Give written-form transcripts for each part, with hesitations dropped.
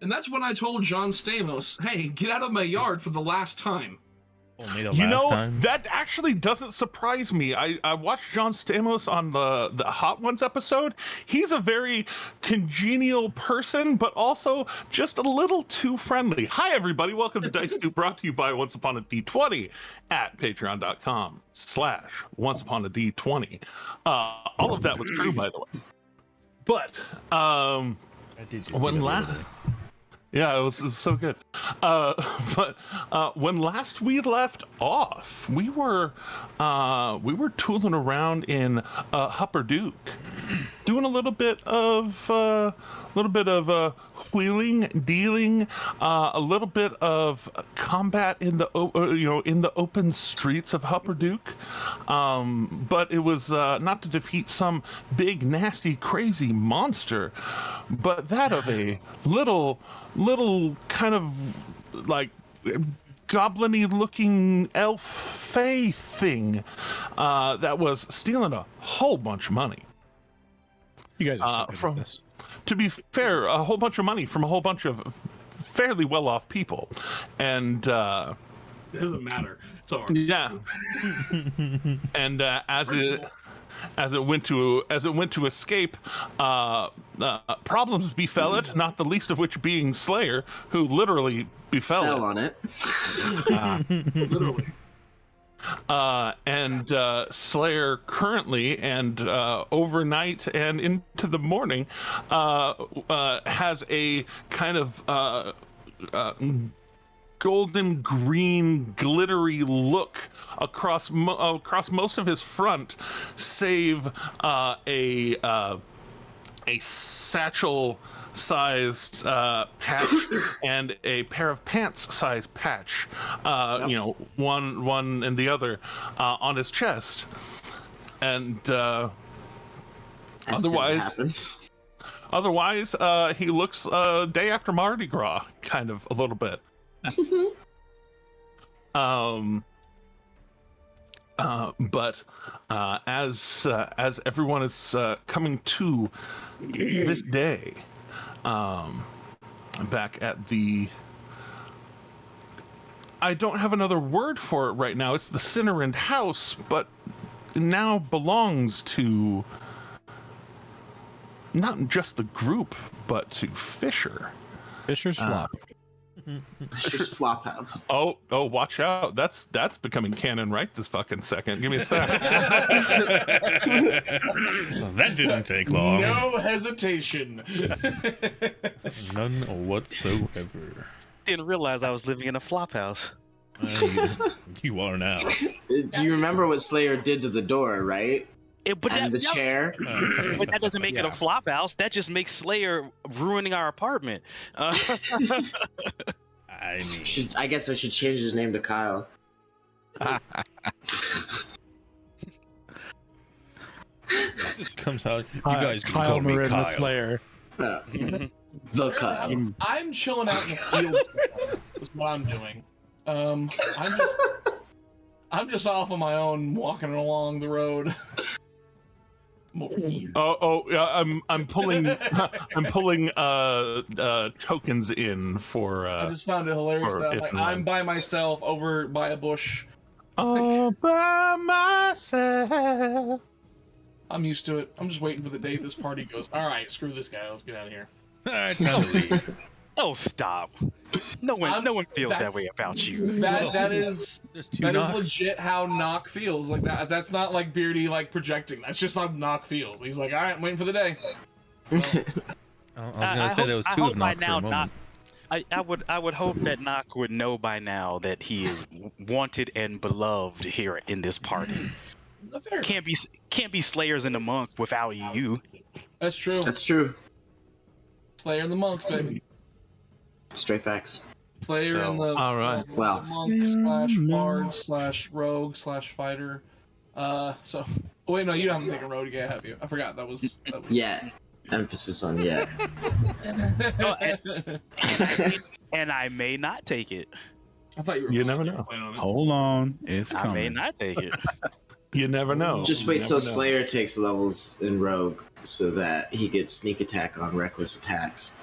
And that's when I told John Stamos, hey, get out of my yard for the last time. Only the last time? That actually doesn't surprise me. I watched John Stamos on the Hot Ones episode. He's a very congenial person, but also just a little too friendly. Hi, everybody. Welcome to Dice Stew, brought to you by Once Upon a D20 at patreon.com/Once Upon a D20. All of that was true, by the way. But when last... Yeah, it was so good. But when last we left off, we were tooling around in Hupperduke, doing a little bit of wheeling, dealing, a little bit of combat in the open streets of Hupperduke. But it was not to defeat some big, nasty, crazy monster, but that of a little kind of like goblin-y looking elf fae thing that was stealing a whole bunch of money. You guys are so good at this. To be fair, a whole bunch of money from a whole bunch of fairly well-off people, and it doesn't matter. It's ours. Yeah. And as it went to escape, problems befell it, not the least of which being Slayer, who literally fell on it. Literally. And Slayer currently and overnight and into the morning has a kind of golden green glittery look across most of his front, save a satchel sized patch and a pair of pants sized patch, one and the other on his chest, and otherwise he looks day after Mardi Gras, kind of a little bit. But as everyone is coming to this day, back at the, I don't have another word for it right now. It's the Cinnarand House, but it now belongs to not just the group, but to Fisher. Fisher's Flop. Fisher's Flophouse. Oh, watch out. That's becoming canon right this fucking second. Give me a sec. That didn't take long. No hesitation. None whatsoever. Didn't realize I was living in a flop house. You are now. Do you remember what Slayer did to the door, right? The chair. But that doesn't make it a flop house. That just makes Slayer ruining our apartment. I mean, I guess I should change his name to Kyle. just comes out. You guys can Kyle call me Marin, Kyle. the Slayer. The Kyle. I'm chilling out in the fields. That's what I'm doing. I'm just off on my own, walking along the road. I'm pulling tokens in for. I just found it hilarious that I'm by myself over by a bush. All by myself. I'm used to it. I'm just waiting for the day this party goes. All right, screw this guy. Let's get out of here. All right, time to leave. Oh, stop! No one feels that way about you. That is Knocks. legit how Knock feels. Like that. That's not like Beardy like projecting. That's just how Knock feels. He's like, all right, I'm waiting for the day. I was gonna say there was two of Knock for a moment. I would hope that Knock would know by now that he is wanted and beloved here in this party. Fair. Can't be Slayers and the Monk without you. That's true. That's true. Slayer and the Monks, baby. Straight facts. Slayer and the all right. Wow. monk / bard / rogue / fighter. So wait, no, you haven't taken rogue yet, have you? I forgot that was. Yeah. Emphasis on yeah. And I may not take it. I thought you were. You never know. Hold on, it's I may coming. not take it. You never know. Just wait You till never know. Slayer takes levels in Rogue so that he gets sneak attack on reckless attacks.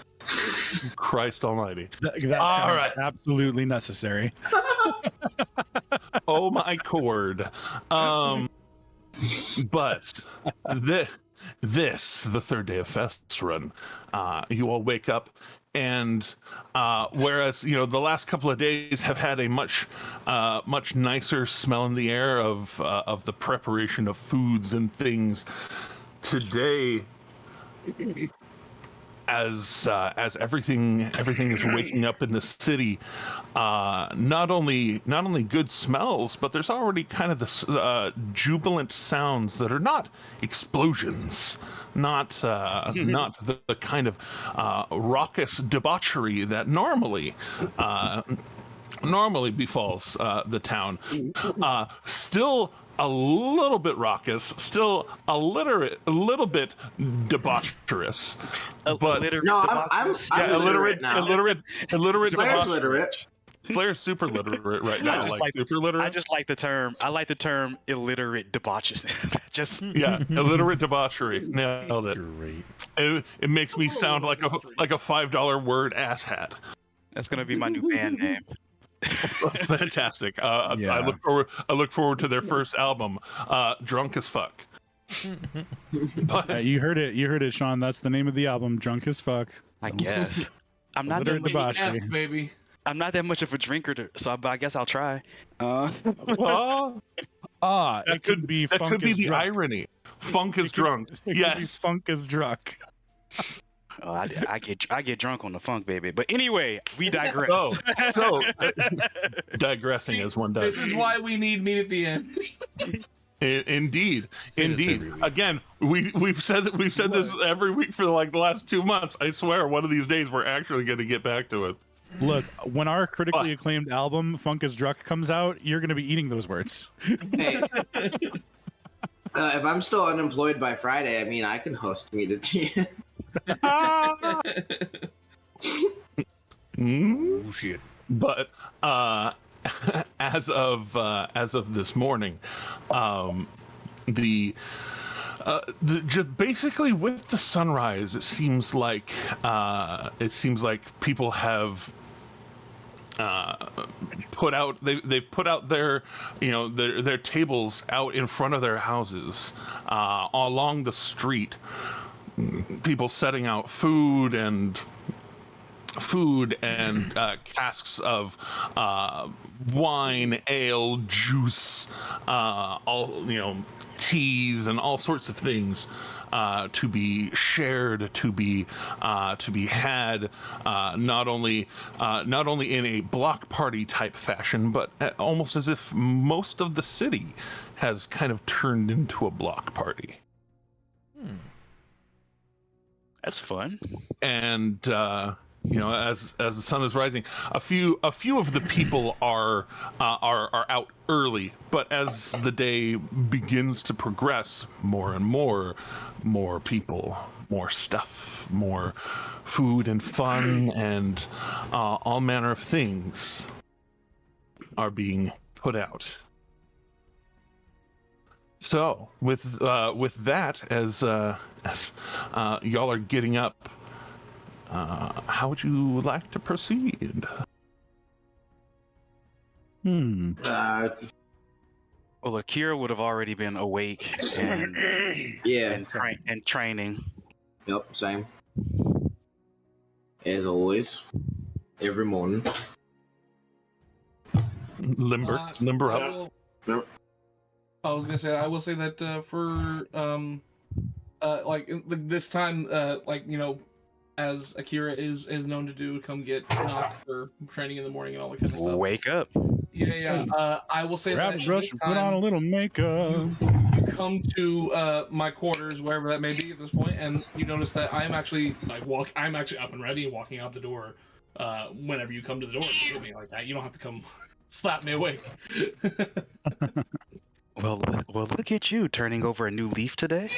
Christ almighty. That All sounds right. absolutely necessary. Oh my cord. But the third day of Fest's run, you all wake up, and whereas the last couple of days have had a much nicer smell in the air of the preparation of foods and things, today, as everything is waking up in the city, not only good smells, but there's already kind of this jubilant sounds that are not explosions, not the kind of raucous debauchery that normally befalls the town. Still a little bit raucous, still a little bit debaucherous, but I'm illiterate now. illiterate Flair's debaucherous. literate. Flair's super literate right now. Super literate. I just like the term. I like the term illiterate debauchery. Just illiterate debauchery. Nailed it. Great. It makes me sound like a $5 word asshat. that's gonna be my new band name. Fantastic. Yeah. I look forward to their first album, Drunk as Fuck. But You heard it, Sean. That's the name of the album, Drunk as Fuck. I guess. I'm not that Illiterate much, debauchery. F, baby. I'm not that much of a drinker, so I guess I'll try. It could be that funk could be is the drunk. irony. Funk is drunk. It could be Yes. funk is drunk. Oh, I get drunk on the funk, baby. But anyway, we digress. So digressing as one does. This is why we need meat at the end. Indeed. Say this every week. Again, we've said this every week for the last 2 months. I swear, one of these days we're actually going to get back to it. Look, when our critically acclaimed album, Funk is Drunk, comes out, you're going to be eating those words. Hey, if I'm still unemployed by Friday, I mean, I can host Meet at the End. Oh shit. But as of this morning, just basically with the sunrise, it seems like people have they've put out their their tables out in front of their houses, along the street. People setting out food and casks of wine, ale, juice, all teas and all sorts of things to be shared, to be had, not only in a block party type fashion, but almost as if most of the city has kind of turned into a block party. That's fun. And as the sun is rising, a few of the people are out early, but as the day begins to progress, more and more people, more stuff, more food and fun, and all manner of things are being put out. So with that, as y'all are getting up, how would you like to proceed? Well, Akira would have already been awake and and training. Yep, same. As always, every morning. Limber up. I was gonna say, I will say that for this time, as Akira is known to do, come get knocked for training in the morning and all that kind of stuff. Wake up. Yeah. I will say Grab that a brush and put on a little makeup. you come to my quarters, wherever that may be at this point, and you notice that I'm actually I'm actually up and ready and walking out the door. Whenever you come to the door, you me like that. You don't have to come slap me awake. Well, look at you turning over a new leaf today.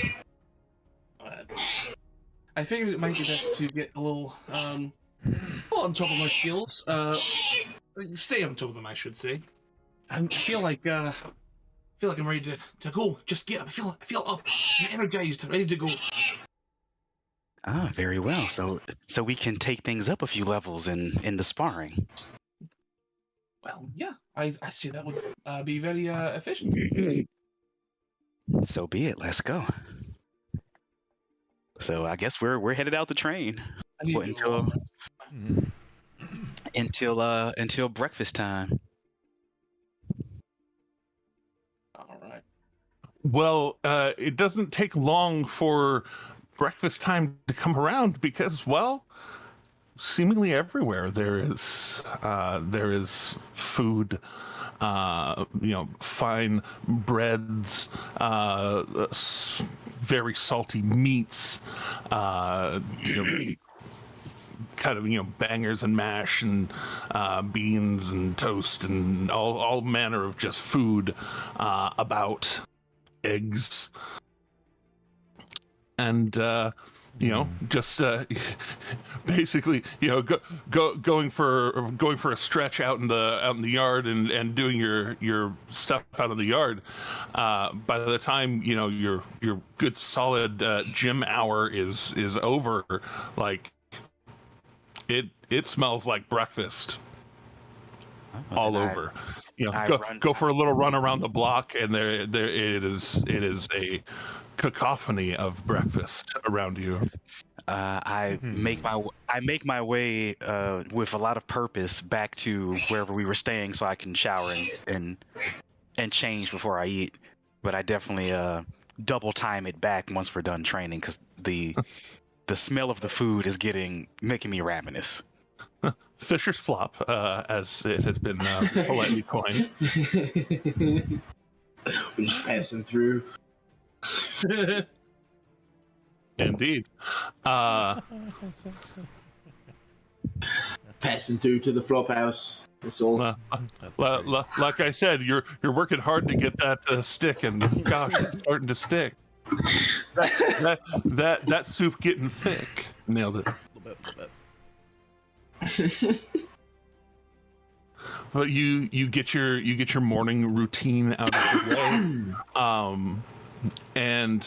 I figured it might be best to get a little on top of my skills. Stay on top of them, I should say. I feel like I'm ready to go. Just get up. I feel up, I'm energized, ready to go. Ah, very well. So we can take things up a few levels in the sparring. Well, yeah, I see that would be very efficient. So be it. Let's go. So I guess we're headed out the train. I need to do a long rest. Until breakfast time. All right. Well, it doesn't take long for breakfast time to come around because, well, seemingly everywhere there is food, fine breads, very salty meats, kind of bangers and mash and beans and toast and all manner of just food about, eggs, and just basically going for a stretch out in the yard and doing your stuff out in the yard. By the time your good solid gym hour is over, like it smells like breakfast all over. Go for a little run around the block, and there it is a cacophony of breakfast around you. I make my way with a lot of purpose back to wherever we were staying, so I can shower and change before I eat. But I definitely double time it back once we're done training, because the smell of the food is making me ravenous. Fisher's flop, as it has been politely coined. We're just passing through. Indeed. Passing through to the flop house. That's all. Like I said, you're working hard to get that stick, and gosh, it's starting to stick. That soup getting thick. Nailed it. But you get your morning routine out of the way, and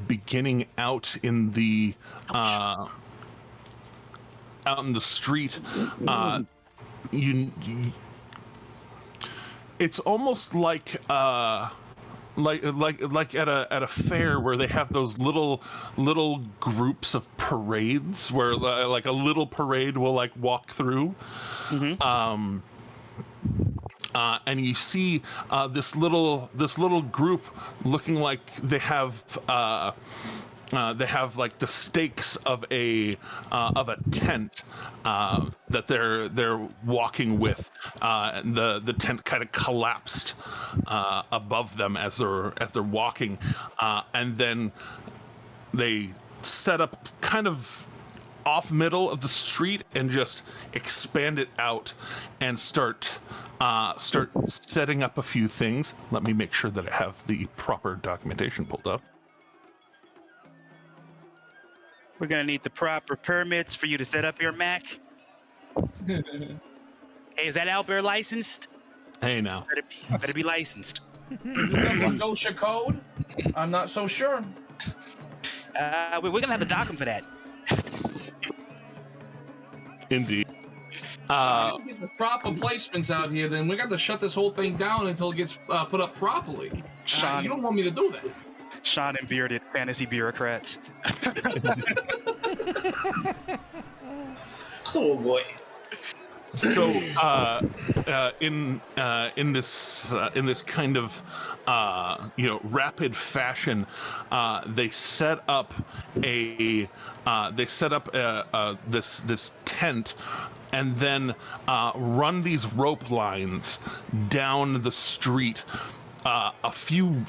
beginning out in the street, it's almost like at a fair where they have those little groups of parades where like a little parade will like walk through. Mm-hmm. And you see this little group looking like they have like the stakes of a tent that they're walking with. And the tent kind of collapsed above them as they're walking, and then they set up kind of off middle of the street and just expand it out and start setting up a few things. Let me make sure that I have the proper documentation pulled up. We're gonna need the proper permits for you to set up your Mac. Hey, is that Albert licensed? Hey, now. Better be licensed. Is this a Gosha code? I'm not so sure. We're gonna have to dock him for that. Indeed. If we get the proper placements out here, then we got to shut this whole thing down until it gets put up properly. Sean, you don't want me to do that. Sean and Bearded fantasy bureaucrats. Oh boy. So, in this kind of rapid fashion, they set up this tent, and then run these rope lines down the street, a few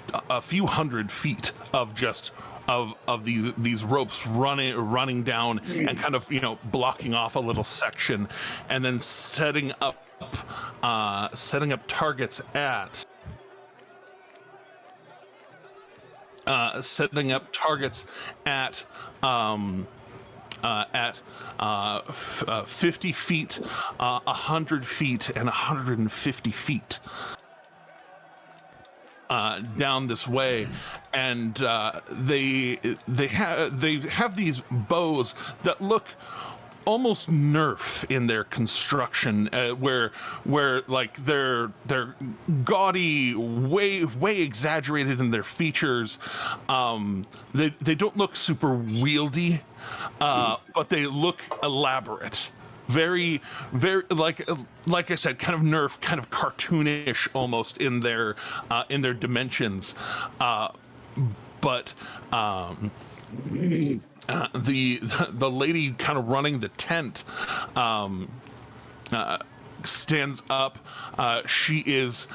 hundred feet of just of these ropes running down and kind of blocking off a little section, and then setting up targets at 50 feet, 100 feet, and 150 feet. down this way, and they have these bows that look almost Nerf in their construction, where like they're gaudy, way exaggerated in their features. They don't look super wieldy, but they look elaborate. Very like I said, kind of Nerf, kind of cartoonish almost in their dimensions, but the lady kind of running the tent stands up. She is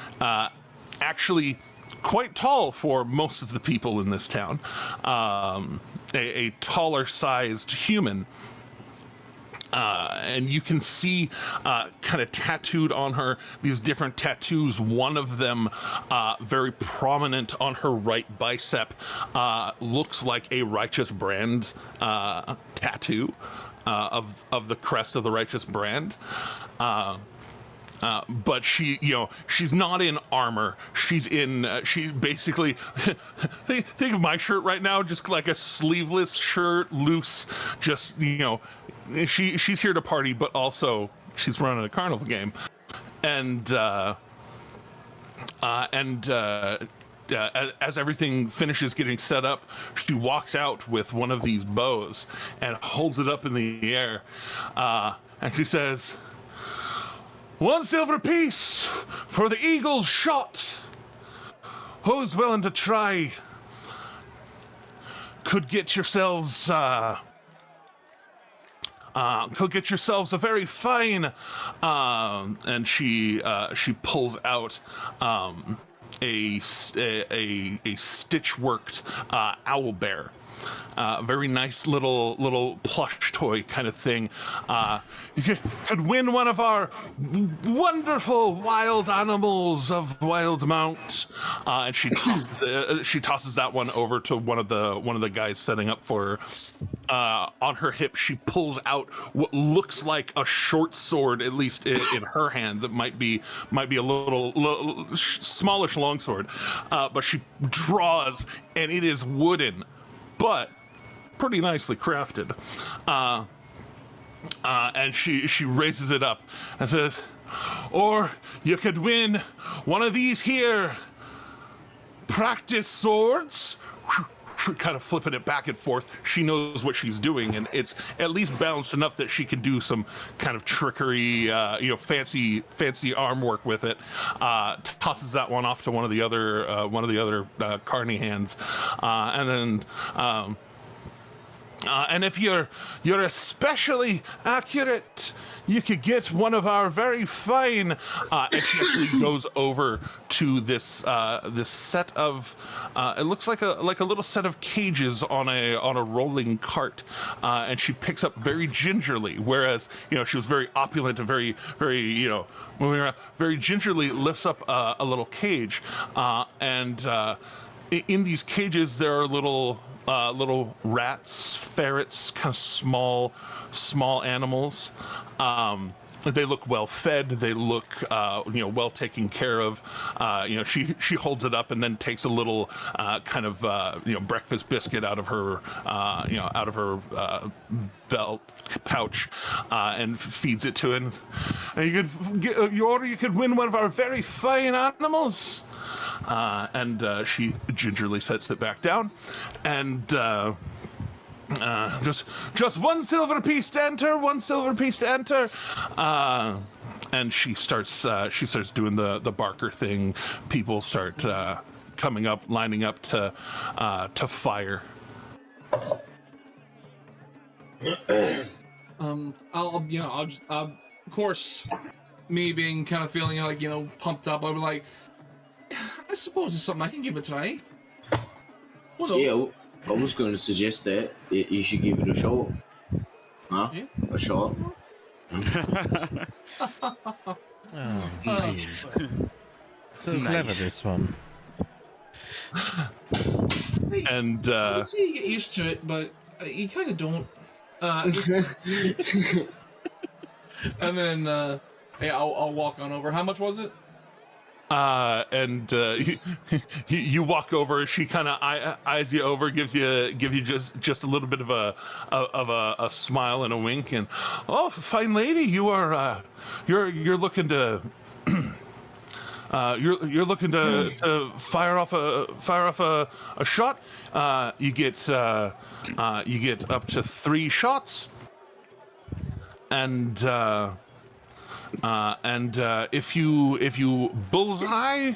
actually quite tall for most of the people in this town. A taller sized human. And you can see kind of tattooed on her these different tattoos. One of them very prominent on her right bicep looks like a Righteous Brand tattoo of the crest of the Righteous Brand. But she's not in armor. She's in, she basically, think of my shirt right now, just like a sleeveless shirt, loose, just, she's here to party, but also she's running a carnival game. And as everything finishes getting set up, she walks out with one of these bows and holds it up in the air. And she says, "1 silver piece for the eagle's shot. Who's willing to try? Could get yourselves a very fine." And she pulls out a stitch-worked owl bear. Very nice little plush toy kind of thing. You could win one of our wonderful wild animals of Wild Mount. And she tosses that one over to one of the guys setting up for her. On her hip, she pulls out what looks like a short sword, at least in her hands. It might be a little smallish longsword, but she draws, and it is wooden, but pretty nicely crafted. And she raises it up and says, "Or you could win one of these here practice swords." Kind of flipping it back and forth. She knows what she's doing, and it's at least balanced enough that she can do some kind of trickery, fancy arm work with it. Tosses that one off to one of the other carny hands, and then. And if you're especially accurate, you could get one of our very fine. And she actually goes over to this set of. It looks like a little set of cages on a rolling cart, and she picks up very gingerly. Whereas she was very opulent and very moving around, very gingerly lifts up a little cage, and in these cages there are little rats, ferrets, kind of small animals. They look well fed. They look, well taken care of. She holds it up and then takes a little kind of breakfast biscuit out of her belt pouch and feeds it to him. And you could win one of our very fine animals. And she gingerly sets it back down, and just 1 silver piece to enter. 1 silver piece to enter. And she starts doing the Barker thing. People start coming up, lining up to fire. I'll just, of course, me being kind of feeling like pumped up, I'll be like, I suppose it's something I can give a try. Yeah, I was going to suggest that you should give it a shot. Huh? Yeah. A shot. Nice. So clever, this one. I And would say you get used to it, but you kind of don't. And then I'll walk on over. How much was it? You walk over. She kind of eyes you over, gives you just a little bit of a smile and a wink, and fine lady, you are you're looking to. You're looking to fire off a shot. You get up to 3 shots, and if you bullseye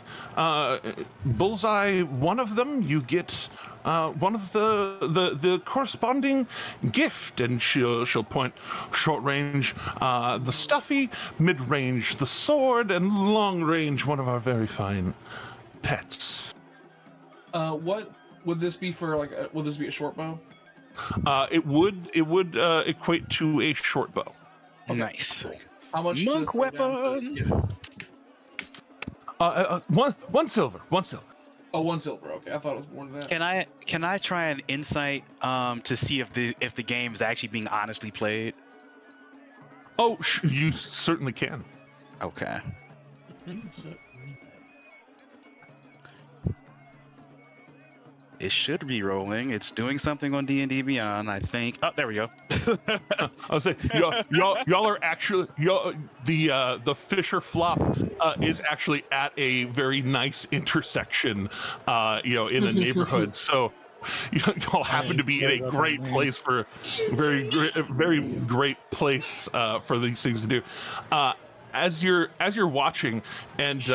one of them, you get one of the corresponding gift, and she'll point short range the stuffy, mid range the sword, and long range one of our very fine pets. What would this be for? Would this be a short bow? It would equate to a short bow. Okay. Nice. How much? Monk weapon. One silver. Oh, 1 silver. Okay, I thought it was more than that. Can I try an insight to see if the game is actually being honestly played? Oh, you certainly can. Okay. It should be rolling. It's doing something on D&D Beyond, I think. Oh, there we go. I was saying, y'all are actually the Fisher Flop is actually at a very nice intersection, in a neighborhood. So y'all happen to be in a great place for very great place for these things to do. As you're watching, and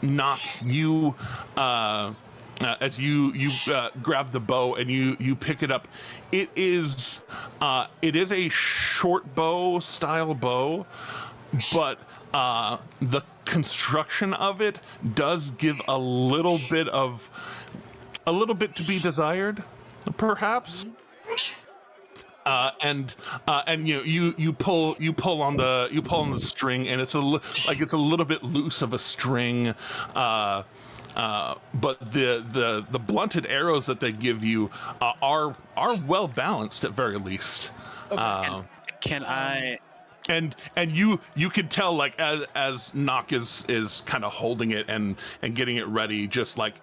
Nock, you. As you grab the bow and you pick it up, it is a short bow style bow, but the construction of it does give a little bit to be desired, perhaps. And you pull on the string, and it's a little bit loose of a string. But the blunted arrows that they give you are well balanced at very least. Okay. Can I? And you can tell, like, as Nock is kind of holding it and getting it ready, just like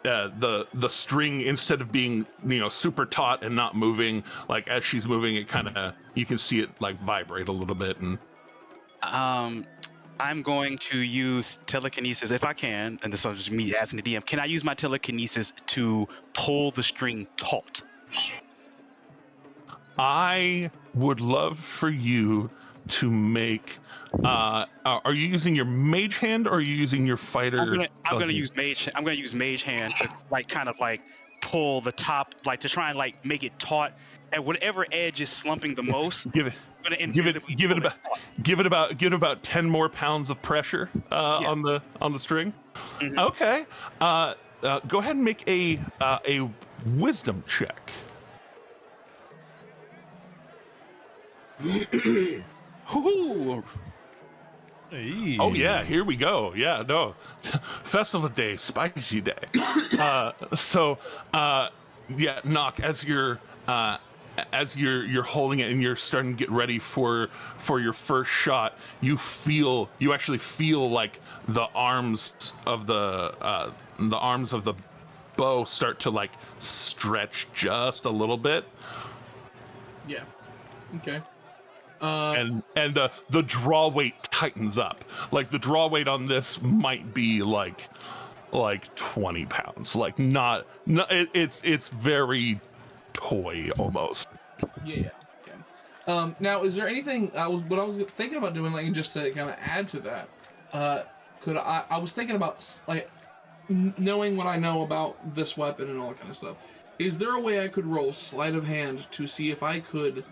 the string, instead of being super taut and not moving, like as she's moving, it kind of, you can see it like vibrate a little bit. And I'm going to use telekinesis if I can, and this is just me asking the DM. Can I use my telekinesis to pull the string taut? I would love for you to make. Are you using your mage hand, or are you using your fighter? I'm gonna use mage. I'm gonna use mage hand to kind of pull the top, to try and make it taut, and whatever edge is slumping the most. Give it about 10 more pounds of pressure on the string. Mm-hmm. Okay. Go ahead and make a wisdom check. Ooh. Hey. Oh yeah, here we go. Yeah, no, festival day, spicy day. Yeah, Nock, as you're holding it and you're starting to get ready for your first shot, you actually feel like the arms of the bow start to stretch just a little bit. Yeah. Okay. And the draw weight tightens up. Like, the draw weight on this might be like 20 pounds. It's very toy almost. Yeah. Okay. Now, is there anything I was thinking about doing, just to kind of add to that? I was thinking about knowing what I know about this weapon and all that kind of stuff. Is there a way I could roll sleight of hand to see if I could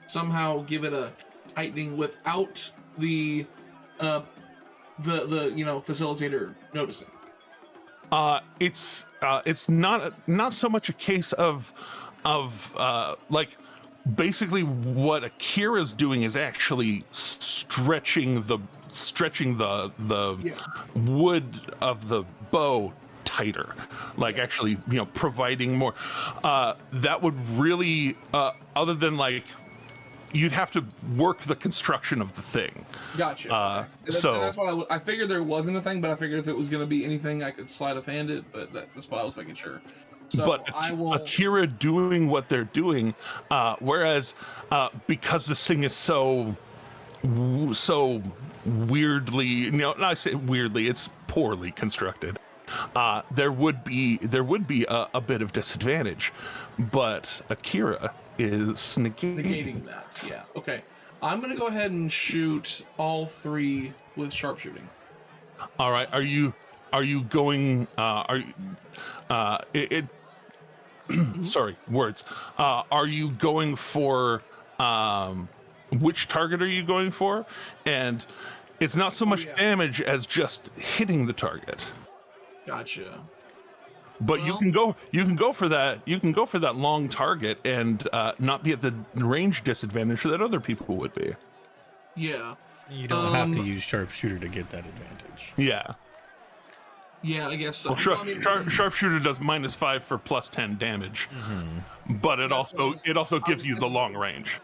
somehow give it a tightening without the facilitator noticing? It's not so much a case of basically what Akira's doing is actually stretching the wood of the bow tighter, actually providing more. That would really, other than you'd have to work the construction of the thing. Gotcha. Okay. And that's why I figured there wasn't a thing, but I figured if it was going to be anything, I could sleight of hand it. But that's what I was making sure. So but Akira doing what they're doing, whereas because this thing is so weirdly, I say weirdly, it's poorly constructed. There would be a bit of disadvantage, but Akira is negating that. Yeah. Okay. I'm gonna go ahead and shoot all 3 with sharpshooting. All right. Are you going? Sorry, words. Are you going for? Which target are you going for? And it's not so much damage as just hitting the target. Gotcha. But you can go for that. You can go for that long target and not be at the range disadvantage that other people would be. Yeah. You don't have to use sharpshooter to get that advantage. Yeah. Yeah, I guess so. Well, sharpshooter does -5 for +10 damage, but it also gives you the long range.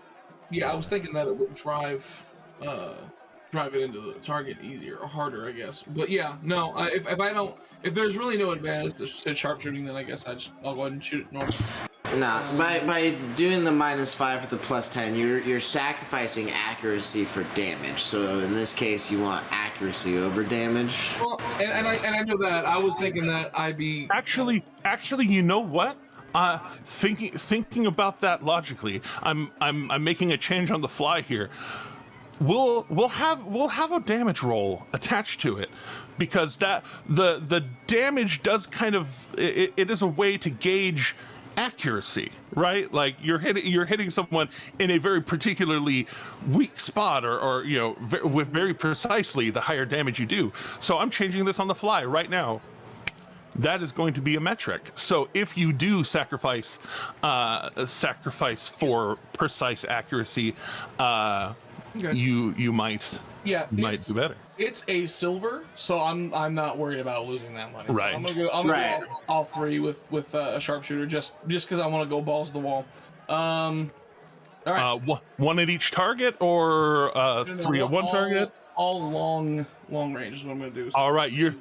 Yeah, I was thinking that it would drive it into the target easier or harder, I guess. But yeah, no. If there's really no advantage to sharpshooting, then I guess I'll go ahead and shoot it normal. Nah, by doing the -5 for the +10, you're sacrificing accuracy for damage. So in this case, you want accuracy over damage. Well, and I know that. I was thinking that I'd be actually. You know what? Thinking about that logically, I'm making a change on the fly here. We'll have a damage roll attached to it, because that the damage does kind of it is a way to gauge accuracy, right? Like you're hitting someone in a very particularly weak spot, or with very precisely the higher damage you do. So I'm changing this on the fly right now. That is going to be a metric. So if you do sacrifice for precise accuracy, you might do better. It's a silver, so I'm not worried about losing that money. Right. So I'm gonna go all 3 with a sharpshooter just because I want to go balls to the wall. All right. 1 at each target, or 3 at one target. All long range is what I'm gonna do. So all right, you're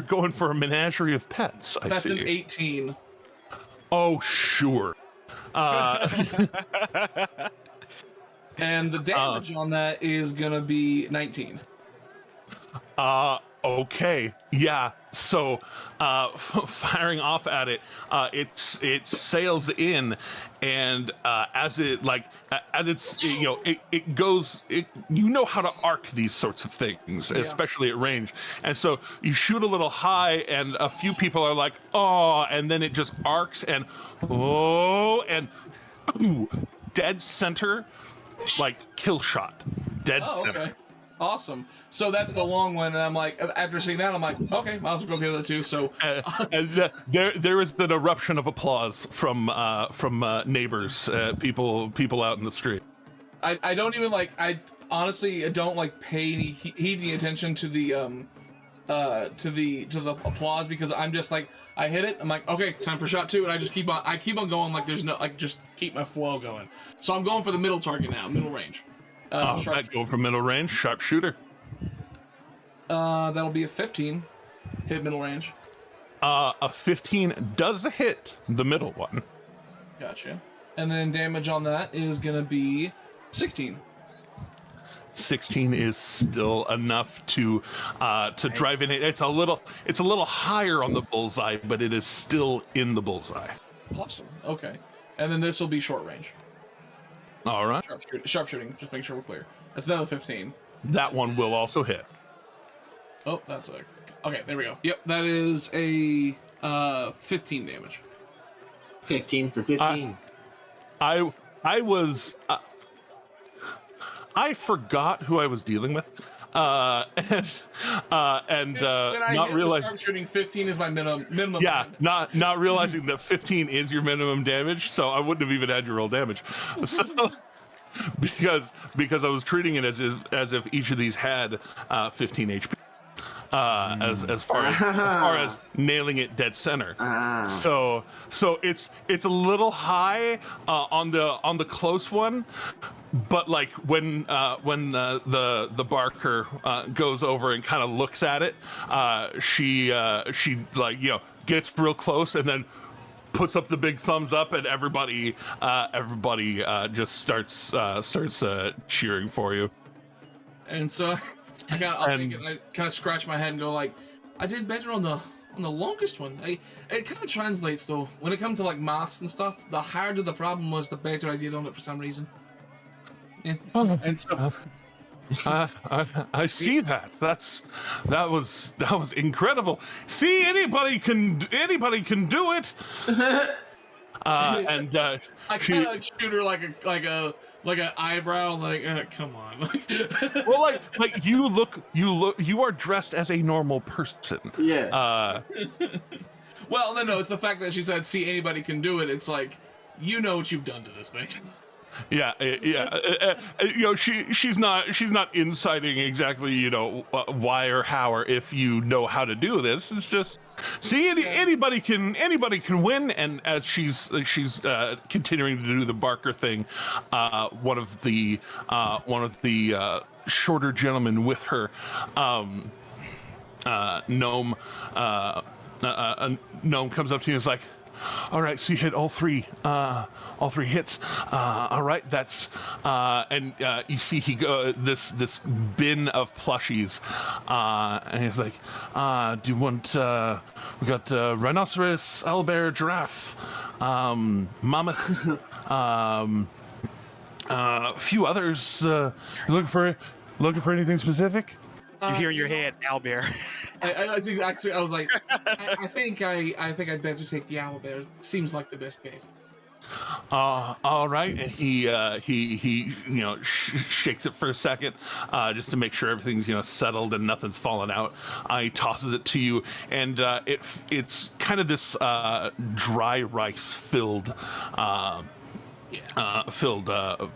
going for a menagerie of pets. That's an 18. Oh sure. And the damage on that is gonna be 19. Okay, yeah. So, firing off at it, it sails in, and as it's it goes. You know how to arc these sorts of things, especially at range. And so you shoot a little high, and a few people are like, "Oh!" and then it just arcs, and and ooh, dead center, like kill shot, dead center. Okay. Awesome. So that's the long one, and I'm like, after seeing that, I'm like, okay, might as well go the other 2. So there is an eruption of applause from neighbors, people out in the street. I don't even I honestly don't pay any heed attention to the applause, because I'm just like, I hit it, I'm like, okay, time for shot 2, and I keep on going, like there's no, just keep my flow going. So I'm going for the middle target now, middle range. Going for middle range, sharpshooter. That'll be a 15. Hit middle range. A 15 does hit the middle one. Gotcha. And then damage on that is gonna be 16. 16 is still enough to drive in it. It's a little higher on the bullseye, but it is still in the bullseye. Awesome. Okay. And then this will be short range. All right. Sharpshooting. Just make sure we're clear. That's another 15. That one will also hit. Oh, that's okay. There we go. Yep, that is a 15 damage. 15 for 15. I forgot who I was dealing with, and not realizing sharpshooting 15 is my minimum. Yeah, not realizing that 15 is your minimum damage, so I wouldn't have even had your roll damage. So, because I was treating it as if each of these had 15 HP. as far as nailing it dead center. So it's a little high on the close one, but like when the barker goes over and kind of looks at it, she like gets real close and then puts up the big thumbs up, and everybody just starts cheering for you. And so I kind of scratch my head and go like, I did better on the longest one. It kind of translates though. When it comes to like maths and stuff, the harder the problem was, the better I did on it for some reason. Yeah. And so I see that. That was incredible. See, anybody can do it. And I kind of shoot her like an eyebrow, like come on. Well, like you are dressed as a normal person. Yeah. Well, no, it's the fact that she said, "See, anybody can do it." It's like, you know what you've done to this thing. Yeah. She's not inciting exactly why or how or if you know how to do this. It's just see, anybody can win. And as she's continuing to do the Barker thing, one of the shorter gentlemen with her, gnome comes up to you and is like, all right, so you hit all three hits. All right, that's and you see he go this bin of plushies, and he's like, do you want? We got rhinoceros, owlbear, giraffe, mammoth, a few others. You looking for anything specific? You hear in your head, owlbear. I was like, I think I'd better take the owlbear. Seems like the best case. All right. And he shakes it for a second, just to make sure everything's settled and nothing's fallen out. He tosses it to you, and it's kind of this dry rice filled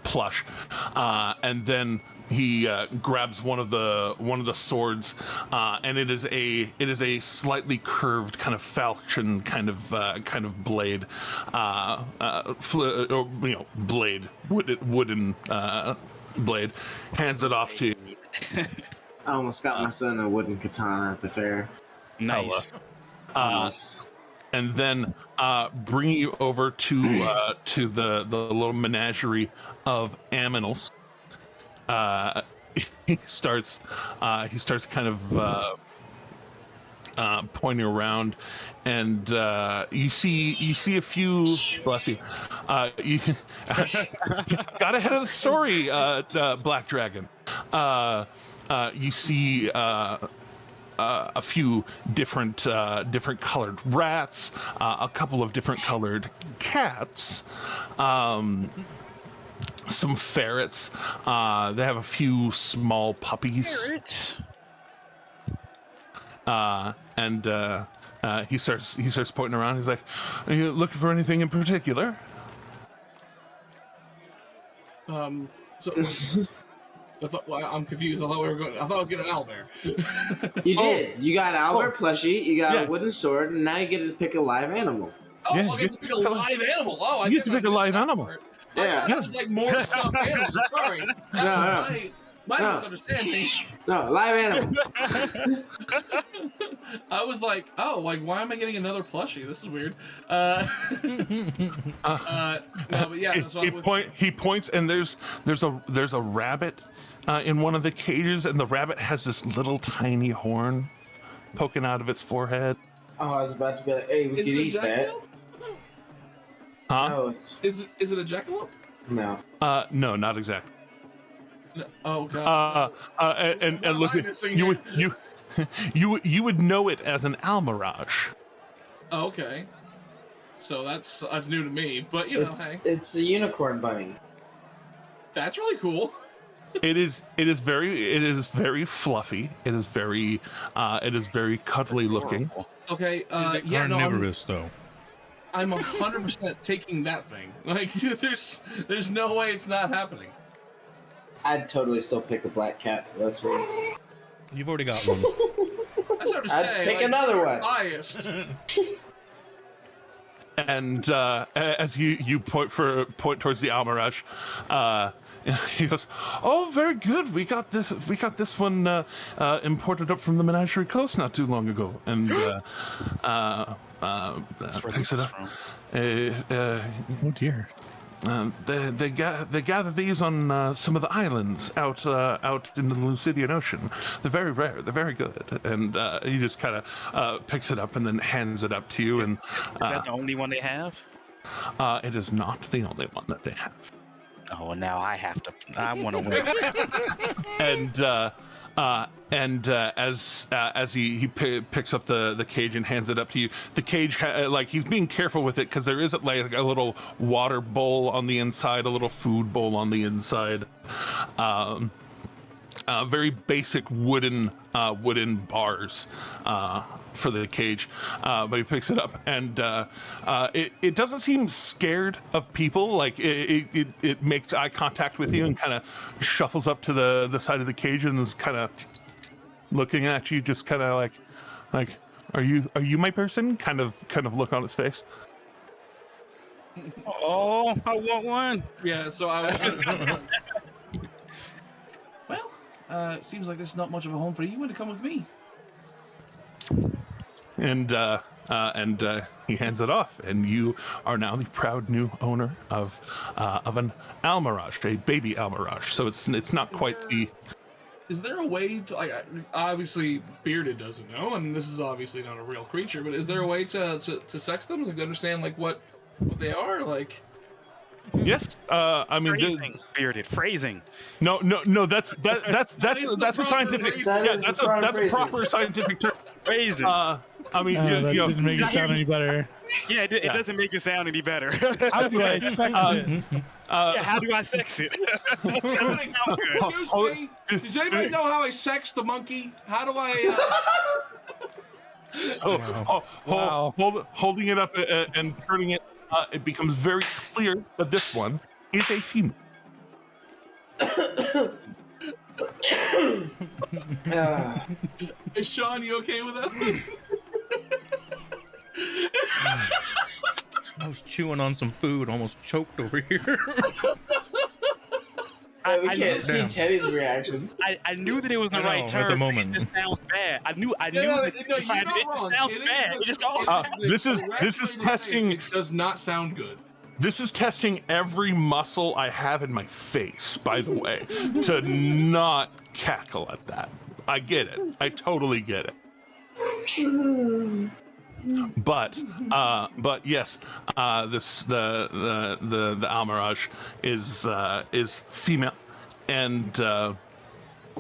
plush, and then he grabs one of the swords, and it is a slightly curved kind of falchion kind of blade, blade, wooden blade. Hands it off to you. I almost got my son a wooden katana at the fair. Nice. Almost. And then bring you over to the little menagerie of aminals. He starts kind of pointing around, and you see a few. Bless you. You got ahead of the story, Black Dragon. You see a few different colored rats, a couple of different colored cats. Some ferrets. They have a few small puppies. Ferrets. And he starts pointing around. He's like, "Are you looking for anything in particular?" So I'm confused. I thought I was getting an owlbear. You did. You got an owlbear plushie. You got a wooden sword, and now you get to pick a live animal. Oh, I get to pick a live animal. Oh, I get to pick a live animal. Yeah. It was like more stuffed animals. Sorry. My misunderstanding. No, live animal. I was like, oh, like why am I getting another plushie? This is weird. No, but yeah. So he points, and there's a rabbit in one of the cages, and the rabbit has this little tiny horn poking out of its forehead. Oh, I was about to be like, hey, we could eat that. Huh? No, is it a jackalope? No. No, not exactly. No. Oh god. And look, you would know it as an almirage. Oh, okay. So that's new to me, but hey. It's a unicorn bunny. That's really cool. It is very fluffy. It is very cuddly looking. Okay. Yeah, carnivorous though. I'm 100% taking that thing. Like, there's no way it's not happening. I'd totally still pick a black cat. That's me. You've already got one. to I'd say, pick like, another you're one. biased. And as you point towards the Almirage, he goes, "Oh, very good. We got this one imported up from the Menagerie Coast not too long ago." And picks it up. Oh dear. They gather these on some of the islands out in the Lucidian Ocean. They're very rare. They're very good. And he just kind of picks it up and then hands it up to you. And Is that the only one they have? it is not the only one that they have. Oh, now I want to win. As he picks up the cage and hands it up to you, the cage like he's being careful with it because there is like a little water bowl on the inside, a little food bowl on the inside. Very basic wooden bars for the cage, but he picks it up and it doesn't seem scared of people. Like it makes eye contact with you and kind of shuffles up to the side of the cage and is kind of looking at you, just kind of like are you my person? Kind of look on his face. Oh, I want one. Yeah, so well, seems like this is not much of a home for you. You want to come with me? And he hands it off, and you are now the proud new owner of an Almirage, a baby Almirage. So it's not quite the. Is there a way to, like, obviously Bearded doesn't know, and this is obviously not a real creature, but is there a way to sex them, like to understand like what they are, like? Yes, I mean, Phrasing, Bearded phrasing. no, that's a scientific. That's a proper scientific term. Phrasing. I mean, That you know, didn't make it sound any better. Yeah, it doesn't make it sound any better. How do I sex it? Yeah, how do I sex it? Excuse me. Does anybody know how I sex the monkey? How do I? Wow. Holding it up and turning it, it becomes very clear that this one is a female. Is Sean, you okay with that? I was chewing on some food, almost choked over here. We can't see Teddy's reactions. I knew that it was the I know, right at term. the moment. It just sounds bad. I knew No, that you're it just not sounds wrong. bad. It just all This is testing. It does not sound good. This is testing every muscle I have in my face, by the way, to not cackle at that. I get it. I totally get it. But yes, the Almirage is female, and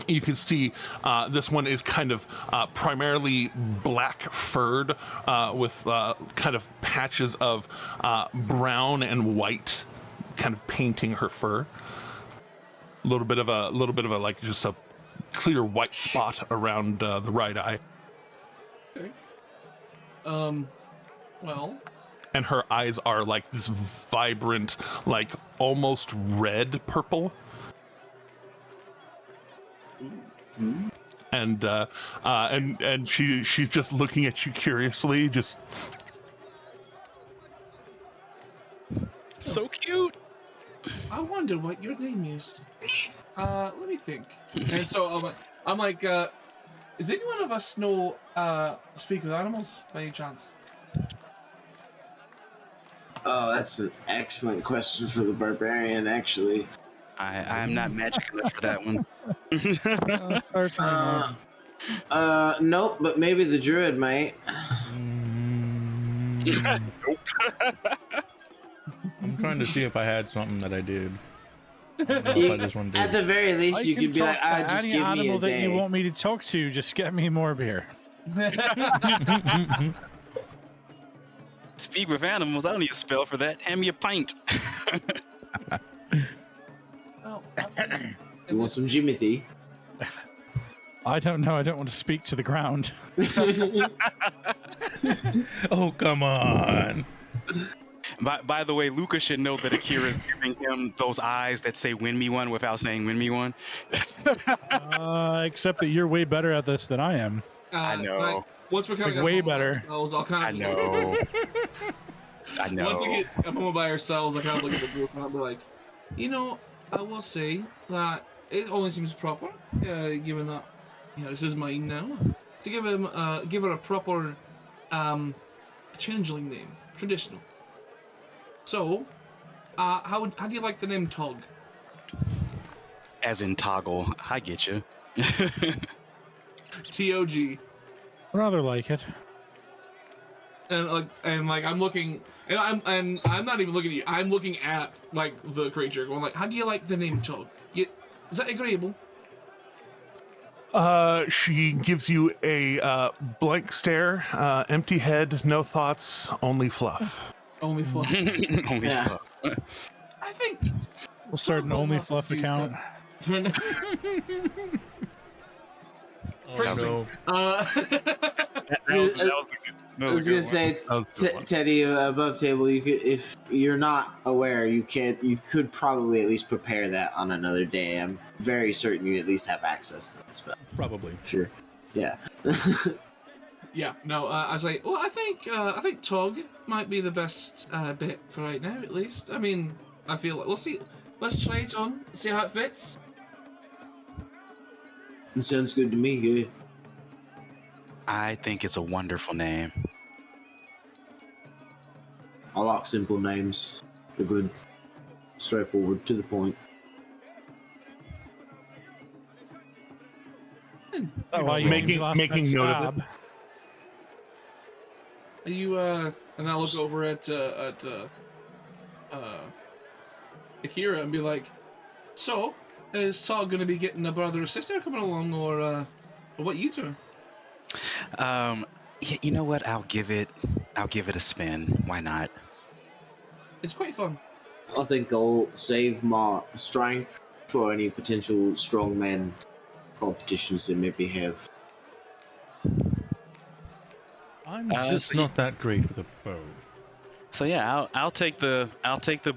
you can see this one is kind of primarily black furred with kind of patches of brown and white kind of painting her fur. A little bit of a like just a clear white spot around the right eye. Okay. Well. And her eyes are like this vibrant, like almost red purple. And she's just looking at you curiously, just so cute. I wonder what your name is. Let me think. And so I'm like, does anyone of us know speak with animals by any chance? Oh, that's an excellent question for the barbarian, actually. I am not magic enough for that one. Nope, but maybe the druid might. Nope. I'm trying to see if I had something that I did. I don't know if I just one did. At the very least, you could be like, just any give me a animal that day. you want me to talk to, just get me more beer. Speak with animals. I don't need a spell for that. Hand me a pint. Oh, You want some Jimothy? I don't know. I don't want to speak to the ground. Oh, come on. By the way, Luca should know that Akira is giving him those eyes that say "win me one" without saying "win me one." Except that you're way better at this than I am. I know. once we're kind Like of way better. I'll kind I of know. I know. Once we get up on by ourselves, I kind of look at the group and I'll be like, I will say that it only seems proper, given that this is mine now, to give her a proper changeling name, traditional. So, how do you like the name Tog? As in toggle. I get you. TOG. Rather like it. And I'm looking, and I'm not even looking at you. I'm looking at like the creature, going like, how do you like the name Tog? Is that agreeable? She gives you a blank stare, empty head, no thoughts, only fluff. Only Fluff. Only Yeah. Fluff. I think We'll start an Well, only not Fluff you, account. Oh, no. That was the good. That I was was a gonna good say, That was a good one. Teddy, above table, you could, if you're not aware, you could probably at least prepare that on another day. I'm very certain you at least have access to that spell. Probably. Sure. Yeah. yeah. No, I was like, well, I think Tog might be the best bit for right now, at least. I mean, I feel like we'll see. Let's try it on, see how it fits. It sounds good to me, yeah. I think it's a wonderful name. I like simple names. They're good. Straightforward, to the point. Oh, why you Making- lost making that note of it. stab. Are you and I look over at Akira and be like, so is Tog gonna be getting a brother or sister coming along, or what you two? You know what? I'll give it a spin. Why not? It's quite fun. I think I'll save my strength for any potential strongman competitions they maybe have. I'm Uh, just so not that great with a bow. So yeah, I'll take the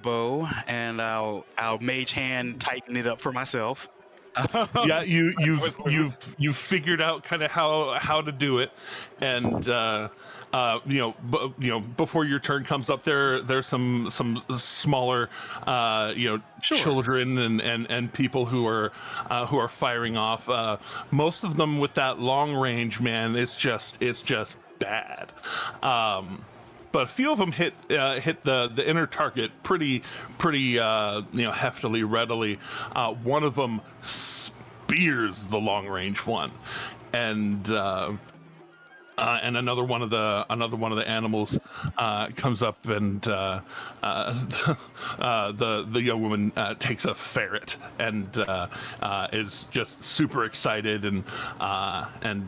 bow and I'll mage hand tighten it up for myself. Yeah, you've figured out kind of how to do it, and before your turn comes up, there's some smaller Sure. children and people who are firing off. Most of them with that long range, man. It's just bad. But a few of them hit the inner target pretty heftily, readily. One of them spears the long range one, and another one of the animals comes up, and the young woman takes a ferret and is just super excited and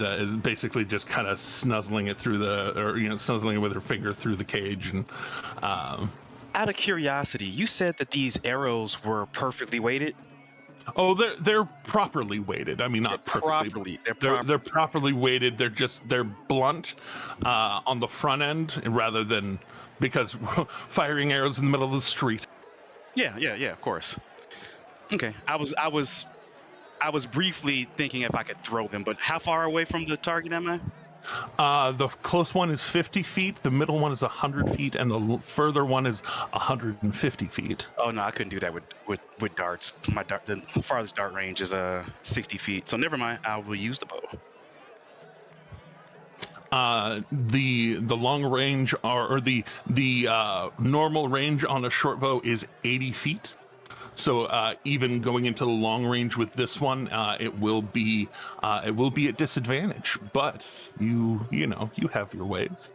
is basically just kind of snuzzling it snuzzling it with her finger through the cage. And Out of curiosity, you said that these arrows were perfectly weighted. oh, they're properly weighted. I mean, not perfectly. They're properly weighted. They're blunt on the front end rather than, because firing arrows in the middle of the street. Yeah, of course. Okay, I was briefly thinking if I could throw them, but how far away from the target am I? The close one is 50 feet, the middle one is 100 feet, and the further one is 150 feet. Oh no, I couldn't do that with darts. The farthest dart range is 60 feet. So never mind. I will use the bow. The long range or the normal range on a short bow is 80 feet. So even going into the long range with this one, it will be at disadvantage. But you have your ways.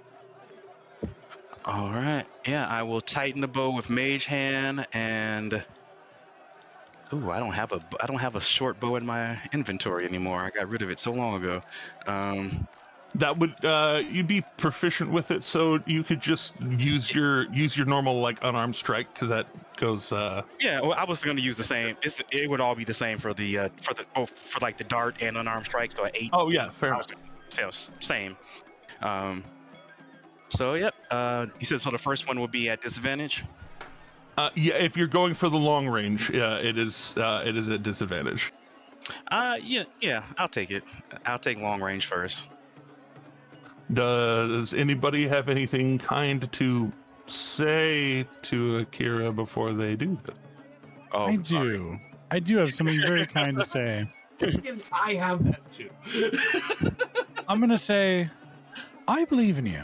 All right. Yeah, I will tighten the bow with mage hand and. Ooh, I don't have a short bow in my inventory anymore. I got rid of it so long ago. That would you'd be proficient with it, so you could just use your normal like unarmed strike, because that goes. Yeah, well, I was going to use the same. It would all be the same for the for like the dart and unarmed strike. So 8. Oh yeah, fair enough. So same. So yep. You said so. The first one will be at disadvantage. Yeah, if you're going for the long range, it is at disadvantage. Yeah. I'll take it. I'll take long range first. Does anybody have anything kind to say to Akira before they do this? Oh, I sorry. do. I do have something very kind to say. And I have that too. I'm going to say, I believe in you.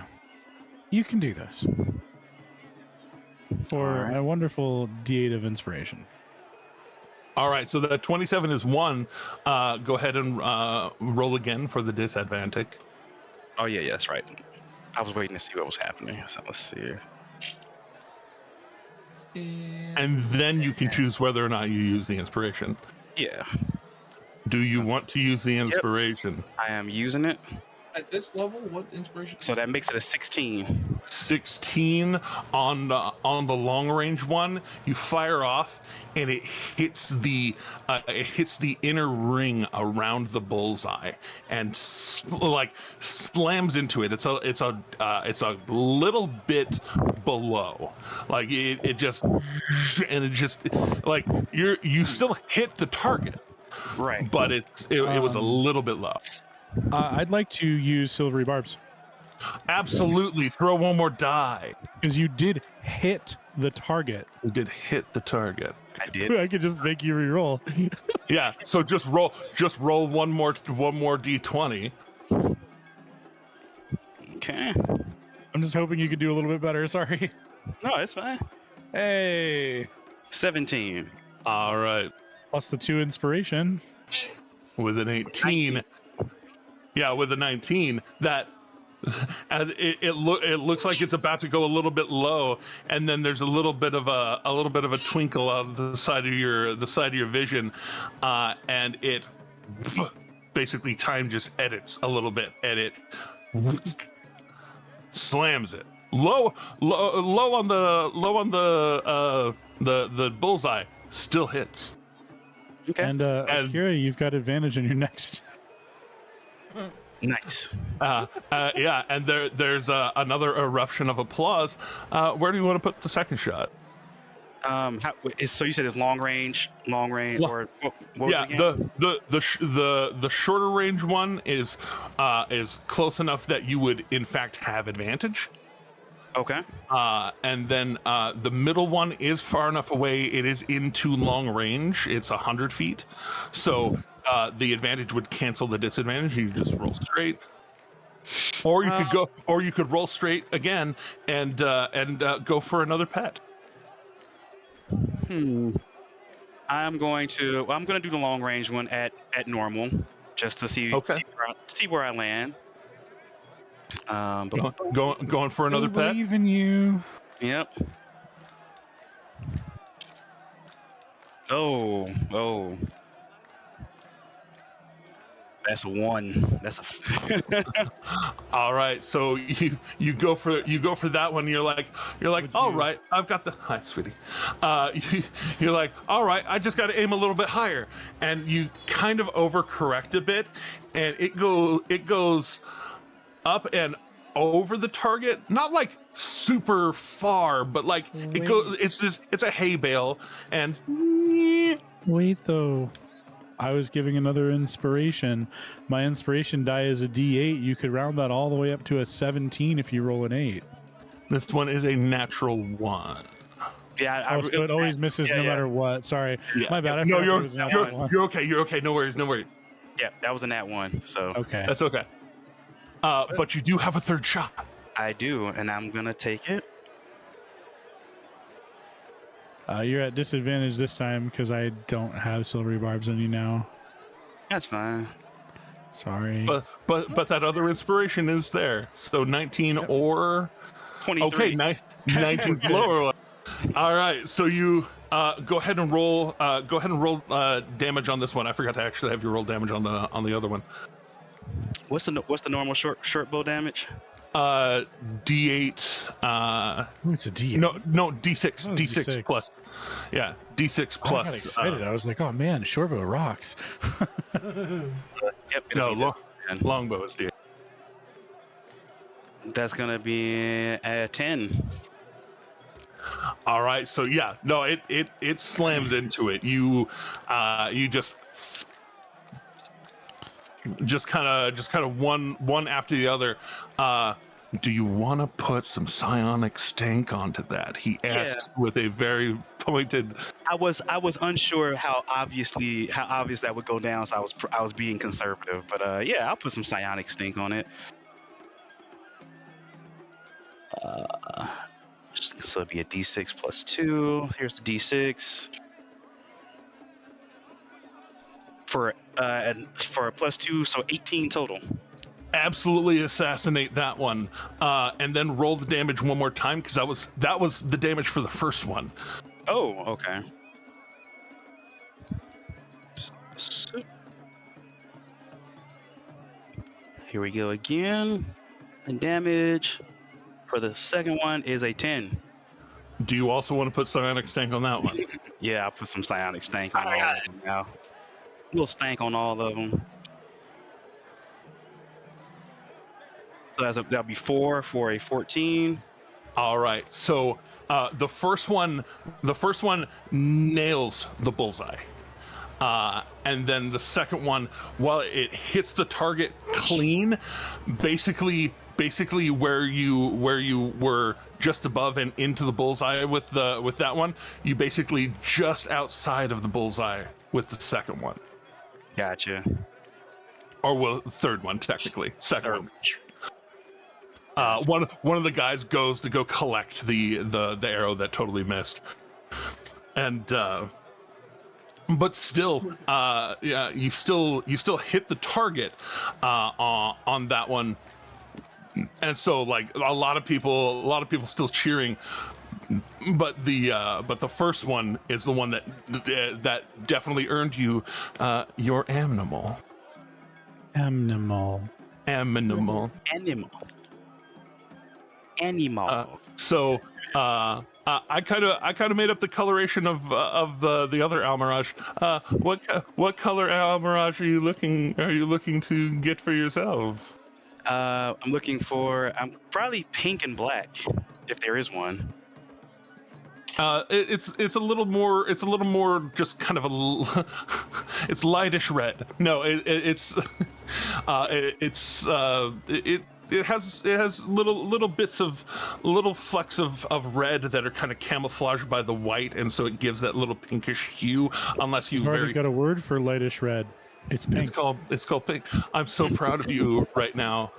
You can do this. For All right. a wonderful D8 of inspiration. All right, so that 27 is 1. Go ahead and roll again for the disadvantage. Oh yeah, that's right. I was waiting to see what was happening. So let's see. And then you can choose whether or not you use the inspiration. Yeah, Do you want to use the inspiration? I am using it. At this level, what inspiration? So that makes it a 16. 16 on the long range one. You fire off, and it hits the inner ring around the bullseye, and slams into it. It's a little bit below, like it just like you still hit the target, Right. but it was a little bit low. I'd like to use silvery barbs Absolutely, throw one more die. because you did hit the target. You did hit the target. I did. I could just make you re-roll. Yeah, so just roll one more d20. Okay. I'm just hoping you could do a little bit better. Sorry. No, it's fine. Hey. 17. All right, Plus the 2 inspiration. with an 18. Yeah, with a 19, that and it looks like it's about to go a little bit low, and then there's a little bit of a twinkle on the side of your vision, and it basically time just edits a little bit, and it slams it low on the bullseye, still hits. Okay. And Akira, you've got advantage in your next. Nice. Yeah, and there's another eruption of applause. Where do you want to put the second shot? So you said it's long range, or what was Yeah, it again? the shorter range one is close enough that you would in fact have advantage. Okay. And then the middle one is far enough away. It is into long range. It's 100 feet. So the advantage would cancel the disadvantage. You just roll straight. Or you could roll straight again and go for another pet. I'm going to do the long range one at normal, just to see where I land. But Going for another I pet. believe in you. yep. Oh. That's a 1. That's a. All right, so you go for that one. You're like, all right, I've got the hi, sweetie. You're like, all right, I just got to aim a little bit higher, and you kind of overcorrect a bit, and it goes up and over the target, not like super far, but like it goes. It's a hay bale, and Wait, though. I was giving another inspiration. My inspiration die is a D8. You could round that all the way up to a 17 if you roll an 8. this one is a natural 1. Yeah. So it always misses no matter what. Sorry. Yeah. My bad. I No, forgot it was a natural one. you're okay. You're okay. No worries. No worries. Yeah, that was a nat 1. So Okay. That's okay. But you do have a third shot. I do, and I'm gonna take it. You're at disadvantage this time because I don't have silvery barbs on you now. That's fine. Sorry. But that other inspiration is there. So 19 or 23. okay, 19's lower one. All right, so you go ahead and roll. Damage on this one. I forgot to actually have you roll damage on the other one. What's the normal short bow damage? D8. It's a D8. No, D6. Oh, D6 D6 plus. Yeah, D6 plus. I got excited. I was like, oh man, shortbow rocks. Yep. No, longbow is D8. That's gonna be a 10. All right, so yeah, no, it slams into it. You just just kind of one after the other. Do you want to put some psionic stank onto that? He asks with a very pointed. I was unsure how obvious that would go down, so I was being conservative. But yeah, I'll put some psionic stink on it. So it'd be a D6 plus 2. Here's the D6 for a plus 2, so 18 total. Absolutely assassinate that one, and then roll the damage one more time, because that was the damage for the first one. Oh, okay. So, here we go again. And damage for the second one is a 10. Do you also want to put psionic stank on that one? Yeah, I'll put some psionic stank on all of them now. A little stank on all of them. So that'll be 4 for a 14. All right. So the first one nails the bullseye, and then the second one, while it hits the target clean, basically where you were just above and into the bullseye with that one, you basically just outside of the bullseye with the second one. Gotcha. Or well, third one technically. Second one. One of the guys goes to go collect the arrow that totally missed, and but still, yeah, you still hit the target on that one, and so like a lot of people still cheering, but the first one is the one that definitely earned you your animal. So I kind of made up the coloration of the other Almirage. What color Almirage are you looking to get for yourself? I'm probably pink and black, if there is one. It's a little more just kind of it's lightish red. No, it has little bits of little flecks of red that are kind of camouflaged by the white, and so it gives that little pinkish hue. Unless you've already got a word for lightish red. It's pink. It's called pink. I'm so proud of you right now.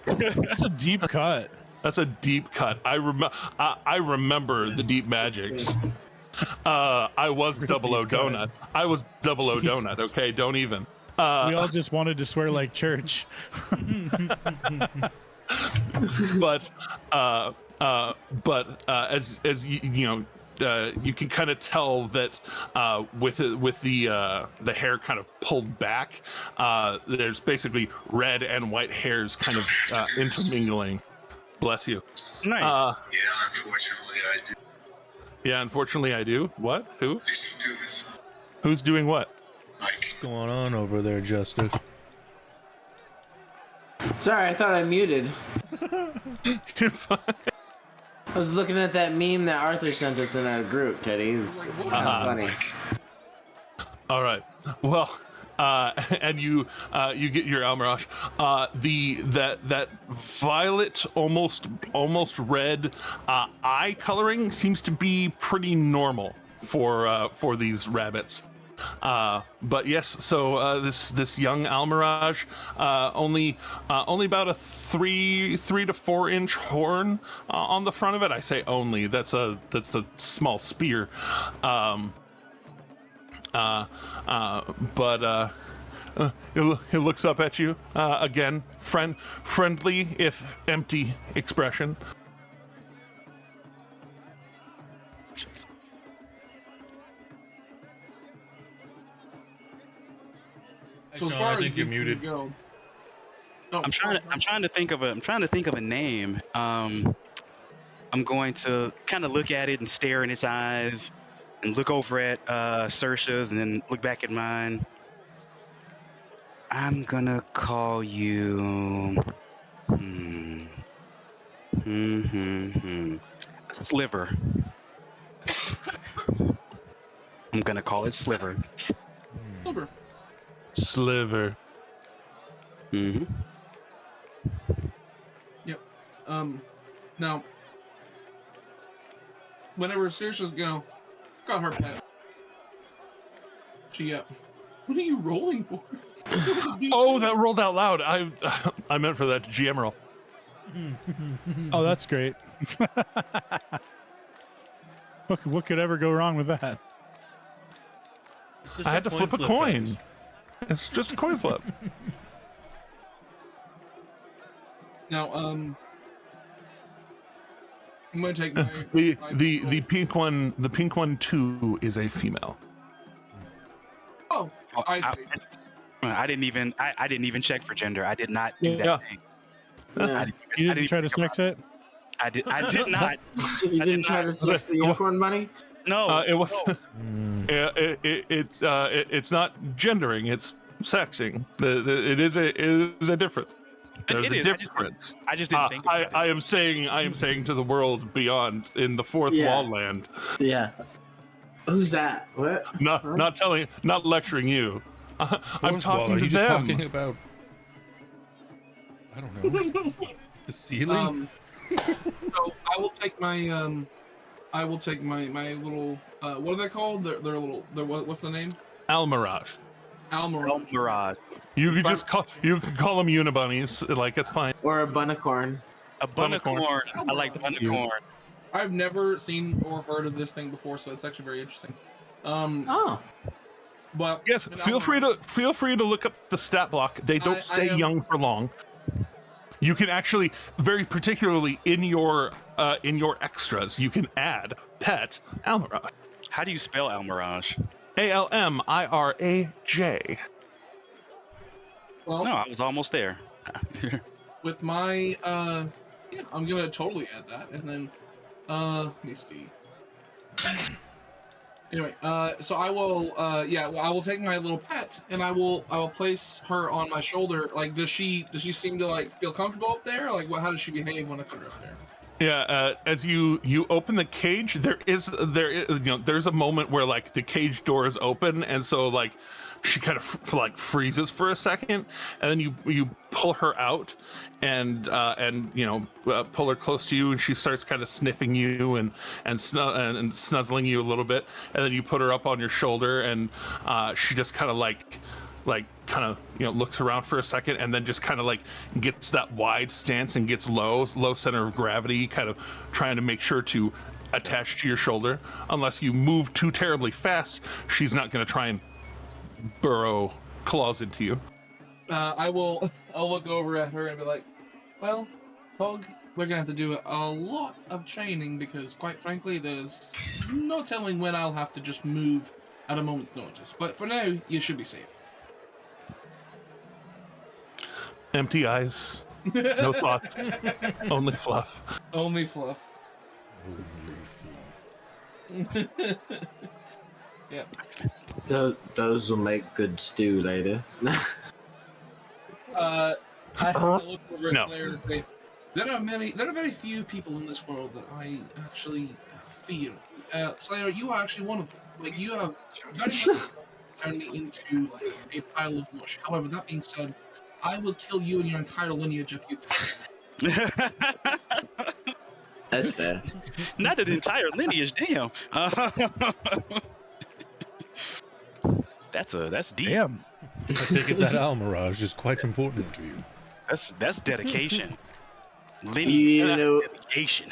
That's a deep cut. That's a deep cut. I remember the deep magics. I was Double O Donut. I was Double O Donut. Okay, don't even. We all just wanted to swear like church. but as you know, you can kind of tell that with the hair kind of pulled back, there's basically red and white hairs kind of intermingling. Bless you. Nice. Yeah, unfortunately I do. Yeah, unfortunately I do. What? Who? Please don't do this. Who's doing what? Mike. What's going on over there, Justice? Sorry, I thought I muted. You're fine. I was looking at that meme that Arthur sent us in our group, Teddy. It's kind of funny. All right. Well, and you get your Almirage. That violet, almost red eye coloring seems to be pretty normal for these rabbits. But yes, so this young Almirage, only about a 3 to 4 inch horn on the front of it. I say only. That's a small spear. But it looks up at you again, friendly if empty expression. So as Sean, far I as think you're these muted. go, oh, I'm trying to think of a name. I'm going to kind of look at it and stare in its eyes, and look over at Saoirse's, and then look back at mine. I'm gonna call you. Sliver. I'm gonna call it Sliver. Silver. Sliver. Mm-hmm. Yep. Now, whenever Saoirse's, got her pet, she, what are you rolling for? Oh, that rolled out loud. I meant for that GM roll. Oh, that's great. What could ever go wrong with that? Just I had to flip a flip, coin. guys. It's just a coin flip. Now, I'm gonna take my The pink one. The pink one too is a female. Oh, I see. I didn't even check for gender. I did not do Yeah. that thing. Yeah. You didn't try to sex it? I did not. You didn't try to sex the unicorn bunny? No. It was. It's not gendering. It's sexing. It is a difference. There's It a is. difference. I just didn't think about it. I am saying to the world beyond in the fourth wall land. Yeah. Who's that? What? Not lecturing you. I'm Fourth wall, talking are to you just them. talking about? I don't know. The ceiling. So I will take my my little what are they called? They're little. What's the name? Almirage. Almirage. Mirage. You can call them unibunnies. Like it's fine. Or a bunnicorn? A bunnicorn. I like That's bunnicorn. I've never seen or heard of this thing before, so it's actually very interesting. Oh. But Yes, feel free to look up the stat block. They don't stay young for long. You can actually, very particularly in your extras, you can add pet Almiraj. How do you spell Almiraj? Almiraj. Well, No, I was almost there. with my yeah, I'm gonna totally add that, and then let me see. Anyway, so I will I will take my little pet and I will place her on my shoulder. Like, does she seem to like feel comfortable up there? Like, how does she behave when I put her up there? Yeah, as you open the cage, there's a moment where like the cage door is open, and so like she kind of like freezes for a second, and then you pull her out, and pull her close to you, and she starts kind of sniffing you and snuzzling you a little bit, and then you put her up on your shoulder, and she just kind of looks around for a second, and then just kind of like gets that wide stance and gets low center of gravity, kind of trying to make sure to attach to your shoulder. Unless you move too terribly fast, she's not going to try and burrow claws into you. I'll look over at her and be like, well, Pog, we're gonna have to do a lot of training because, quite frankly, there's no telling when I'll have to just move at a moment's notice. But for now, you should be safe. Empty eyes, no thoughts, only fluff. Only Fluff. Yep. Those will make good stew later. I look over at No. Slayer and say, there are very few people in this world that I actually fear. Slayer, you are actually one of them. Like, you have very much turned me into like a pile of mush. However, that being said, I will kill you and your entire lineage if you touch. That's fair. Not an entire lineage, damn. That's deep. Damn. I take it that Almiraj is quite important to you. That's dedication. Do Lineage. you even That's know? dedication.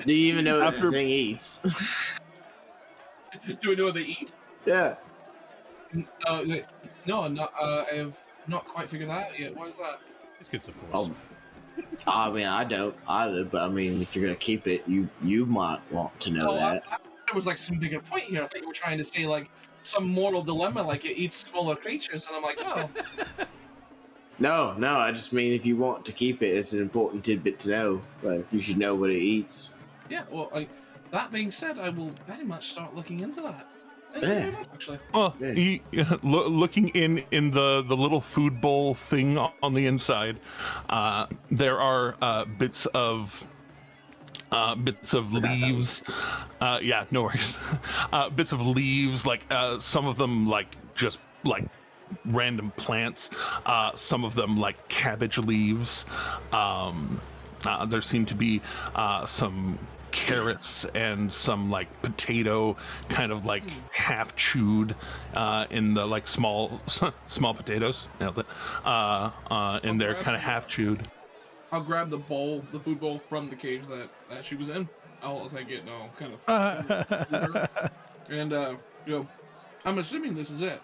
Do you even know what the thing eats? Do we know what they eat? Yeah. No, I have not quite figured that out yet. Why is that? Biscuits, of course. I mean, I don't either, but I mean, if you're gonna keep it, you might want to know that. I there was like some bigger point here. I thought you were trying to say like some moral dilemma, like it eats smaller creatures, and I'm like, oh. No, I just mean if you want to keep it, it's an important tidbit to know. Like, you should know what it eats. Yeah, well, that being said, I will very much start looking into that. Thank you Yeah. very much, actually. Well, Yeah. looking in the little food bowl thing on the inside, there are bits of leaves. Yeah, no worries. Bits of leaves, like some of them like just like random plants, some of them like cabbage leaves. There seem to be some carrots and some like potato, kind of like half chewed in the like small potatoes. Nailed it. In there, kind of half chewed. I'll grab the food bowl from the cage that she was in. I'll take it and I'll kind of and I'm assuming this is it.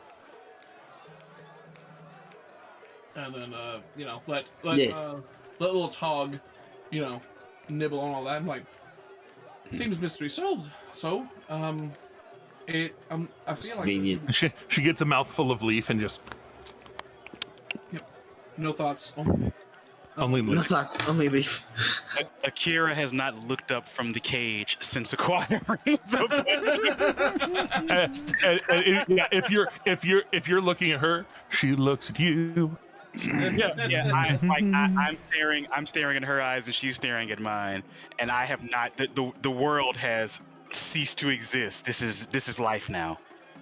And then let little Tog, nibble on all that. I'm like, seems mystery solved. So, I feel Convenient. like She gets a mouthful of leaf and just no thoughts. only No leaf. thoughts, only leaf. Akira has not looked up from the cage since acquiring. If you're looking at her, she looks at you. I'm staring in her eyes, and she's staring at mine. And I have not. The world has ceased to exist. This is life now.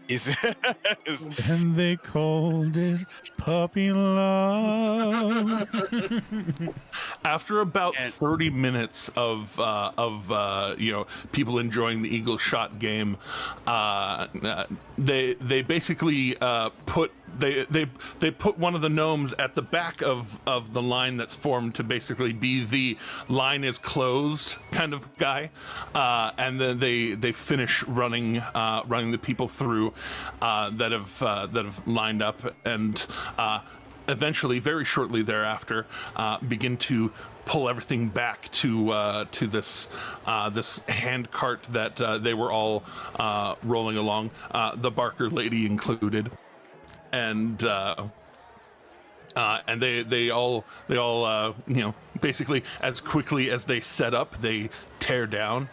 And they called it puppy love. After about 30 minutes of people enjoying the eagle shot game, they basically put one of the gnomes at the back of the line that's formed to basically be the line is closed kind of guy, and then they finish running the people through that have lined up, and eventually, very shortly thereafter, begin to pull everything back to this hand cart that they were all rolling along, the Barker lady included, and they all basically as quickly as they set up, they tear down,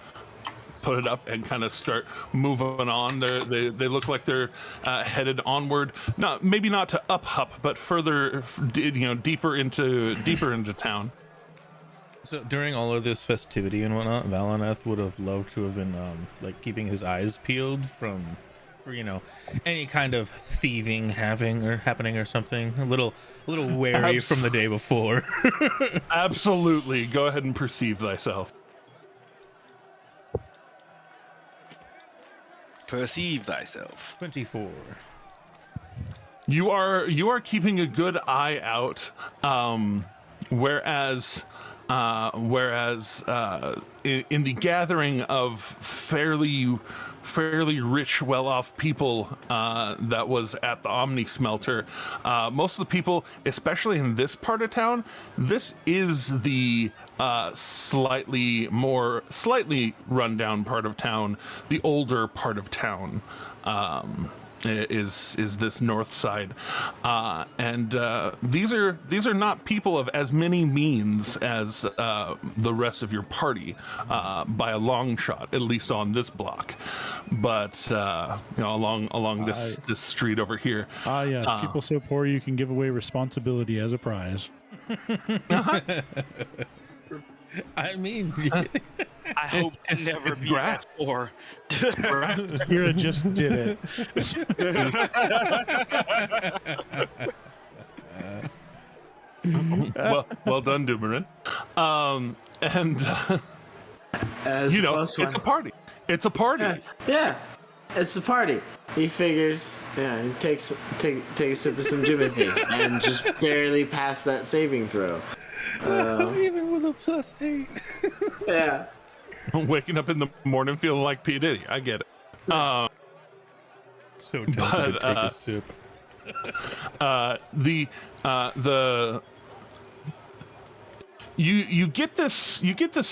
put it up, and kind of start moving on. They look like they're headed onward, maybe not to Up Hup, but further, deeper into town. So during all of this festivity and whatnot, Valineth would have loved to have been keeping his eyes peeled for any kind of thieving happening or something. A little wary from the day before. Absolutely. Go ahead and perceive thyself. Perceive thyself. 24. You are keeping a good eye out, whereas in the gathering of fairly rich, well-off people that was at the Omni Smelter, most of the people, especially in this part of town, this is the slightly rundown part of town, the older part of town. Is this north side, and these are not people of as many means as the rest of your party by a long shot, at least on this block, but along this street over here. Yes, people so poor you can give away responsibility as a prize. I mean, I hope to never be that poor. Kira just did it. Well done, Doomerin. And it's a party. It's a party. Yeah, it's a party. He figures, he takes a sip of some Jimothy and just barely passed that saving throw. Even with a +8. Yeah. Waking up in the morning feeling like P. Diddy. I get it. So tempted to take a sip. You get this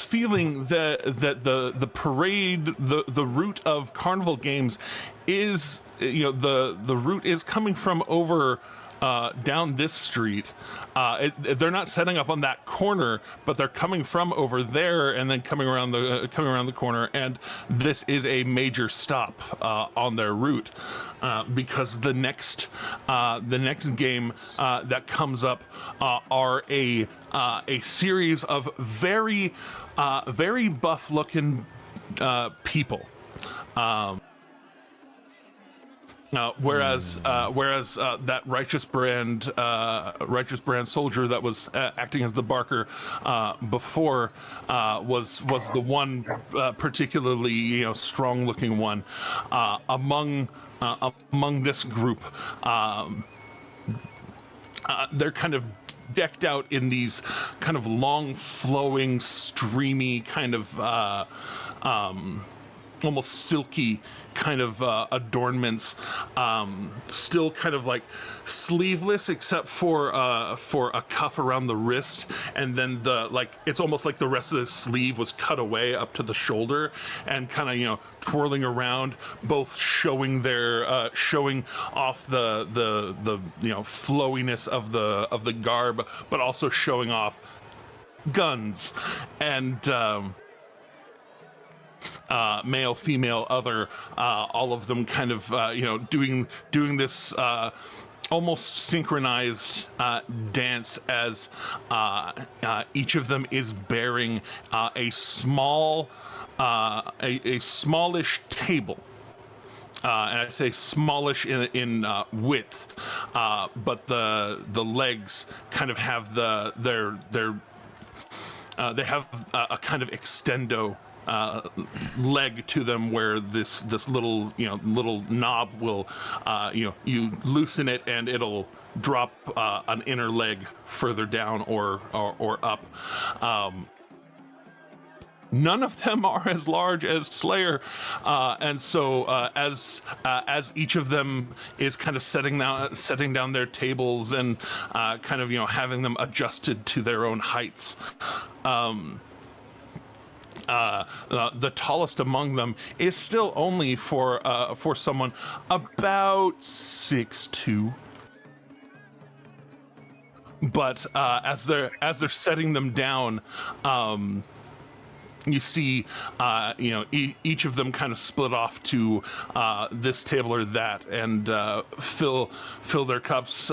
feeling that the parade, the route of carnival games is, the route is coming from over down this street. They're not setting up on that corner, but they're coming from over there and then coming around the corner. And this is a major stop on their route because the next game that comes up are a series of very buff looking people. Whereas that righteous brand soldier that was acting as the barker before was the one particularly strong looking one among this group. They're kind of decked out in these kind of long flowing streamy kind of almost silky kind of adornments, still kind of like sleeveless except for a cuff around the wrist, and then it's almost like the rest of the sleeve was cut away up to the shoulder and kind of twirling around, both showing showing off the flowiness of the garb, but also showing off guns and male, female, other, all of them kind of doing this almost synchronized dance as each of them is bearing a small a smallish table. And I say smallish in width, but the legs kind of have they have a kind of extendo leg to them, where this little little knob will you loosen it and it'll drop an inner leg further down or up. None of them are as large as Slayer, and so as each of them is kind of setting down their tables and kind of having them adjusted to their own heights. The tallest among them is still only for someone about 6'2". But as they're setting them down, you see, each of them kind of split off to this table or that, and fill their cups.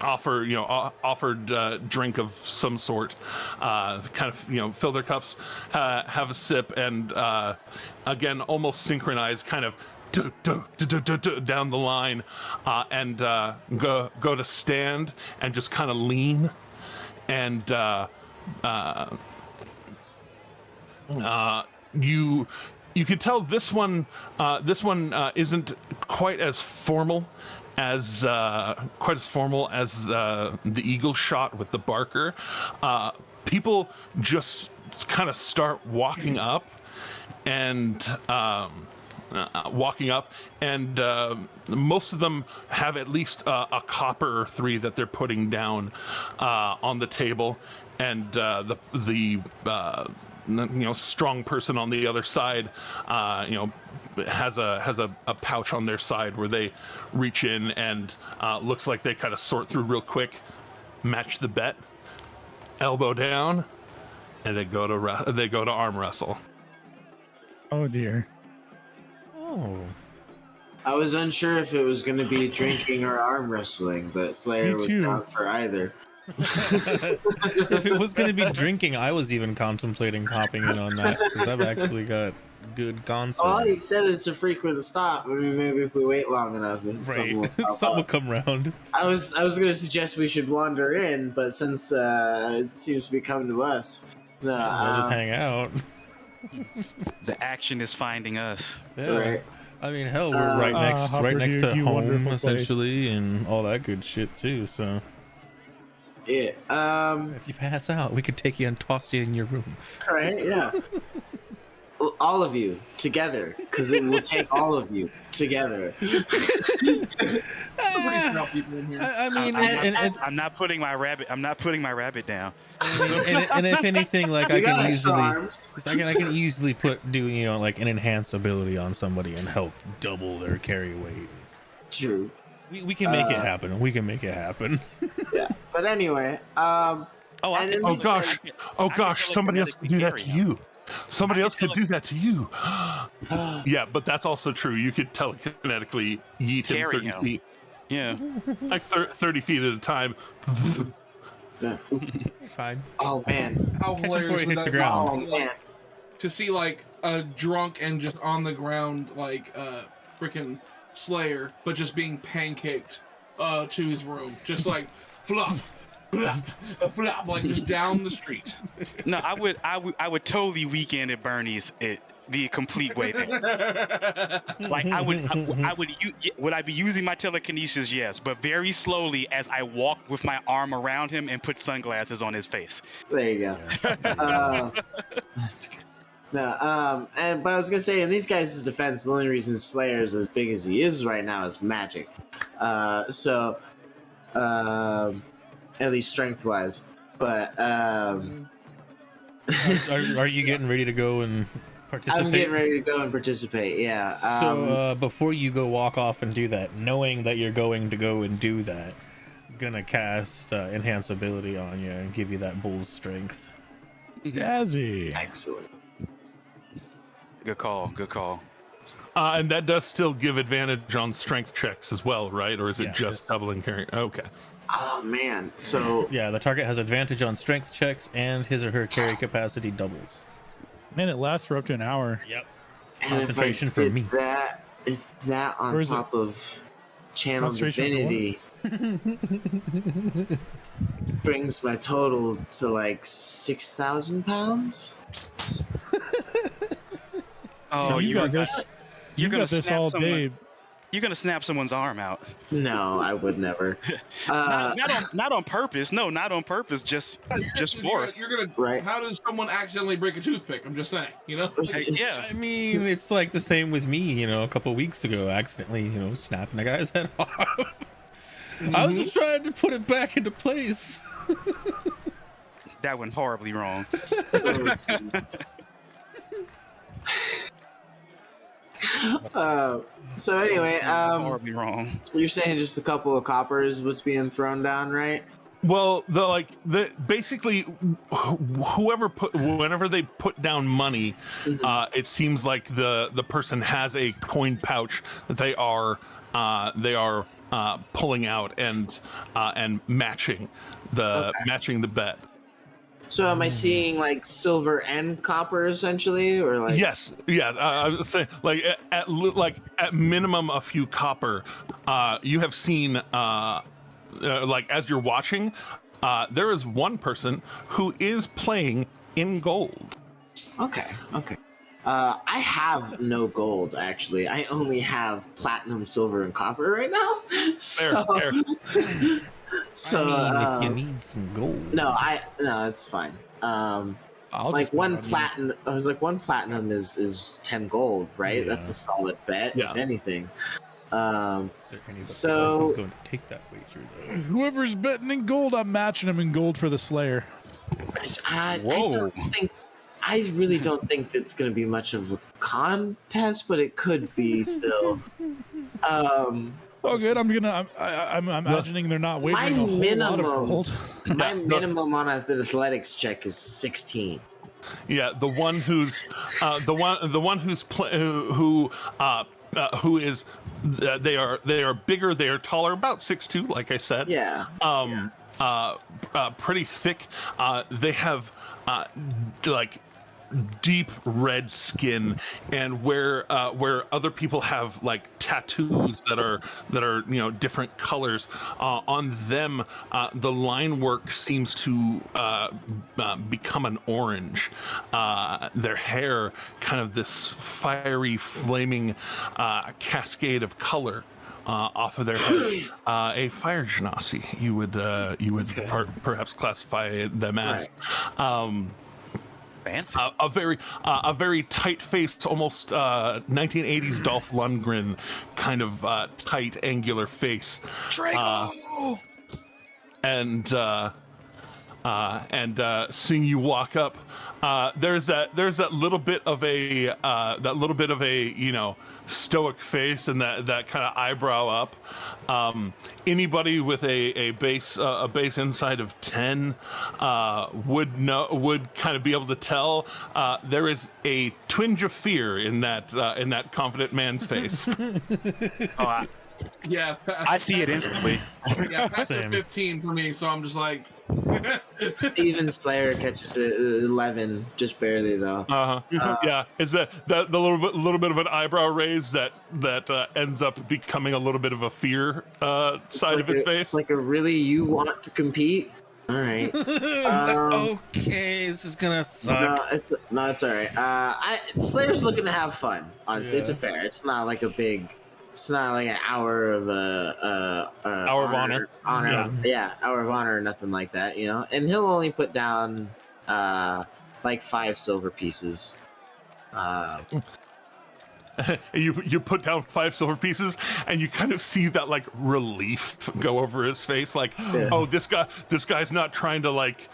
Offered drink of some sort, kind of fill their cups, have a sip, and again almost synchronized, kind of down the line, and go to stand and just kind of lean, and you can tell this one isn't quite as formal as the eagle shot with the barker. People just kind of start walking up, and most of them have at least a copper or three that they're putting down on the table, and the strong person on the other side has a pouch on their side where they reach in, and looks like they kind of sort through real quick, match the bet, elbow down, and they go to arm wrestle. Oh dear. Oh. I was unsure if it was going to be drinking or arm wrestling, but Slayer was down for either. If it was going to be drinking, I was even contemplating hopping in on that, because I've actually got good concept. Oh, he said it's a frequent stop. I mean, maybe if we wait long enough, something will come around. I was going to suggest we should wander in, but since it seems to be coming to us, no, I'll just hang out. The action is finding us. Yeah. Right. I mean, hell, we're right next to home, essentially, and all that good shit too. So. Yeah. If you pass out, we could take you and toss you in your room. Right. Yeah. All of you together, because it will take all of you together. Pretty smart people in here. I mean, I'm not putting my rabbit. I'm not putting my rabbit down. And if anything, like I can easily do like an enhanced ability on somebody and help double their carry weight. True. We can make it happen. We can make it happen. Yeah. But anyway, oh gosh, somebody else could do that to you. Somebody else could do that to you. Yeah, but that's also true. You could telekinetically yeet him 30 feet. Yeah. Like 30 feet at a time. Fine. Oh man. How hilarious would that be? Oh man. To see like a drunk and just on the ground, like freaking Slayer, but just being pancaked to his room, just like flop, flop, flop, like just down the street. No, I would totally Weekend at Bernie's it the complete way there. Like would I be using my telekinesis? Yes, but very slowly as I walk with my arm around him and put sunglasses on his face. There you go. That's good. No, but I was gonna say, in these guys' defense, the only reason Slayer is as big as he is right now is magic. So, at least strength-wise. But are you getting ready to go and participate? I'm getting ready to go and participate. Yeah. So before you go walk off and do that, knowing that you're going to go and do that, gonna cast enhance ability on you and give you that bull's strength. Jazzy. Excellent. Good call. And that does still give advantage on strength checks as well, right? Or is it just doubling carry? Okay. Oh man. So Yeah, the target has advantage on strength checks, and his or her carry capacity doubles. Man, it lasts for up to an hour. Yep. and if I Concentration for did me. that, is that on Or is top of Channel Concentration Divinity? Brings my total to like 6,000 pounds. Oh, So you got gonna- this. you're You gonna got this snap all someone- day. You're gonna snap someone's arm out. No, I would never. Not on purpose. No, not on purpose. Just force. You're gonna. Right. How does someone accidentally break a toothpick? I'm just saying. You know. It's- I mean, it's like the same with me, a couple weeks ago, accidentally, snapping a guy's head off. I was just trying to put it back into place. That went horribly wrong. So anyway, Horribly wrong. you're saying just a couple of coppers was being thrown down, right? Well, basically whenever they put down money, it seems like the person has a coin pouch that they are pulling out and matching the bet. So am I seeing like silver and copper essentially, or like? Yes, yeah. I was saying, at minimum a few copper. You have seen, as you're watching, there is one person who is playing in gold. Okay. I have no gold actually. I only have platinum, silver, and copper right now. So, Fair. If you need some gold. no, it's fine. I'll Like just one put it on platinum. I was like, one platinum is 10 gold, right? Yeah. That's a solid bet, Yeah. if anything. Is there anybody So- else who's going to take that wager, though? you. Whoever's betting in gold, I'm matching him in gold for the Slayer. Whoa. I really don't think it's going to be much of a contest, but it could be still. Oh, good. I'm imagining they're not wagering a whole lot of minimum- gold. My minimum on an athletics check is 16. Yeah, the one who's who is they are bigger, they are taller, about 6'2", like I said. Yeah. Pretty thick. They have deep red skin, and where other people have like tattoos that are different colors on them, the line work seems to become an orange. Their hair, kind of this fiery, flaming cascade of color off of their head. A fire genasi, you would perhaps classify them as. Right. Fancy. A very tight faced, almost 1980s Dolph Lundgren kind of tight, angular face. Drago! And seeing you walk up, there's that little bit of a stoic face and that kind of eyebrow up. Anybody with a base inside of 10 would kind of be able to tell. There is a twinge of fear in that confident man's face. Yeah, I see it instantly. Yeah, past Same. 15 for me, so I'm just like. Even Slayer catches it 11, just barely though. Yeah, it's the little bit of an eyebrow raise that ends up becoming a little bit of a fear It's side like of his it's face. like a really you want to compete. All right. Okay, this is gonna suck. No, it's all right. Slayer's looking to have fun. Honestly, it's a Yeah. fair. It's not like a big. It's not like an hour of Hour of honor. Hour of honor or nothing like that. You know, and he'll only put down like 5 silver pieces. You put down 5 silver pieces, and you kind of see that like relief go over his face. Like, Yeah. oh, this guy's not trying to like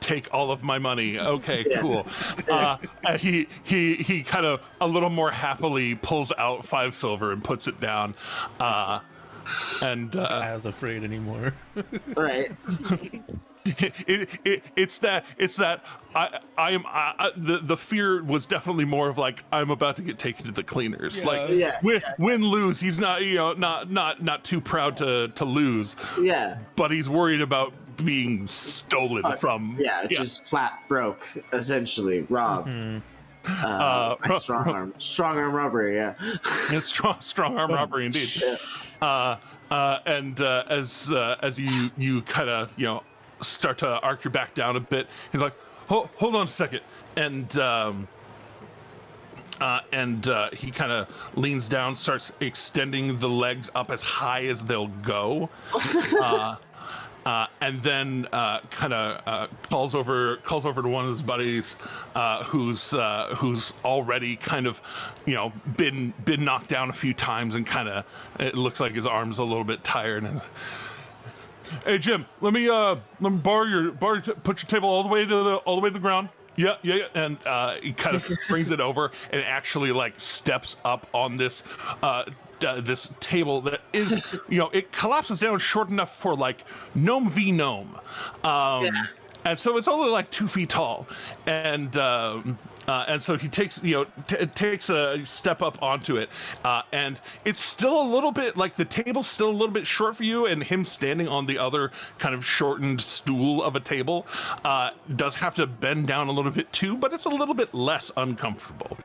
take all of my money. Okay, Yeah. cool. And he kind of a little more happily pulls out 5 silver and puts it down. And Not as afraid anymore. Right. it's that the fear was definitely more of like I'm about to get taken to the cleaners. Yeah. Like Yeah. win lose, he's not not too proud to lose, Yeah. but he's worried about being stolen from. Yeah, just flat broke, essentially, robbed. By strong arm robbery. Yeah. It's strong arm robbery indeed. And as you kind of start to arc your back down a bit, he's like, hold on a second, and he kind of leans down, starts extending the legs up as high as they'll go, and then kind of calls over to one of his buddies, who's already kind of been knocked down a few times, and kind of it looks like his arm's a little bit tired. And, hey Jim, let me borrow your put your table all the way to the ground. Yeah. And he kind of brings it over and actually like steps up on this this table that is it collapses down short enough for like gnome v gnome, and so it's only like 2 feet tall, and so he takes takes a step up onto it, and it's still a little bit like the table's still a little bit short for you, and him standing on the other kind of shortened stool of a table does have to bend down a little bit too, but it's a little bit less uncomfortable.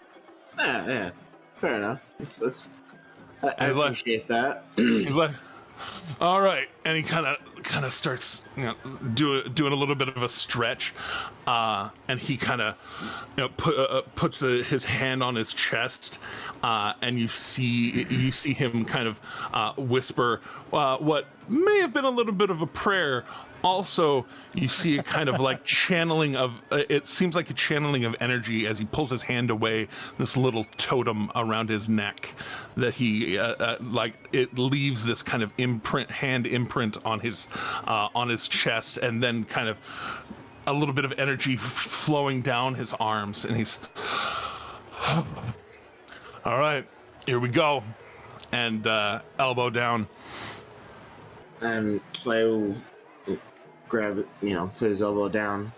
Yeah. Fair enough. I appreciate that. He's like, all right, and he kind of starts doing a little bit of a stretch, and he kind of puts his hand on his chest, and you see him kind of whisper what may have been a little bit of a prayer. Also, you see a kind of like channeling of it seems like a channeling of energy as he pulls his hand away, this little totem around his neck that he like it leaves this kind of hand imprint on his chest, and then kind of a little bit of energy flowing down his arms, and he's all right, here we go, and elbow down, And Slay will grab it, put his elbow down,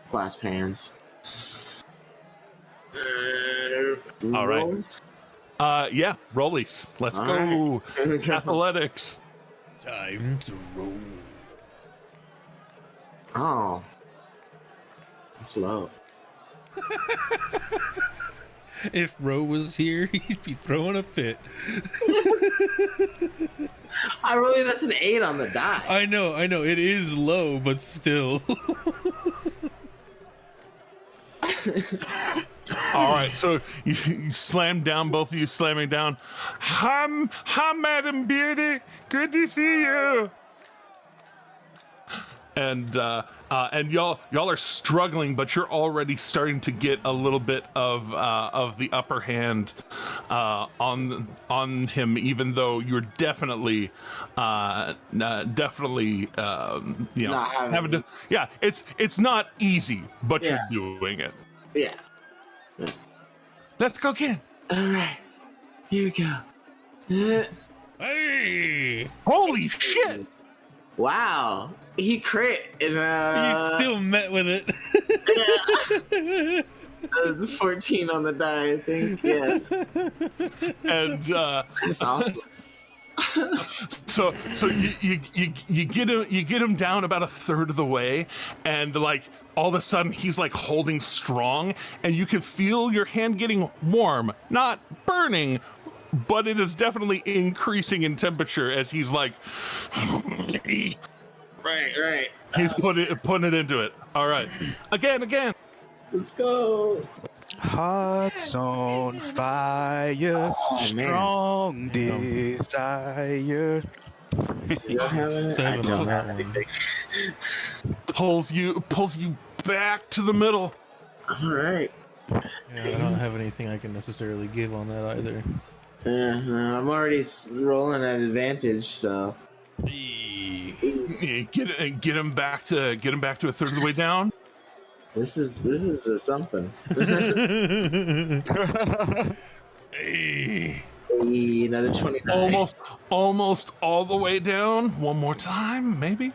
clasp hands. All right. Roll. Yeah, rollies. Let's All go. right. Athletics. Time to roll. Oh. Slow. If Ro was here, he'd be throwing a fit. That's an 8 on the die. I know. It is low, but still. All right, so you slam down, both of you slamming down. Hi, Madam Bearded. Good to see you. And y'all are struggling, but you're already starting to get a little bit of the upper hand on him, even though you're definitely Not having having to. Yeah, it's not easy, but Yeah. you're doing it. Yeah. Let's go again. All right. Here we go. Hey! Holy shit! Wow. He crit. And, You still met with it. That was a 14 on the die, I think. Yeah. And That's awesome. So you get him down about a third of the way, and like all of a sudden he's like holding strong, and you can feel your hand getting warm, not burning, but it is definitely increasing in temperature as he's like, Right. he's putting it into it. All right, again. Let's go. Hearts on fire, Oh, man. strong desire. You don't have it? I 7 don't on that have one. anything. Pulls you back to the middle. All right. Yeah, I don't have anything I can necessarily give on that either. Yeah, no, I'm already rolling at advantage, so. Yeah, get him back to a third of the way down. This is something. Hey. Hey, another 29. Almost all the way down. One more time, maybe.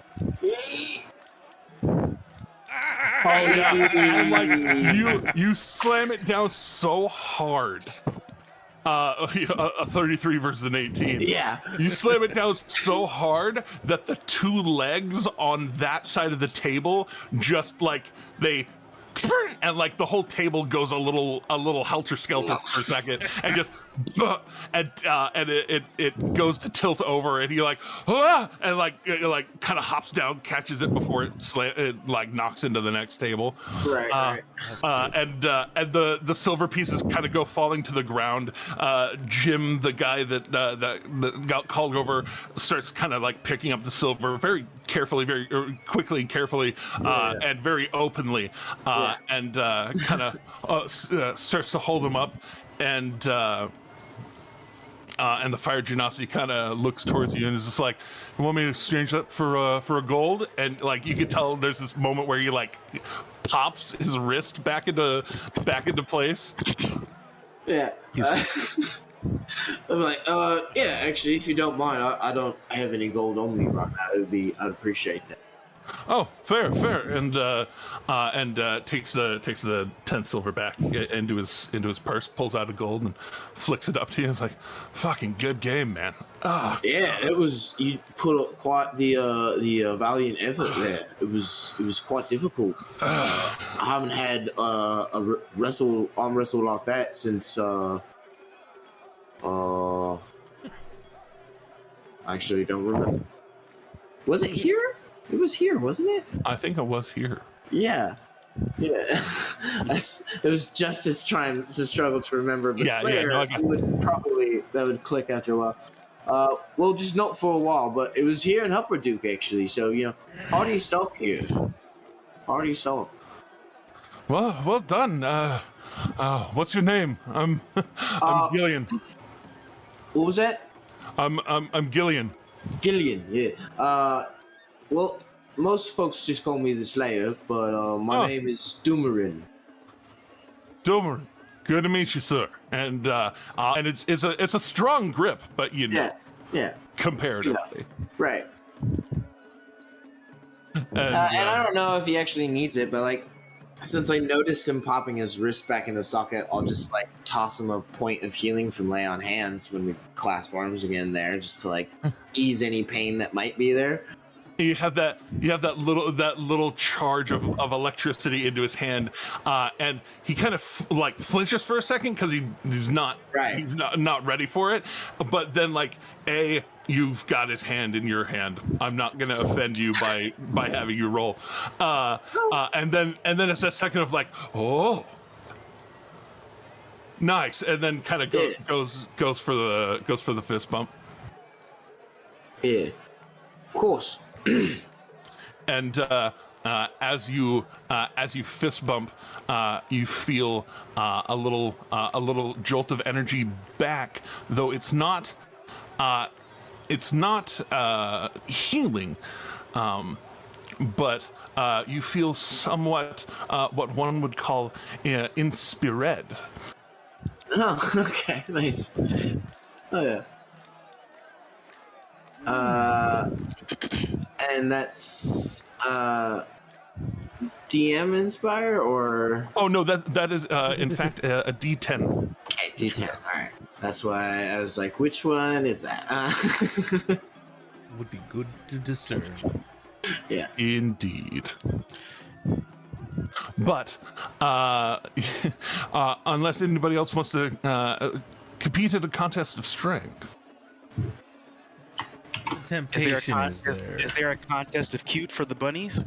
And like you slam it down so hard. A 33 versus an 18. Yeah. You slam it down so hard that the two legs on that side of the table just like they, and like the whole table goes a little helter skelter for a second, and just and it goes to tilt over, and he like and like kind of hops down, catches it before it like knocks into the next table. Right. And the silver pieces kind of go falling to the ground. Jim, the guy that got called over, starts kind of like picking up the silver very carefully, very quickly and carefully, and very openly, and kind of starts to hold him up, and the fire genasi kind of looks towards you and is just like, "You want me to exchange that for a gold?" And like you could tell, there's this moment where he like pops his wrist back into place. Yeah. I'm like, yeah, actually, if you don't mind, I don't have any gold on me right now. I'd appreciate that. Oh, fair, and takes the 10 silver back into his purse, pulls out a gold and flicks it up to you. It's like, fucking good game, man. Yeah, it was. You put up quite the valiant effort there. It was quite difficult. I haven't had a arm wrestle like that since. I actually don't remember. Was it here? It was here, wasn't it? I think it was here. Yeah. It was Justice trying to struggle to remember, but Slayer that would click after a while. Well, just not for a while, but it was here in Upper Duke actually. So party stock here. Party stock. Well done. What's your name? I'm Gillian. What was that? I'm Gillian. Gillian. Yeah. Well, most folks just call me the Slayer, but my name is Doomerin. Doomerin. Good to meet you, sir. And it's a strong grip, but yeah, comparatively. Right. And I don't know if he actually needs it, but like, since I noticed him popping his wrist back in the socket, I'll just like toss him a point of healing from lay on hands when we clasp arms again there, just to like ease any pain that might be there. You have that little charge of electricity into his hand, and he kind of like flinches for a second because he's not ready for it. But then like you've got his hand in your hand. I'm not gonna offend you by having you roll, and then it's that second of like, oh, nice, and then kind of goes for the fist bump. Yeah, of course. And as you fist bump, you feel a little jolt of energy back, though it's not healing, but you feel somewhat what one would call inspired. Oh, okay, nice. Oh yeah. And that's DM inspire or? Oh no, that is in fact a D10. Okay, D10. All right. That's why I was like, which one is that? Would be good to discern. Yeah. Indeed. But unless anybody else wants to compete in a contest of strength. Temptation is there. Is there a contest of cute for the bunnies?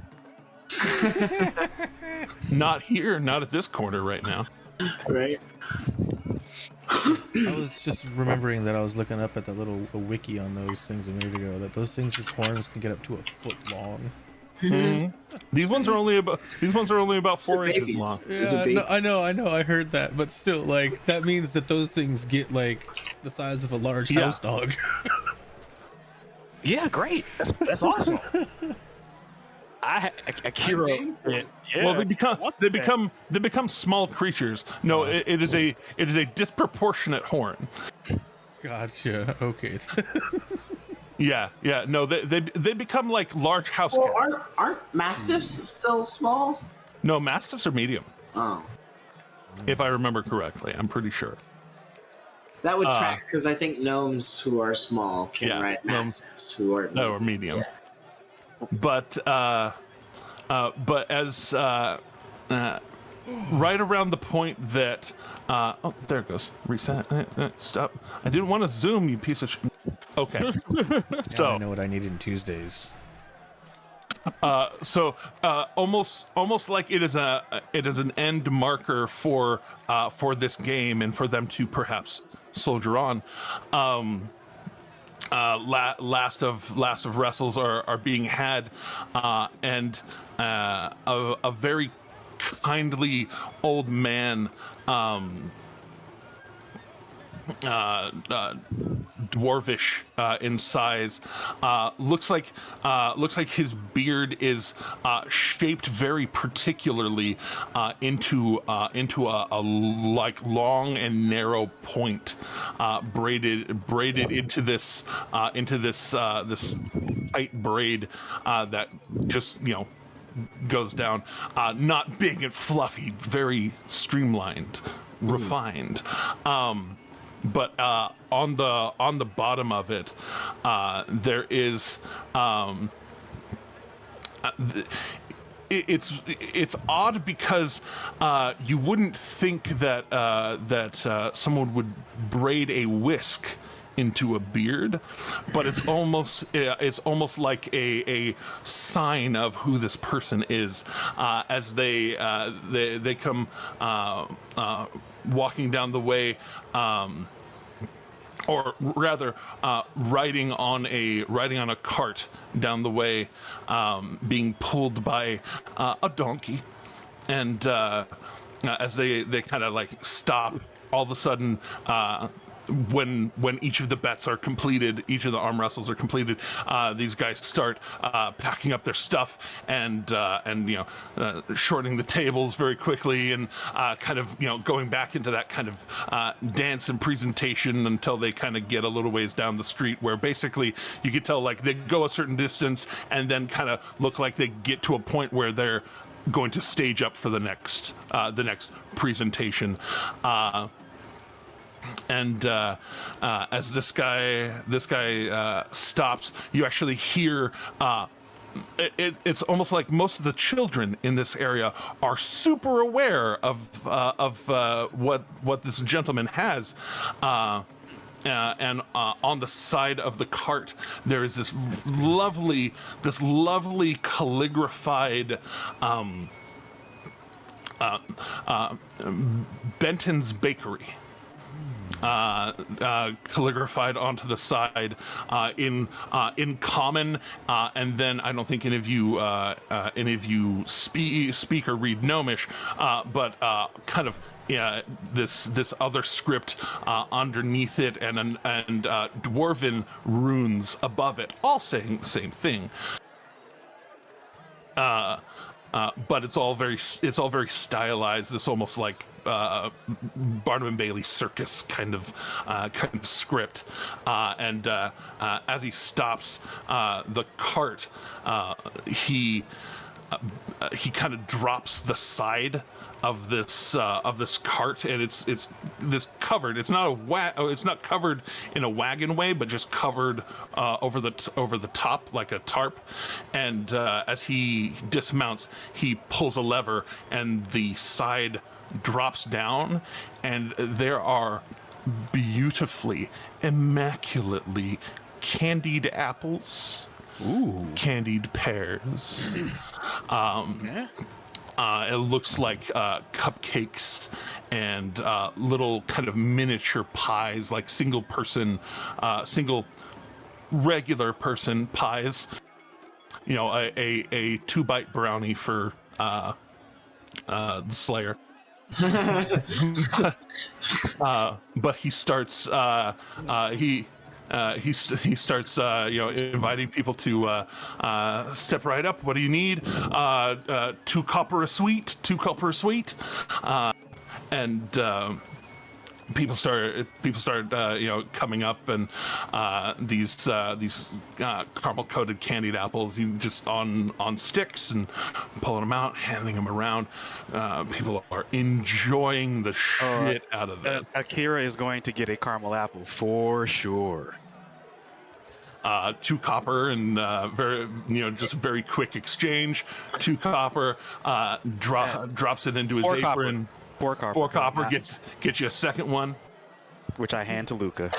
Not here, not at this corner right now. Right. I was just remembering that I was looking up at the little wiki on those things a minute ago. That those things' horns can get up to a foot long. Mm-hmm. These ones are only about 4 inches babies. long. Those are Yeah, babies. I know, I heard that, but still, like that means that those things get like the size of a large Yeah. house dog. Yeah, great. That's awesome. Akira. Yeah, Well, they become small creatures. No, it is a disproportionate horn. Gotcha. Okay. Yeah. No, they become like large house Well, cats. aren't mastiffs still small? No, mastiffs are medium, Oh, if I remember correctly. I'm pretty sure. that would track because I think gnomes who are small can Yeah, ride gnomes- mastiffs who are No, or medium. Yeah. But as right around the point that oh, there it goes. Reset. Stop. I didn't want to zoom, you piece of Okay. Now So I know what I need in Tuesdays. almost like it is an end marker for this game and for them to perhaps soldier on. Last of wrestles are being had, and a very kindly old man, dwarvish in size, looks like his beard is shaped very particularly into a like long and narrow point, braided into this this tight braid that just goes down, not big and fluffy, very streamlined, refined. But on the bottom of it, there is it's odd because you wouldn't think that someone would braid a whisk into a beard, but it's almost like a sign of who this person is, as they come walking down the way, or rather riding on a cart down the way, being pulled by a donkey, and as they kind of like stop, all of a sudden, when each of the bets are completed, each of the arm wrestles are completed, these guys start packing up their stuff and shortening the tables very quickly, and kind of going back into that kind of dance and presentation until they kind of get a little ways down the street, where basically you could tell like they go a certain distance and then kind of look like they get to a point where they're going to stage up for the next presentation. And as this guy stops, you actually hear it's almost like most of the children in this area are super aware of what this gentleman has. And on the side of the cart, there is this lovely calligraphied Benton's Bakery. Calligraphied onto the side in common, and then I don't think any of you speak or read Gnomish, but kind of this other script underneath it, and Dwarven runes above it, all saying the same thing. But it's all very stylized. It's almost like Barnum and Bailey circus kind of script. And as he stops the cart, he he kind of drops the side of this cart, and it's this covered. It's not it's not covered in a wagon way, but just covered over the top like a tarp. And as he dismounts, he pulls a lever, and the side drops down, and there are beautifully, immaculately candied apples. Ooh. Candied pears. Yeah. It looks like cupcakes and little kind of miniature pies, like single regular person pies. You know, a 2-bite brownie for the Slayer. But he starts he starts inviting people to step right up. What do you need? 2 copper a sweet. 2 copper a sweet. And people started coming up, and these caramel coated candied apples, you just on sticks, and pulling them out, handing them around. People are enjoying the shit out of this. Akira is going to get a caramel apple for sure. 2 copper, and just very quick exchange. 2 copper, drops it into his 4 apron. Copper. 4 copper gets you a second one, which I hand to Luca.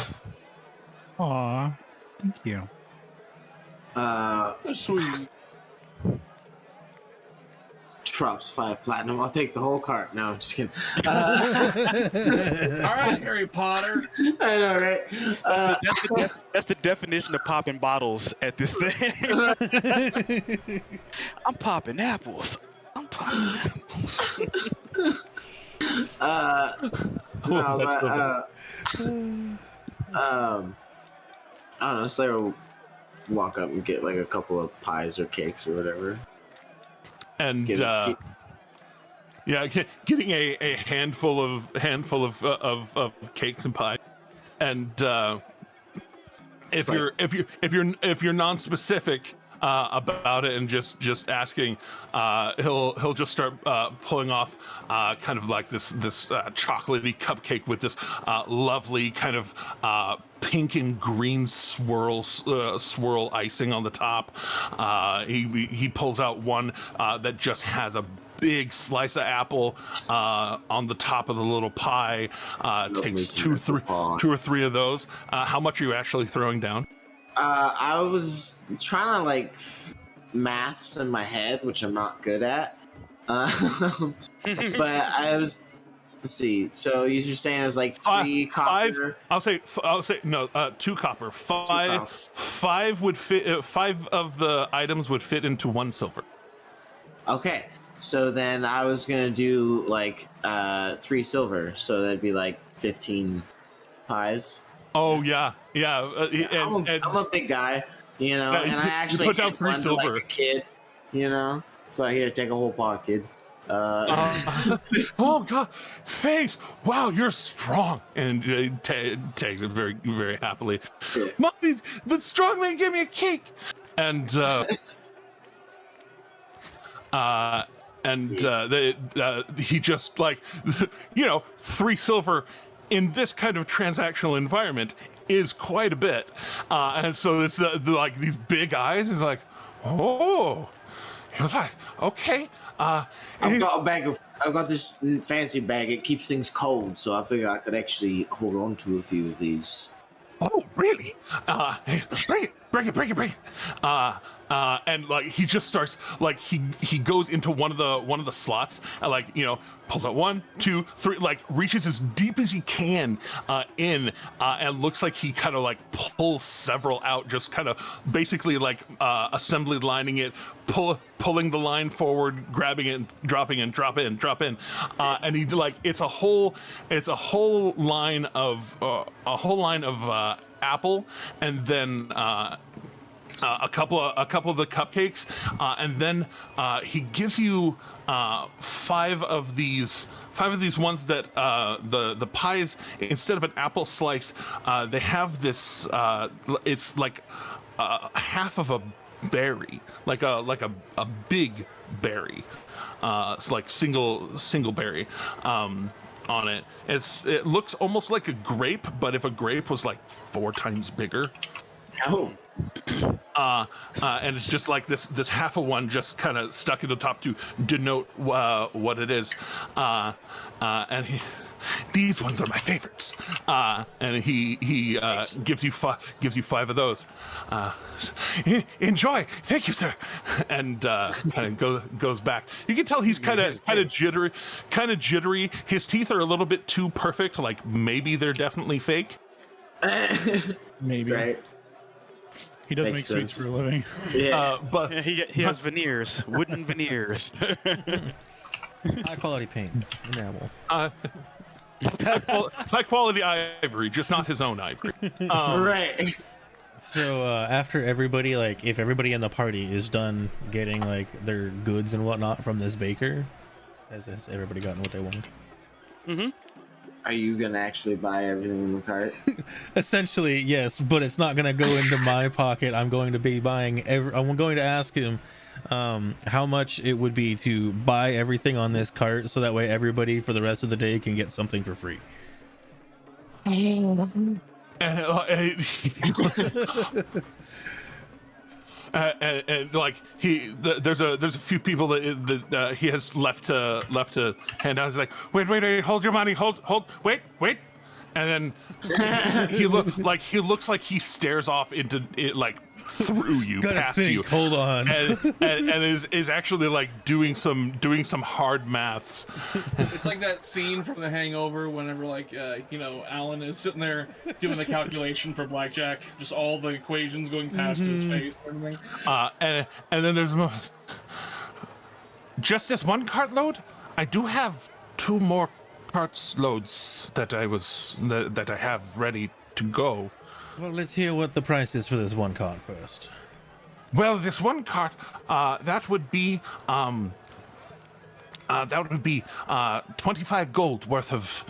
Aw, thank you. Sweet. Drops 5 platinum. I'll take the whole cart. No, I'm just kidding. All right, Harry Potter. I know, right? That's the definition of popping bottles at this thing. I'm popping apples. I don't know. Slayer will walk up and get like a couple of pies or cakes or whatever. And getting a handful of cakes and pie. And if you're non-specific about it and just asking, he'll just start pulling off kind of like this chocolatey cupcake with this lovely kind of pink and green swirl icing on the top. He pulls out one that just has a big slice of apple on the top of the little pie. Takes two or three of those. How much are you actually throwing down? I was trying to like maths in my head, which I'm not good at. But I was. Let's see. So you're saying it was like 3 copper? I'll say no. 2 copper. 5 would fit. 5 of the items would fit into 1 silver. Okay. So then I was gonna do like 3 silver. So that'd be like 15 pies. Oh yeah. I'm a big guy, and I actually put down 3 silver like a kid, So here, take a whole pot, kid. Oh god, Face! Wow, you're strong, and takes it very, very happily. Yeah. Mommy, the strong man gave me a cake, and he just 3 silver in this kind of transactional environment is quite a bit, and so it's like these big eyes. He's like, oh, he was like, okay. I've got this fancy bag. It keeps things cold, so I figure I could actually hold on to a few of these. Oh, really? Bring it. And like he just starts like he goes into one of the slots and pulls out 1, 2, 3, reaches as deep as he can in, and looks like he kind of pulls several out, just kind of basically assembly lining it, pulling the line forward, grabbing it, dropping in, drop in, and he it's a whole line of apple, and then a couple of the cupcakes, and then he gives you 5 of these ones that the pies, instead of an apple slice, they have this. It's like half of berry, like a big berry, it's like single berry on it. It looks almost like a grape, but if a grape was like 4 times bigger. Oh. And it's just like this half of one just kind of stuck in the top to denote what it is. And these ones are my favorites. And he gives you 5 of those. Enjoy, thank you, sir. And kind of goes back. You can tell he's kind of jittery. His teeth are a little bit too perfect. Like maybe they're definitely fake. Maybe. Right. He does Makes make sweets sense. for a living. Yeah. But Yeah, he has veneers, wooden veneers. High quality paint, enamel. high quality ivory, just not his own ivory. Right. So after everybody, like, if everybody in the party is done getting like their goods and whatnot from this baker, has everybody gotten what they wanted? Mm-hmm. Are you gonna actually buy everything in the cart? Essentially, yes, but it's not gonna go into my pocket. I'm going to be buying I'm going to ask him how much it would be to buy everything on this cart, so that way everybody for the rest of the day can get something for free. And like there's a few people that he has left to hand out. He's like, wait, hold your money, hold, wait, and then he looks like he stares off into it, like through you, past you. Hold on. and is actually like doing some hard maths. It's like that scene from The Hangover whenever, like, Alan is sitting there doing the calculation for blackjack, just all the equations going past his face and everything. And then there's more. Just this one cartload. I do have 2 more carts loads that I have ready to go. Well, let's hear what the price is for this one cart first. Well, this one cart, that would be 25 gold worth of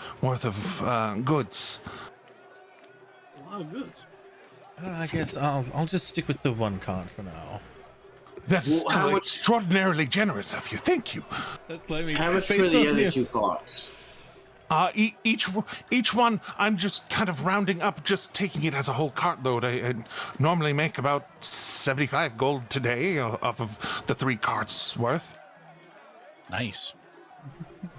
goods. A lot of goods. I guess I'll just stick with the one cart for now. That's Well, how much- extraordinarily generous of you. Thank you. How much for the other 2 carts? Each one, I'm just kind of rounding up, just taking it as a whole cartload. I normally make about 75 gold today off of the 3 carts worth. Nice.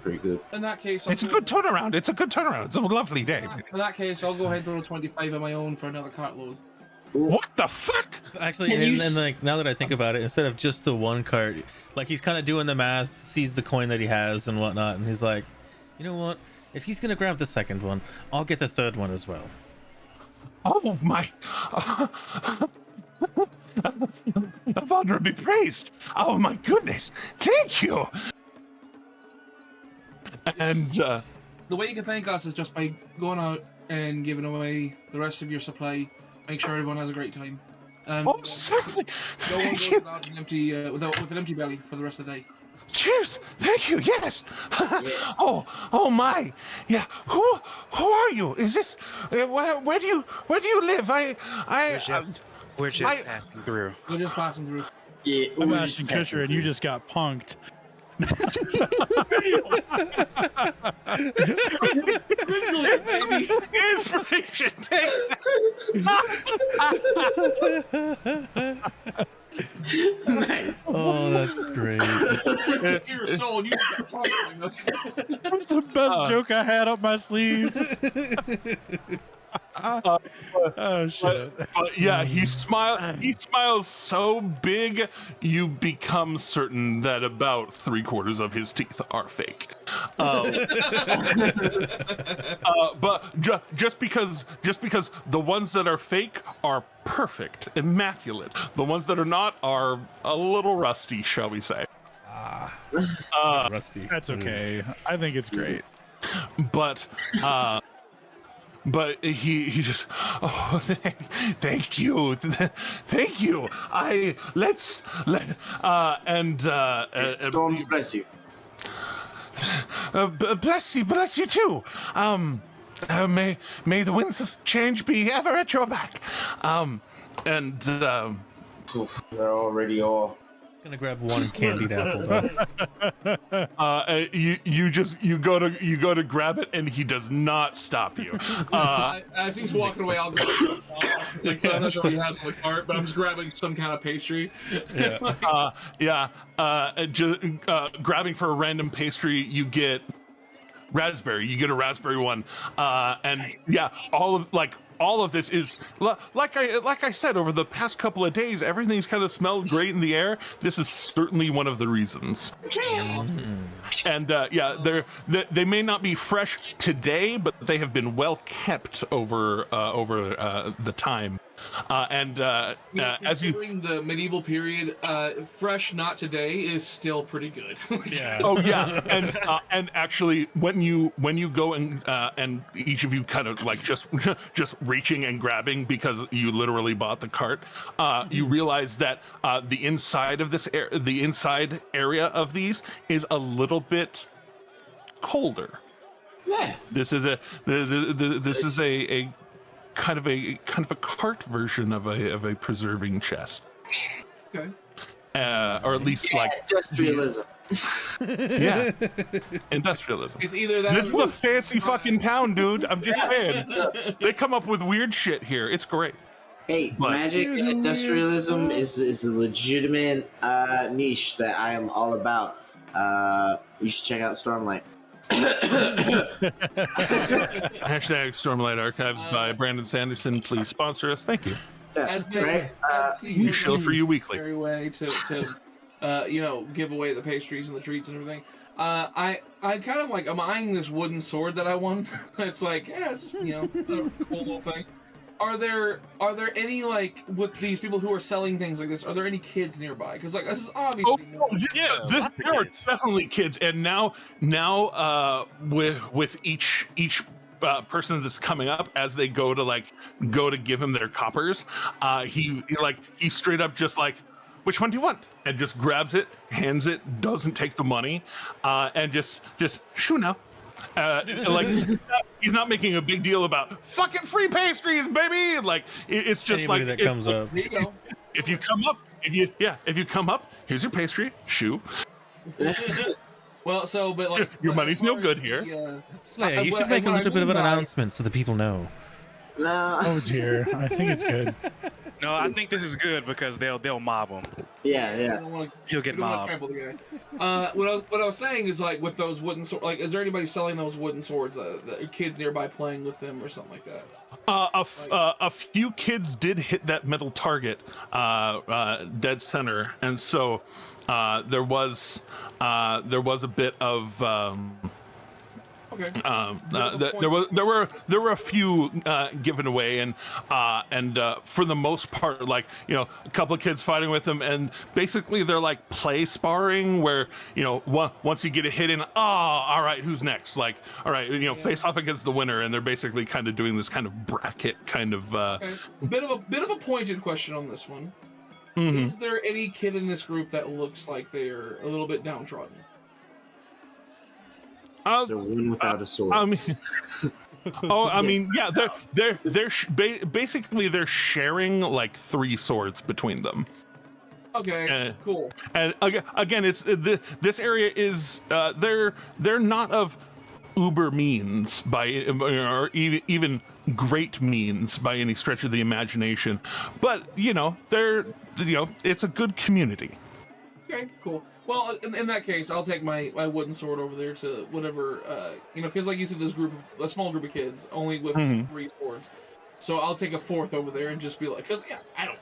Pretty good. In that case, It's a good turnaround. It's a lovely day. In that case, I'll go ahead and throw 25 of my own for another cartload. What the fuck? Actually, and like now that I think about it, instead of just the one cart, like he's kind of doing the math, sees the coin that he has and whatnot, and he's like, you know what? If he's gonna grab the second one, I'll get the third one as well. Oh my! Father be praised! Oh my goodness! Thank you. And The way you can thank us is just by going out and giving away the rest of your supply. Make sure everyone has a great time. And oh, certainly. no one Thank goes you. without an empty, with an empty belly for the rest of the day. Cheers! Thank you. Yes. Oh my. Yeah. Who are you? Is this? Where do you live? We're just passing through. We're just passing through. Yeah, I'm we're Ashton just Kutcher, and you just got punked. Inspiration. nice. Oh, that's great. Your soul, you got punked. That's the best joke I had up my sleeve. Oh shit! But yeah, he smiles so big, you become certain that about 3/4 of his teeth are fake. But just because the ones that are fake are perfect, immaculate. The ones that are not are a little rusty, shall we say? Rusty. That's okay. I think it's great. But he just, oh, thank you. Storms bless you. Bless you too. May the winds of change be ever at your back. And Oof, they're already all. Gonna grab one candied apple though. You go to grab it, and he does not stop you. As he's walking away, I'll grab it. Like, I'm not sure what he has on the cart, but I'm just grabbing some kind of pastry. Yeah. Grabbing for a random pastry, you get raspberry. You get a raspberry one, and Nice. yeah, all of this is like I said, over the past couple of days, everything's kind of smelled great in the air. This is certainly one of the reasons. And they may not be fresh today, but they have been well kept over the time. As you During the medieval period, fresh not today is still pretty good. Yeah. Oh yeah, and actually, when you go and each of you kind of like just reaching and grabbing because you literally bought the cart, you realize that the inside of the inside area of these is a little bit colder. Yeah. This is a kind of a cart version of a preserving chest. Okay. Or at least like Industrialism. yeah, industrialism. It's either that. This is a fancy fucking town, dude. I'm just saying. They come up with weird shit here. It's great. Hey, But- magic and industrialism is a legitimate niche that I am all about. You should check out Stormlight. Hashtag Stormlight Archives by Brandon Sanderson. Please sponsor us. Thank you. As they, Right? We show for you weekly. Very way to give away the pastries and the treats and everything. I kind of like I'm eyeing this wooden sword that I won. It's like, yeah, it's a cool little thing. Are there any, like, with these people who are selling things like this, are there any kids nearby? Because, like, this is obviously There are definitely kids, and now with each person that's coming up, as they go to give him their coppers, he straight up just like, which one do you want? And just grabs it, hands it, doesn't take the money, and just shoo now. Like he's not making a big deal about fucking free pastries, baby. Like it's just Anybody like that comes up. There you go. if you come up, here's your pastry, shoo. Well, so, but, like... Your money's no as far good as here. the, Slayer, you well, should make a what I little bit of mean an by- announcement so the people know. No. Oh dear, I think it's good. No, I think this is good because they'll mob him. Yeah, I yeah. don't want to... He'll get mobbed. Trample the guy. What I was saying is, like, with those wooden swords, like, is there anybody selling those wooden swords? That kids nearby playing with them or something like that? A few kids did hit that metal target, dead center, and so there was a bit of. Okay. There were a few given away, and for the most part, like, a couple of kids fighting with them, and basically they're like play sparring, where once you get a hit in, all right, who's next? Like, all right, face off against the winner, and they're basically kind of doing this kind of bracket kind of. Okay. Bit of a pointed question on this one. Mhm. Is there any kid in this group that looks like they're a little bit downtrodden? So one without a sword. I mean, yeah, basically they're sharing like 3 swords between them. Okay, cool. And again, it's this area is they're not of uber means or even great means by any stretch of the imagination, but they're it's a good community. Okay, cool. Well, in that case, I'll take my wooden sword over there to whatever, because like you said, a small group of kids, only with 3 swords. So I'll take a 4th over there and just be like, because I don't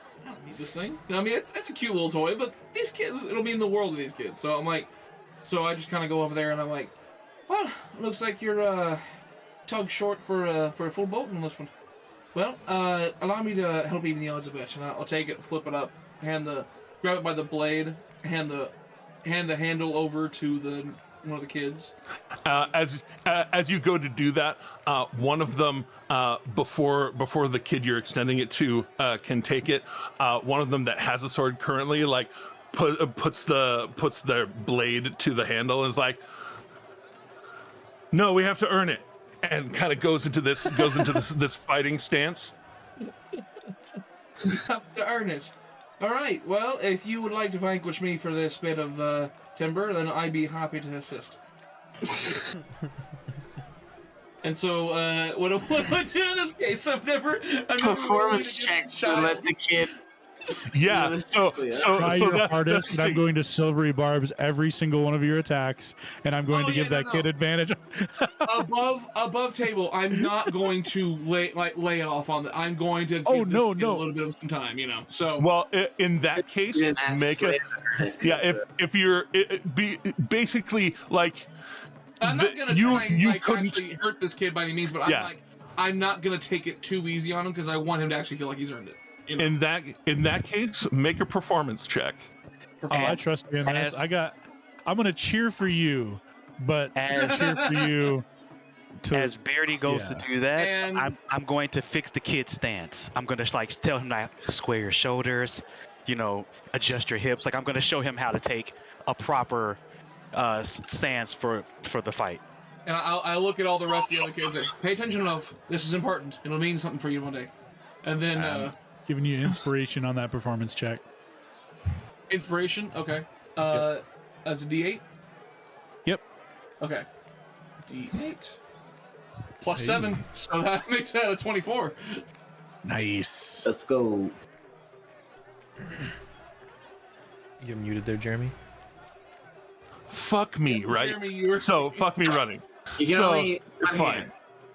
need this thing. I mean, it's a cute little toy, but these kids, it'll mean the world to these kids. So I'm like, so I just kind of go over there and I'm like, well, looks like you're tug short for a full boat in this one. Well, allow me to help even the odds a bit, and I'll take it, flip it up, grab it by the blade, hand the handle over to one of the kids. As you go to do that, one of them before the kid you're extending it to can take it. One of them that has a sword currently puts their blade to the handle and is like, "No, we have to earn it," and kind of goes into this fighting stance. You have to earn it. All right. Well, if you would like to vanquish me for this bit of timber, then I'd be happy to assist. And so, what do I do in this case? I've never Performance check to let the kid. Yeah. So Try your that's hardest, the and I'm thing. going to silvery barbs every single one of your attacks, and I'm going to give that kid advantage. above table. I'm not going to lay it off on the. I'm going to give this kid a little bit of some time, you know. So well, in that case, You didn't ask make a if you're basically like. I'm not gonna try and actually hurt this kid by any means, but I'm not gonna take it too easy on him because I want him to actually feel like he's earned it. You know? In that case, make a performance check. Oh, I trust you in this. I'm gonna cheer for you, but cheer for you. As Beardy goes to do that, And I'm going to fix the kid's stance. I'm going to like tell him to square your shoulders, you know, adjust your hips. Like I'm going to show him how to take a proper stance for the fight. And I look at all the rest of the other kids and say, pay attention enough. This is important. It'll mean something for you one day. And then Giving you inspiration on that performance check. inspiration. Okay. That's a D8. Yep. Okay. D8 plus 7, so that makes that a 24. Nice. Let's go. You're muted there, Jeremy. Fuck me, right? Jeremy, so fuck me running. You can only it's fine.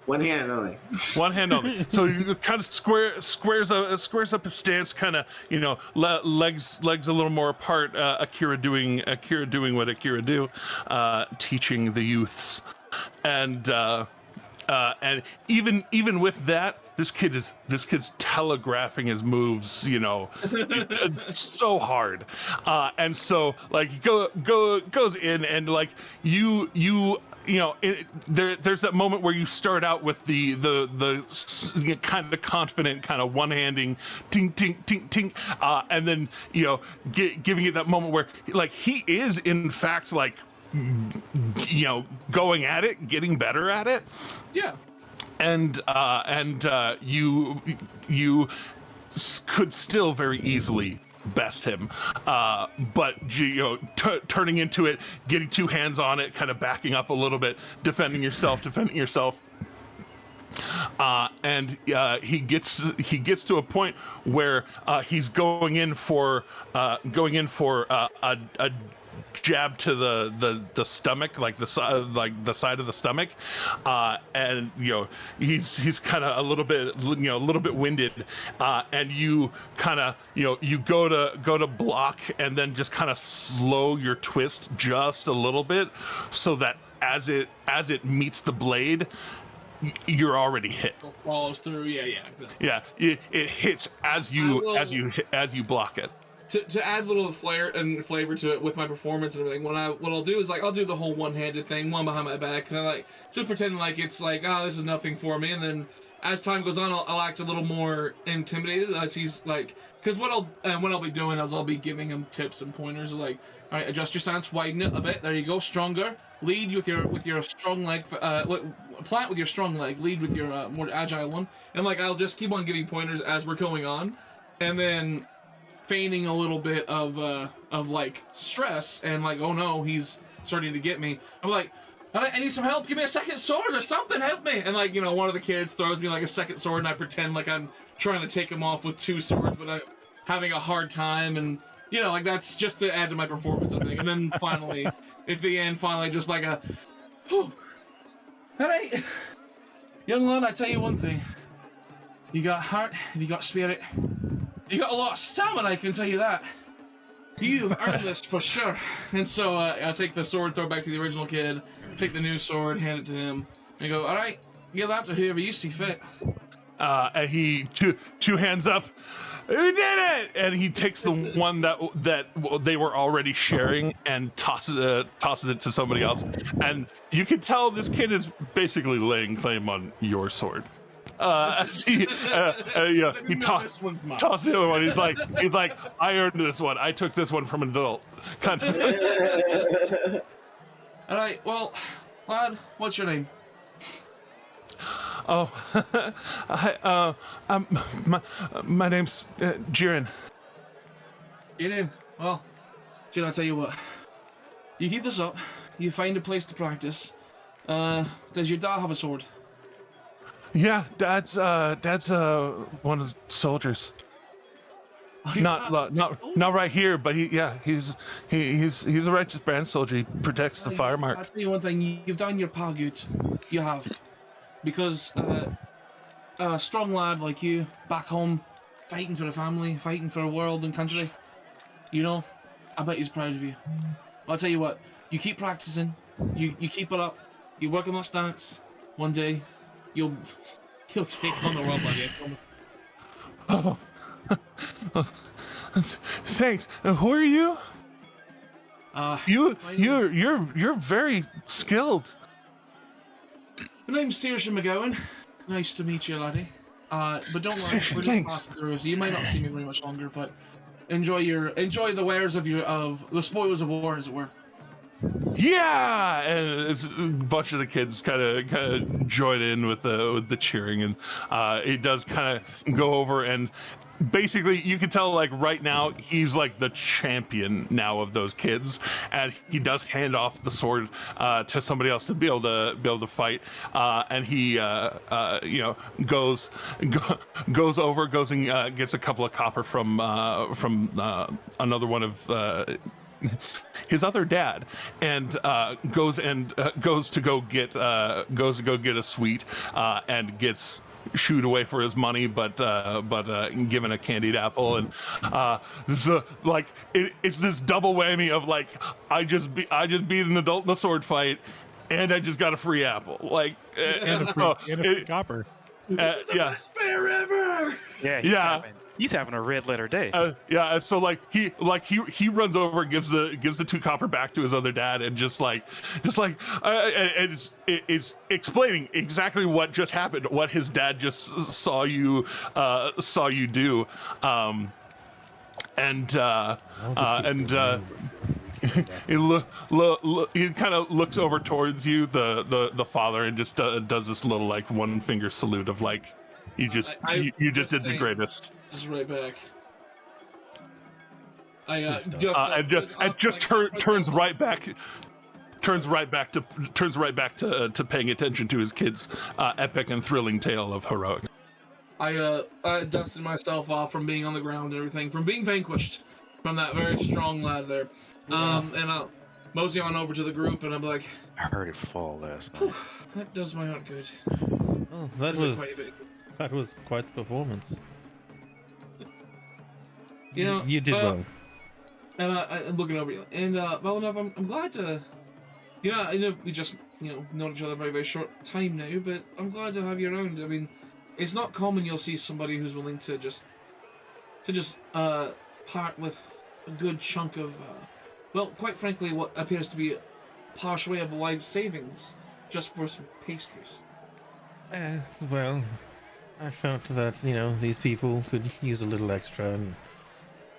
One hand only. One hand only. So you kind of squares up his stance, kind of, you know, legs a little more apart. Akira doing what Akira do, teaching the youths, and even with that, this kid's telegraphing his moves, you know, so hard, and so like goes in and like you know, there's that moment where you start out with the kind of confident, kind of one-handing, ting, ting, ting, ting, and then, you know, giving it that moment where, like, he is, in fact, like, you know, going at it, getting better at it. Yeah. And you could still very easily best him, but you know, turning into it, getting two hands on it, kind of backing up a little bit, defending yourself, and he gets to a point where he's going in for a jab to the stomach, like the side of the stomach, and you know, he's kind of a little bit winded, and you kind of, you know, you go to block and then just kind of slow your twist just a little bit, so that as it meets the blade, you're already hit. It follows through. Yeah. Exactly. Yeah, it hits as you block it. To add a little flair and flavor to it with my performance and everything, what I'll do is like I'll do the whole one-handed thing, one behind my back, and I like just pretend like it's like, oh, this is nothing for me, and then as time goes on, I'll act a little more intimidated as he's like, because what I'll be doing is I'll be giving him tips and pointers like, all right, adjust your stance, widen it a bit, there you go, stronger, lead with your strong leg, plant with your strong leg, lead with your more agile one, and like I'll just keep on giving pointers as we're going on, and then feigning a little bit of like stress and like, oh no, he's starting to get me. I'm like, I need some help. Give me a second sword or something. Help me. And like, you know, one of the kids throws me like a second sword, and I pretend like I'm trying to take him off with two swords, but I'm having a hard time. And you know, like that's just to add to my performance, I think. And then finally, at the end, just like a, whew. All right, young lad, I tell you one thing. You got heart. You got spirit. You got a lot of stamina, I can tell you that. You've earned this for sure. And so I take the sword, throw it back to the original kid, take the new sword, hand it to him, and go, all right, give that to whoever you see fit. And he two hands up. We did it! And he takes the one that they were already sharing and tosses it to somebody else. And you can tell this kid is basically laying claim on your sword. As he tosses the other one. He's like, I earned this one. I took this one from an adult. Kind of. All right, well, lad, what's your name? Oh, my name's Jiren. Get in. Well, Jill, I'll tell you what. You keep this up. You find a place to practice. Does your dad have a sword? Yeah, Dad's one of the soldiers. Not right here, but he's a righteous brand soldier. He protects the fire mark. I'll tell you one thing. You've done your pal good. You have, because a strong lad like you back home, fighting for the family, fighting for a world and country. You know, I bet he's proud of you. I'll tell you what. You keep practicing. You keep it up. You work on that stance. One day, you'll take on the world, buddy. Oh. Thanks. Who are you? You're very skilled. My name's Saoirse McGowan. Nice to meet you, laddie. But don't worry, we're just passing through, so you might not see me very much longer. But enjoy the wares of the spoils of war, as it were. Yeah, and it's a bunch of the kids kind of join in with the cheering, and it does kind of go over, and basically you can tell like right now he's like the champion now of those kids, and he does hand off the sword to somebody else to be able to fight, and he goes and gets a couple of copper from another one of his other dad, and goes to go get a sweet, and gets shooed away for his money, but given a candied apple, and it's this double whammy of like I just beat an adult in a sword fight, and I just got a free apple, like and a free copper. This is the best fair ever. Yeah. He's having a red letter day. So like he runs over, gives the 2 copper back to his other dad, and it's explaining exactly what just happened, what his dad just saw you do, he kind of looks over towards you, the father, and just does this little like one finger salute of like, you just did the greatest. Just right back. Turns right back to paying attention to his kids' epic and thrilling tale of heroic. I dusted myself off from being on the ground and everything, from being vanquished from that very strong lad there. And I'll mosey on over to the group, and I'm like, I heard it fall last night. That does my heart good. Oh, that was quite the performance. You know, you did well. And I'm looking over you. And well enough, I'm glad to. I know we just known each other a very, very short time now, but I'm glad to have you around. I mean, it's not common you'll see somebody who's willing to just part with a good chunk of, well, quite frankly, what appears to be a posh way of life savings just for some pastries. Well, I felt that these people could use a little extra, and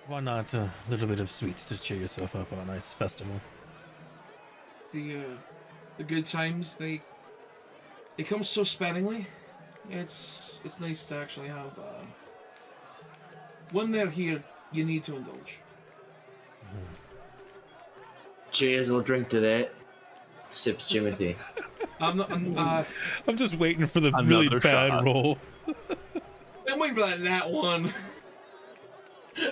why not a little bit of sweets to cheer yourself up on a nice festival? The good times, they come so sparingly. It's nice to actually have when they're here, you need to indulge. Cheers, we'll drink to that. Sips Jimothy. I'm just waiting for the really bad roll. I'm waiting for that nat one.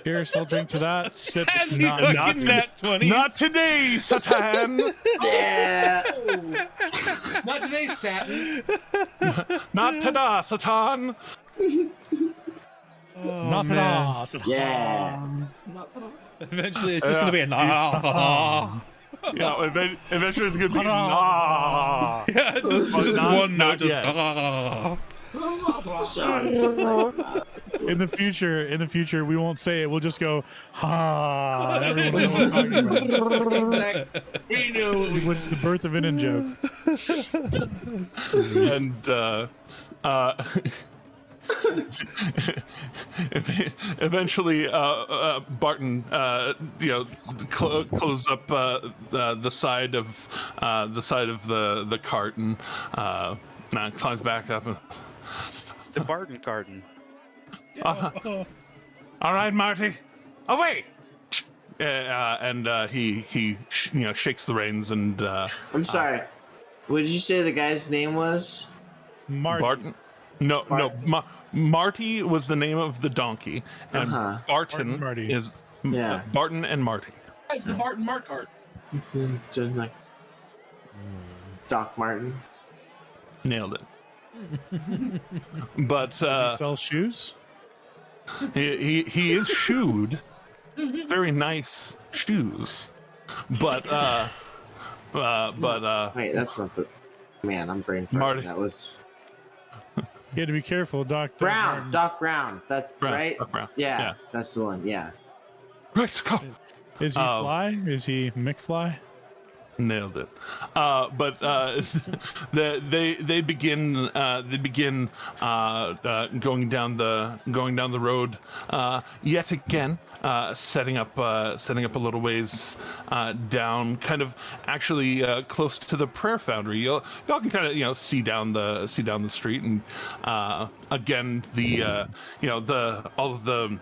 Cheers, I'll drink to that. Sips not today, Satan. Yeah. Not today, Satin. Not today, Satan. Not today, Satan. Yeah. Eventually, it's just gonna be a nah. Yeah, eventually it's gonna be nah. Yeah, it's just one note. Just In the future, we won't say it. We'll just go ha. And everyone knows what we're talking about. Exactly. We knew it was The birth of an in joke. And eventually, Barton, closed up the side of the cart, and climbs back up. The Barton garden. All right, Marty. Oh wait, he shakes the reins and I'm sorry. What did you say the guy's name was? Marty. Barton. No, Marty was the name of the donkey, and Barton Marty. is Yeah. Barton and Marty. That's the Martin Markart. So, like Doc Martin. Nailed it. But Does he sell shoes? he is shoed, very nice shoes, but Wait, that's not the man. I'm brain farting. Marty. That was You had to be careful, Doc. Brown. Doc Brown. That's Brown, right. Doc Brown. Yeah, Yeah. that's the one. Yeah. Right, go. Is he Fly? Is he McFly? Nailed it. But they begin going down the road yet again, setting up a little ways down, kind of actually close to the prayer foundry. Y'all can kind of see down the street, and again all of the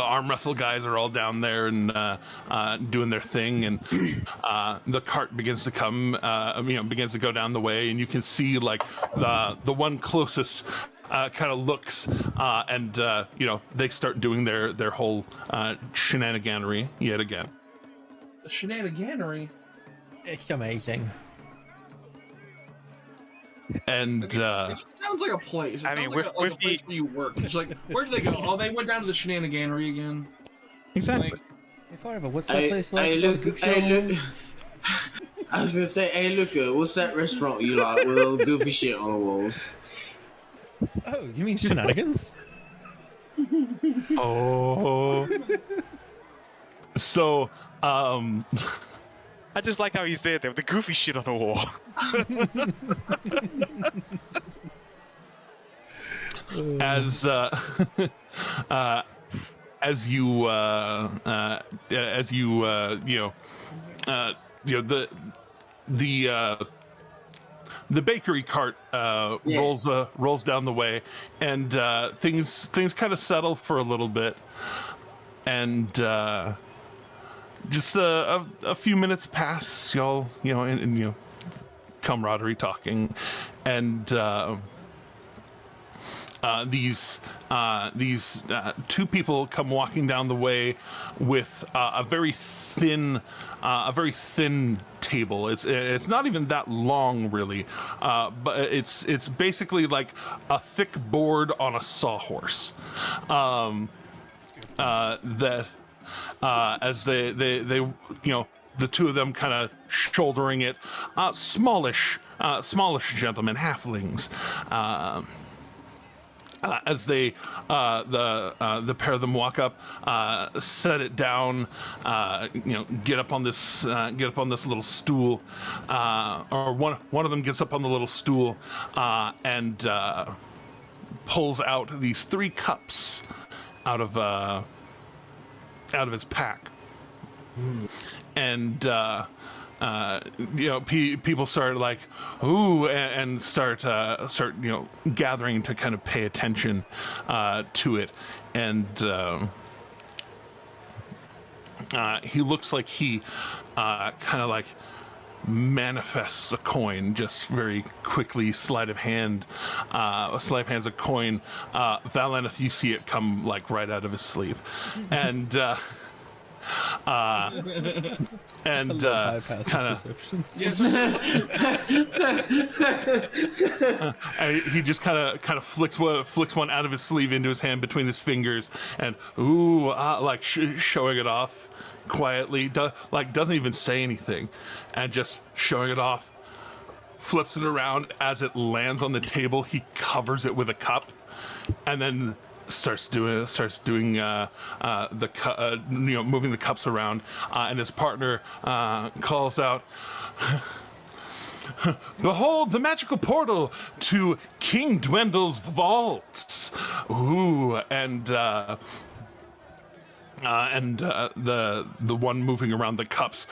arm wrestle guys are all down there and doing their thing, and the cart begins to come, begins to go down the way, and you can see like the one closest kind of looks, and they start doing their whole shenaniganery yet again. The shenaniganery. It's amazing. And It sounds like a place. It I mean, sounds like a place where you work. It's like, where did they go? Oh, they went down to the shenaniganery again. exactly. Like, Hey, Forever, what's that place like? Hey, look. I was gonna say, hey, look, what's that restaurant you like with all the goofy shit on the walls? Oh, you mean shenanigans? Oh. So, I just like how he said that with the goofy shit on the wall. as the bakery cart rolls down the way, and things kind of settle for a little bit, and just a few minutes pass, y'all, and camaraderie talking, and these two people come walking down the way with a very thin table. It's not even that long, really, but it's basically like a thick board on a sawhorse. That as they the two of them kind of shouldering it, smallish gentlemen, halflings. As they the pair of them walk up, set it down, get up on this little stool, or one of them gets up on the little stool, and pulls out these 3 cups out of his pack, and people start like, ooh, and start gathering to kind of pay attention to it, and he looks like he kind of like manifests a coin, just very quickly, sleight of hands a coin. Valaneth, you see it come like right out of his sleeve, and kind of he just kind of flicks one out of his sleeve into his hand between his fingers, and like showing it off quietly, doesn't even say anything, and just showing it off, flips it around. As it lands on the table, he covers it with a cup, and then starts doing moving the cups around, and his partner calls out, "Behold the magical portal to King Dwendal's vaults!" Ooh, and the one moving around the cups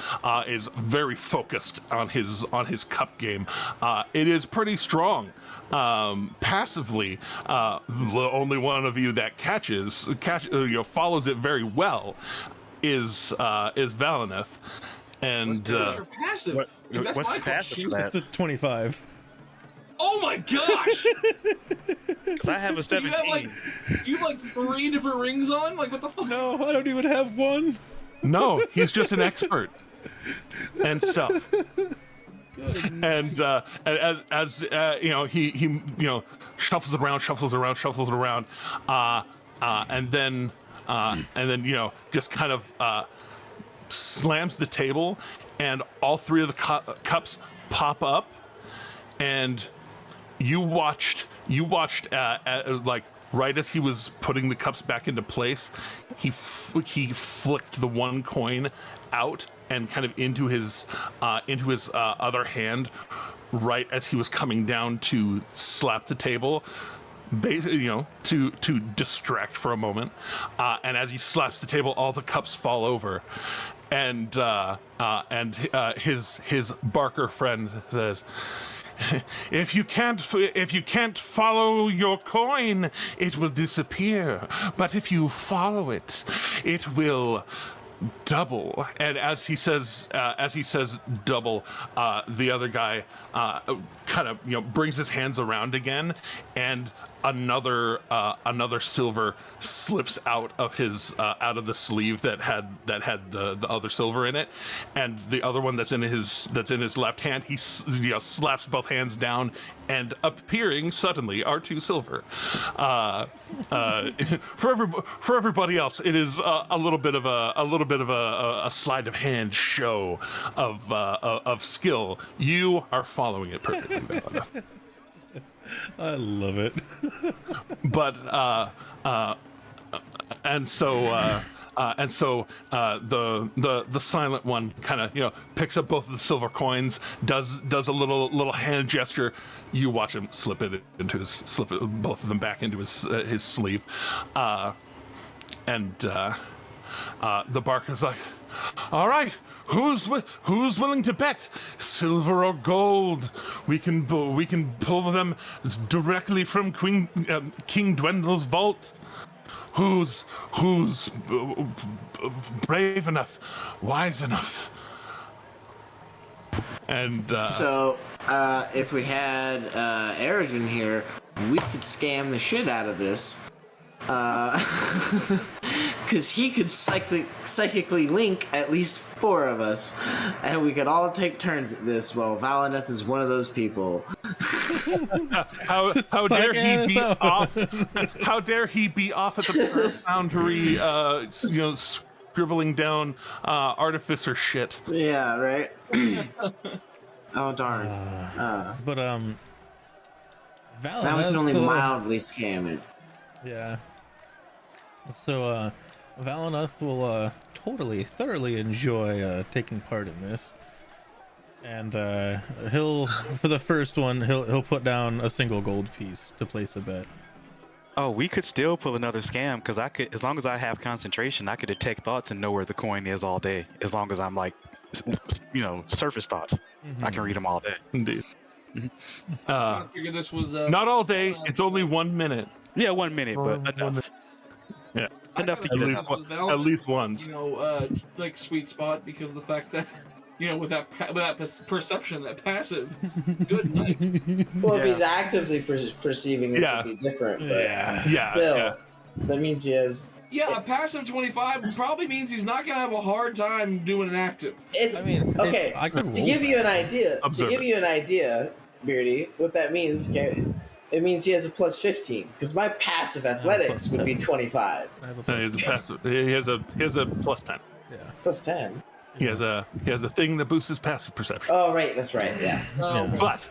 is very focused on his cup game. It is pretty strong. Passively, the only one of you that follows it very well Valineth, and What's your passive? What- That's what's my the passive question. for that? It's a 25. Oh my gosh! Because I have a So you 17. you have like 3 different rings on? Like what the fuck? No, I don't even have one. no, he's just an expert and stuff. And as you know, he shuffles around, and then just kind of slams the table, and all 3 of the cups pop up, and you watched like right as he was putting the cups back into place, he flicked the one coin out and kind of into his other hand right as he was coming down to slap the table, to distract for a moment, and as he slaps the table, all the cups fall over, and his Barker friend says, If you can't follow your coin, it will disappear. But if you follow it, it will double. And as he says double, the other guy kind of brings his hands around again, and another silver slips out of the sleeve that had the other silver in it, and the other one that's in his left hand, he slaps both hands down, and appearing suddenly are 2 silver. For everybody else, it is a little bit of a sleight of hand show of skill. You are following it perfectly, Bella. I love it. But the silent one kind of picks up both of the silver coins, does a little hand gesture. You watch him slip both of them back into his sleeve, and the Barker's like, all right, who's willing to bet silver or gold? We can pull them directly from King Dwendal's vault. Who's brave enough, wise enough? And So, if we had Eredrin here, we could scam the shit out of this. Because he could psychically link at least 4 of us, and we could all take turns at this. Well, Valineth is one of those people. how dare he be off? How dare he be off at the foundry? Scribbling down artificer shit. Yeah, right. Oh darn. But now Valineth, we can only mildly scam it. Yeah. So Valineth will thoroughly enjoy taking part in this, and he'll, for the first one, he'll put down a single gold piece to place a bet. Oh, we could still pull another scam, because I could, as long as I have concentration, I could detect thoughts and know where the coin is all day. As long as I'm like, surface thoughts, I can read them all day. Indeed. I figured this was Not all day. It's only 1 minute. Yeah, 1 minute, but enough. Yeah, enough to at get least enough. at least once. Like sweet spot because of the fact that with that perception, that passive. Good night. Well, if he's actively perceiving it, it'd be different. But still, that means he has. Yeah, a passive 25 probably means he's not gonna have a hard time doing an active. It's okay. To give you an idea, Beardy, what that means. It means he has a plus 15 because my passive athletics would be 25. He has a passive. He has a plus 10. Yeah. Plus 10. He has a thing that boosts his passive perception. Oh right, that's right. Yeah. But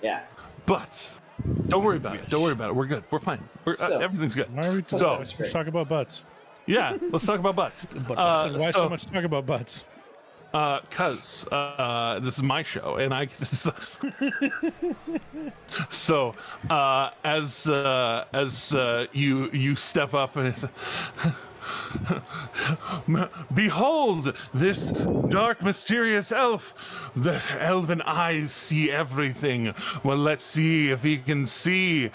Yeah. But don't worry about it. Don't worry about it. We're good. We're fine. Everything's good. Why are we let's talk about butts? Yeah, let's talk about butts. Why so much talk about butts? Cause this is my show, and I. So, as you step up and Behold, this dark, mysterious elf. The elven eyes see everything. Well, let's see if he can see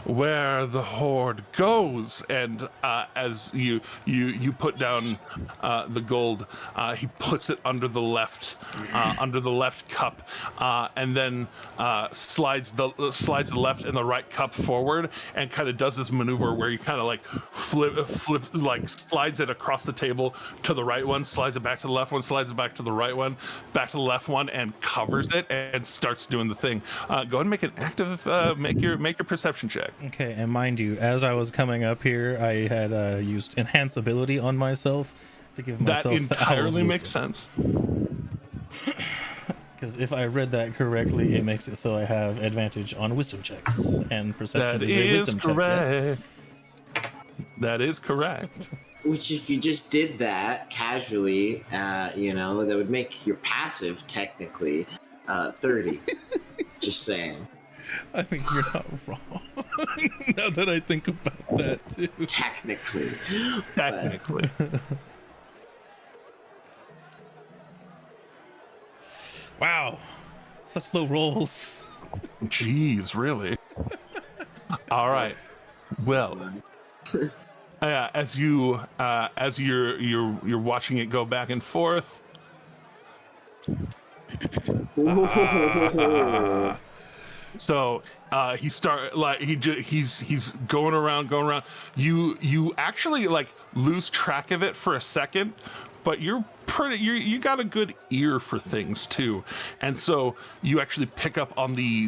where the horde goes. And as you put down the gold, he puts it under the left cup, and then slides the left and the right cup forward, and kind of does this maneuver where he kind of like flip, like slides it across the table to the right one, slides it back to the left one, slides it back to the right one, back to the left one, and covers it and starts doing the thing. Go ahead and make an active, make your perception check. Okay, and mind you, as I was coming up here, I had used enhance ability on myself to give myself That entirely makes sense. Because if I read that correctly, it makes it so I have advantage on wisdom checks, and perception is a wisdom correct. check. Yes. That is correct. Which, if you just did that casually, that would make your passive technically 30. Just saying. I mean, you're not wrong. Now that I think about that too. Technically. Wow, such low rolls. Jeez, really? All right. Well, as you're watching it go back and forth. So he's going around. You actually like lose track of it for a second, but you got a good ear for things too, and so you actually pick up on the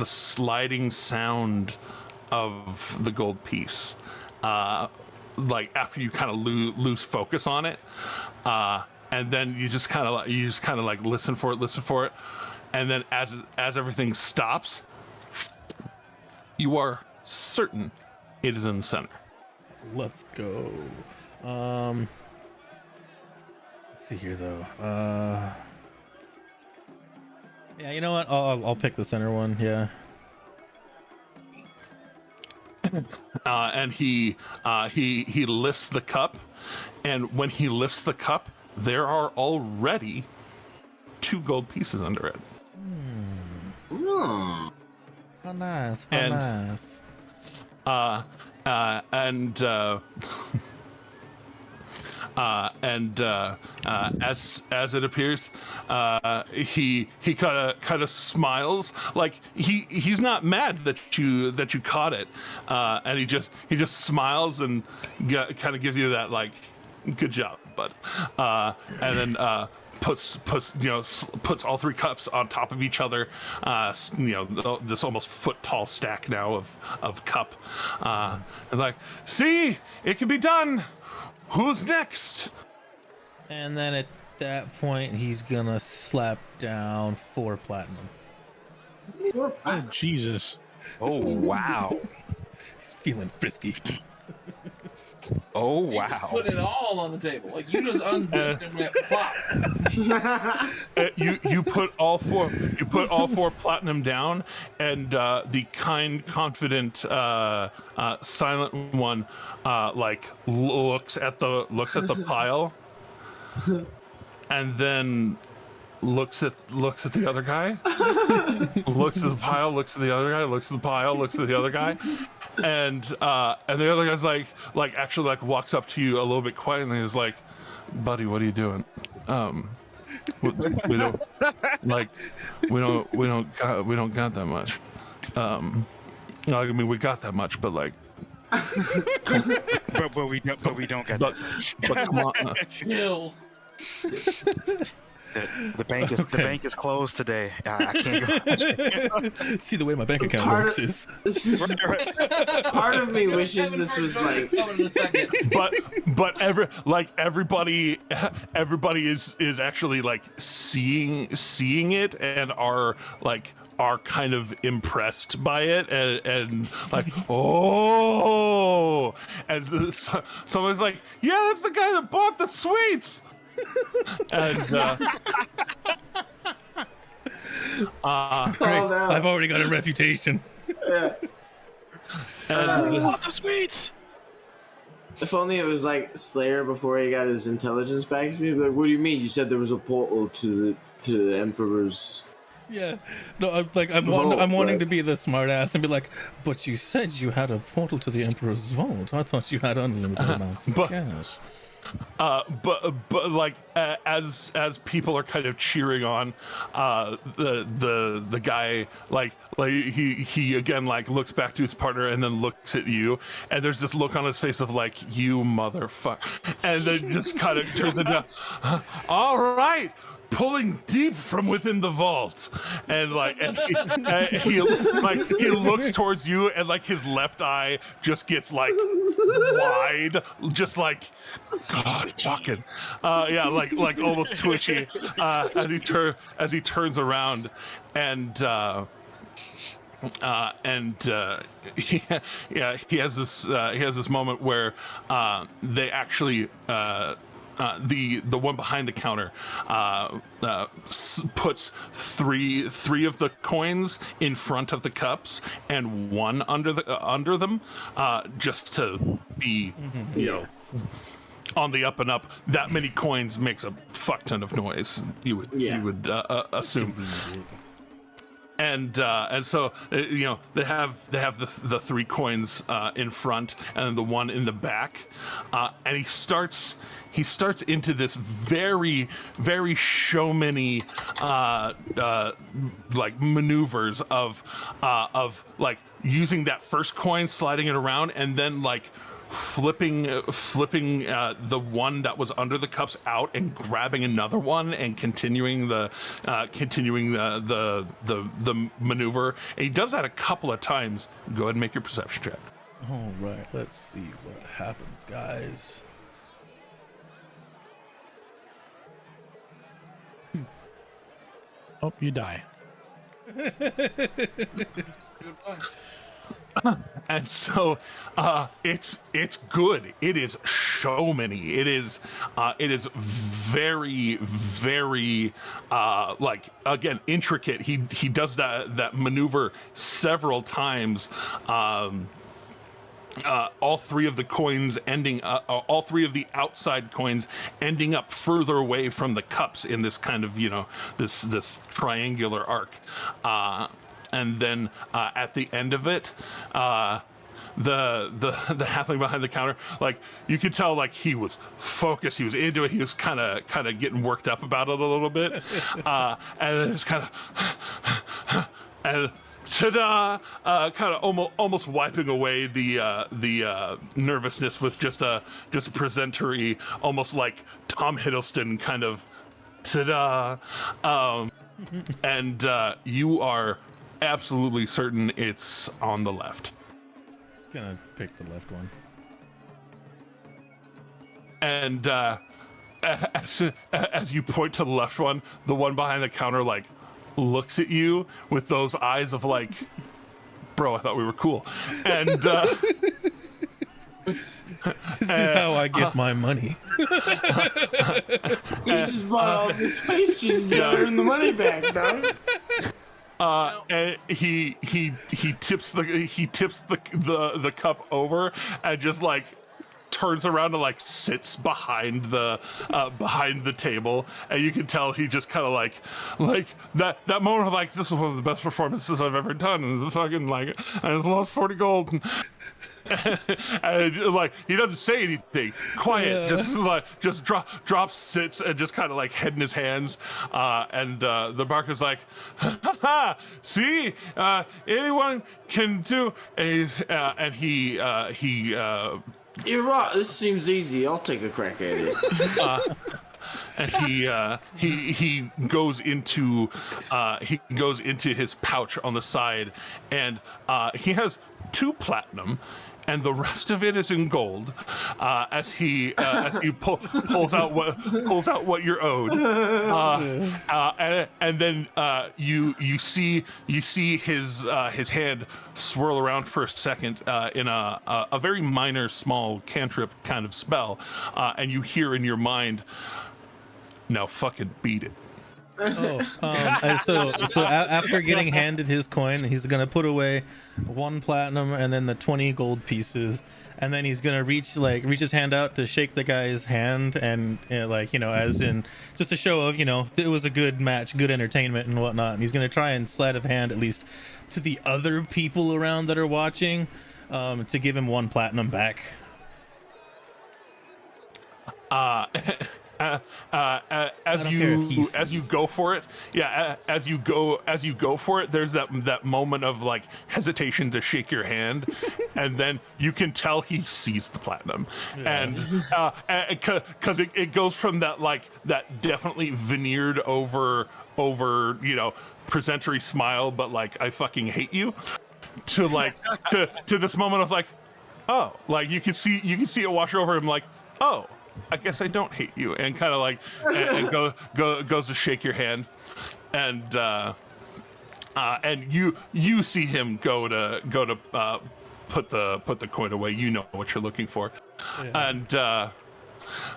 sliding sound of the gold piece, like after you kind of lose focus on it, and then you just kind of like listen for it, and then as everything stops, you are certain it is in the center. Let's go. Let's see here though. Yeah, you know what? I'll pick the center one. Yeah. And he lifts the cup, and when he lifts the cup, there are already 2 gold pieces under it. Hmm. How nice. Nice. As it appears, he kind of smiles, like he's not mad that you caught it, and he just smiles and kind of gives you that like, good job, bud, and then puts all 3 cups on top of each other, this almost foot tall stack now of cup, and like, see, it can be done. Who's next? And then at that point, he's gonna slap down 4 platinum. Oh, Jesus. Oh wow. He's feeling frisky. Oh You just wow. put it all on the table. Like, you just unzipped and went plop. You put all 4 platinum down, and the kind, confident, silent one like looks at the pile, and then looks at the other guy, looks at the pile, looks at the other guy, looks at the pile, looks at the other guy, and the other guy's like actually like walks up to you a little bit quietly and is like, buddy, what are you doing? We don't got that much. I mean, we got that much, but like, but we don't get that much. but come on. Chill. The bank is closed today. I can't go. See, the way my bank account Part works of- is Part of me wishes this was like. Coming in a second. but everybody is actually like seeing it and are kind of impressed by it and like, oh, and someone's like, yeah, that's the guy that bought the sweets. And great. I've already got a reputation. Yeah. I want the sweets. If only it was like Slayer before he got his intelligence back. He'd be like, what do you mean? You said there was a portal to the Emperor's. Yeah, no, I'm Vault, wanting right? to be the smart ass and be like, but you said you had a portal to the Emperor's vault. I thought you had unlimited amounts of But- cash. But like as people are kind of cheering on, the guy like he again like looks back to his partner and then looks at you, and there's this look on his face of like, you motherfucker, and then just kind of turns it down. All right. Pulling deep from within the vault, and he looks towards you, and like his left eye just gets like wide, just like God fucking like almost twitchy as he turns around, and he has this moment where they actually the one behind the counter puts three of the coins in front of the cups and one under them, just to be you know on the up and up. That many coins makes a fuck ton of noise. You would assume. And so you know they have the 3 coins in front and the one in the back, and he starts into this very showmany like maneuvers of like using that first coin, sliding it around, and then like flipping the one that was under the cups out and grabbing another one and continuing the maneuver. And he does that a couple of times. Go ahead and make your perception check. All right, let's see what happens, guys. Oh, you die. And so it's good. It is so many. It is very like, again, intricate. He does that maneuver several times. All 3 of the coins ending all 3 of the outside coins ending up further away from the cups in this kind of, you know, this triangular arc. And then at the end of it, the halfling behind the counter, like, you could tell like he was focused, he was into it, he was kind of getting worked up about it a little bit, and then it's kind of and ta-da, kind of almost wiping away the nervousness with just a presentory, almost like Tom Hiddleston kind of ta-da, and you are absolutely certain it's on the left. Gonna pick the left one. And as you point to the left one, the one behind the counter like looks at you with those eyes of like, bro, I thought we were cool. And this is how I get my money. You just bought all these pastries to earn the money back, dog. And he tips the cup over and just like turns around and like sits behind the table, and you can tell he just kind of like that moment of like, this is one of the best performances I've ever done, and the fucking like I just lost 40 gold. And like he doesn't say anything, quiet, just drops, sits, and just kind of like head in his hands, and the barker's like, ha, see, anyone can do, and he You're right. This seems easy. I'll take a crack at it. and he goes into his pouch on the side, and he has 2 platinum, and the rest of it is in gold. As he pulls out what you're owed, and then you see his hand swirl around for a second in a very minor, small cantrip kind of spell, and you hear in your mind, "Now fucking beat it." And after getting handed his coin, he's gonna put away 1 platinum and then the 20 gold pieces, and then he's gonna reach his hand out to shake the guy's hand, and as in just a show of it was a good match, good entertainment and whatnot. And he's gonna try and sleight of hand at least to the other people around that are watching, to give him 1 platinum back. As you go for it, as you go for it, there's that moment of like hesitation to shake your hand, and then you can tell he sees the platinum, and because it goes from that definitely veneered over presentory smile, but like I fucking hate you, to to this moment of like, oh, like you can see it wash over him, like, oh, I guess I don't hate you, and kind of like and goes to shake your hand, and you see him go to put the coin away. You know what you're looking for, and it's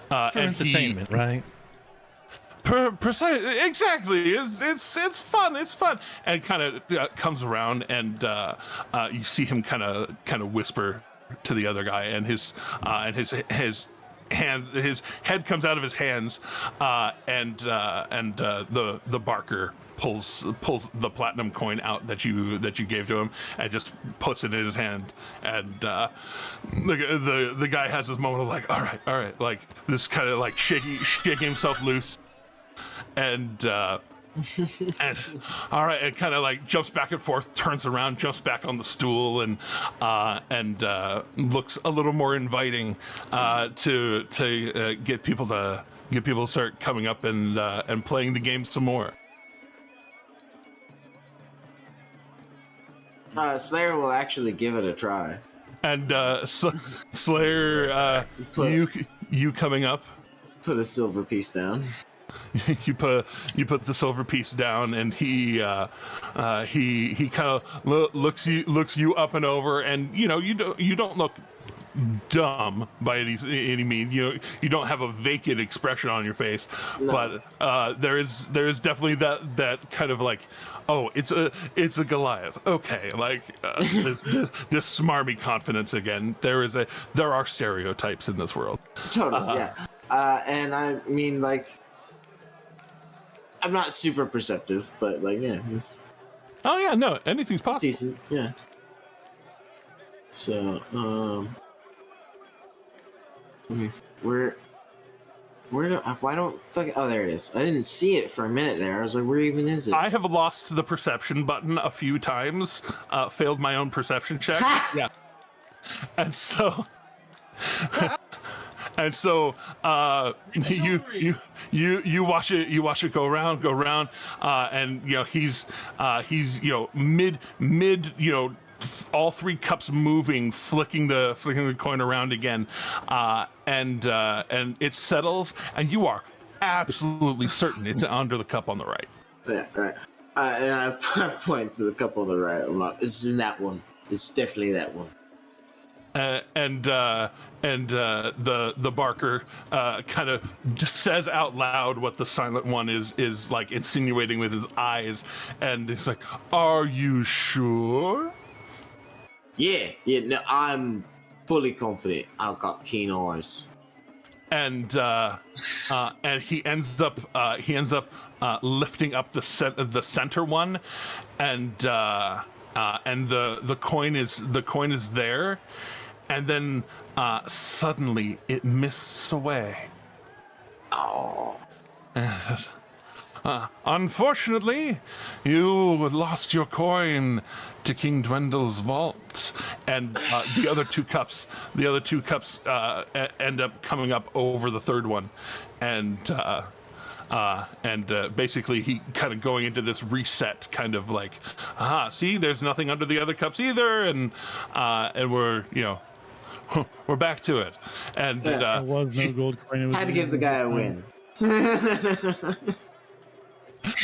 for entertainment, right? Precisely, exactly. It's fun. It's fun, and kind of comes around, and you see him kind of whisper to the other guy, and his head comes out of his hands, and the barker pulls the platinum coin out that you gave to him and just puts it in his hand, and the guy has this moment of like, all right, like this kind of like shaking himself loose, and all right, it kind of like jumps back and forth, turns around, jumps back on the stool, and looks a little more inviting to get people to start coming up and playing the game some more. Slayer will actually give it a try. And Slayer, you coming up? Put a silver piece down. You put the silver piece down, and he kind of looks you up and over, and you don't look dumb by any means. You don't have a vacant expression on your face, no. But there is definitely that kind of like, oh, it's a Goliath. Okay, like this smarmy confidence again. There are stereotypes in this world. Totally, yeah. And I mean, like, I'm not super perceptive, but like, yeah, it's. Oh yeah, no, anything's possible. Decent, yeah. So, why don't fucking, oh, there it is. I didn't see it for a minute there. I was like, where even is it? I have lost the perception button a few times, failed my own perception check. Yeah. And so you watch it go around, and he's mid all 3 cups moving, flicking the coin around again, and it settles, and you are absolutely certain it's under the cup on the right. Yeah, right. And I point to the cup on the right. I'm like, it's in that one. It's definitely that one. And the barker kind of just says out loud what the silent one is like insinuating with his eyes, and it's like, "Are you sure?" Yeah, no, I'm fully confident. I've got keen eyes. And he ends up lifting up the center one, and the coin is there, and then suddenly it mists away. Oh. Unfortunately, you lost your coin to King Dwendal's vault, and the other two cups end up coming up over the third one, and basically he kind of going into this reset, kind of like, see, there's nothing under the other cups either, and we're we're back to it, and there was no gold coin. Had to give the guy a win.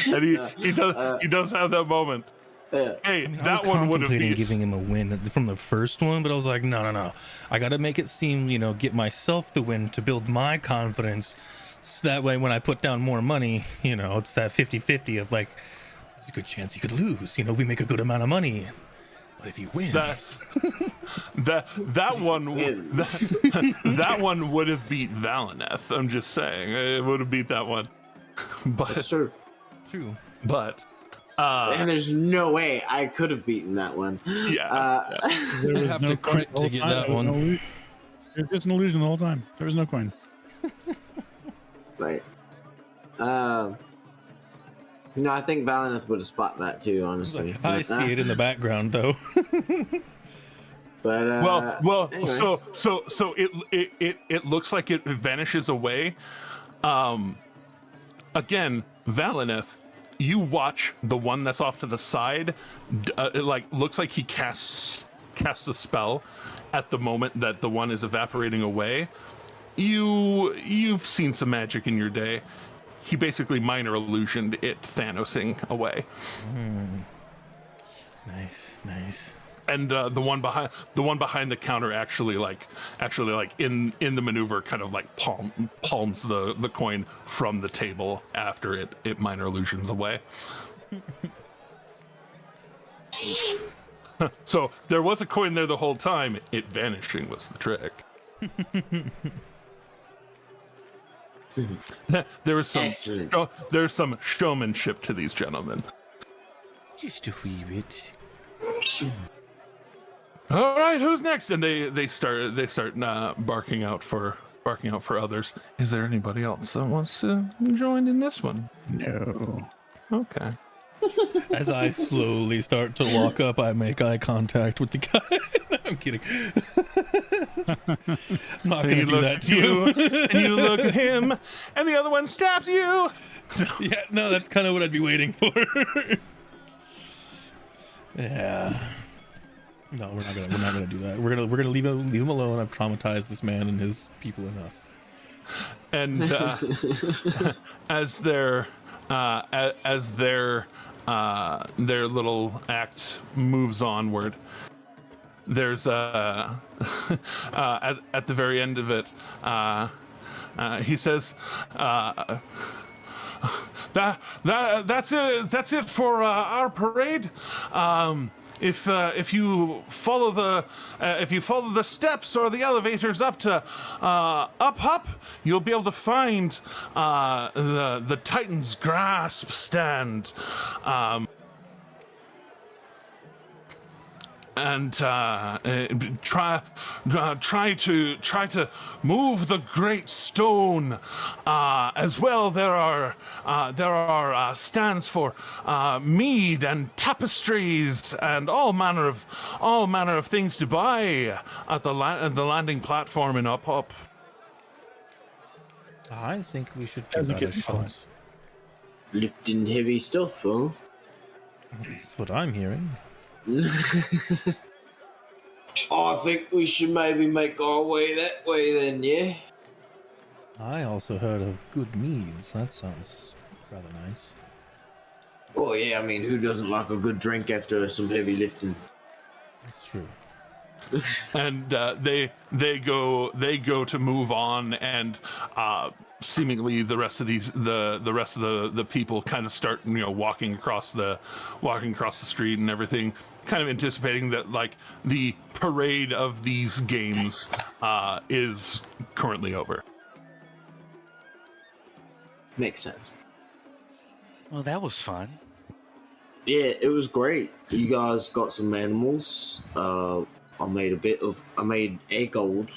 And he does have that moment. Hey, that one would have been giving him a win from the first one, but I was like, no, I got to make it seem, get myself the win to build my confidence, So that way, when I put down more money, it's that 50-50 of like, there's a good chance you could lose. We make a good amount of money. But if you win, that one would have beat Valineth. I'm just saying, it would have beat that one. But That's true. true. But And there's no way I could have beaten that one. yeah, There was have no to crit coin to get that one. It was just an illusion the whole time. There was no coin. Right. No, I think Valineth would have spot that too, honestly. I see it in the background, though. But well. anyway. So it looks like it vanishes away. Again, Valineth, you watch the one that's off to the side. It looks like he casts a spell at the moment that the one is evaporating away. You've seen some magic in your day. He basically minor illusioned it Thanosing away. Nice. And the one behind the counter actually in the maneuver kind of like palms the coin from the table after it minor illusions away. So there was a coin there the whole time. It vanishing was the trick. There's some showmanship to these gentlemen. Just a wee bit. All right, who's next? And they start barking out for others. Is there anybody else that wants to join in this one? No. Okay. As I slowly start to walk up, I make eye contact with the guy. I'm kidding. I'm not going to do that to you, him. and you look at him, and the other one stabs you. Yeah, no, that's kind of what I'd be waiting for. Yeah. No, we're not gonna do that. We're gonna leave him alone. I've traumatized this man and his people enough. And as their little act moves onward, there's at the very end of it, he says, that's it for our parade. If you follow the steps or the elevators up to up, you'll be able to find the Titan's Grasp stand. And try to move the great stone. As well, there are stands for mead and tapestries and all manner of things to buy at the landing platform in Up. I think we should give that a shot. Lifting heavy stuff, huh? That's what I'm hearing. I think we should maybe make our way that way then, yeah? I also heard of good meads. That sounds rather nice. Oh yeah, I mean, who doesn't like a good drink after some heavy lifting? That's true. And they go to move on, and seemingly the rest of the people kind of start walking across the street and everything, kind of anticipating that like the parade of these games is currently over. Makes sense. Well, that was fun. Yeah, it was great. You guys got some animals. I made a gold.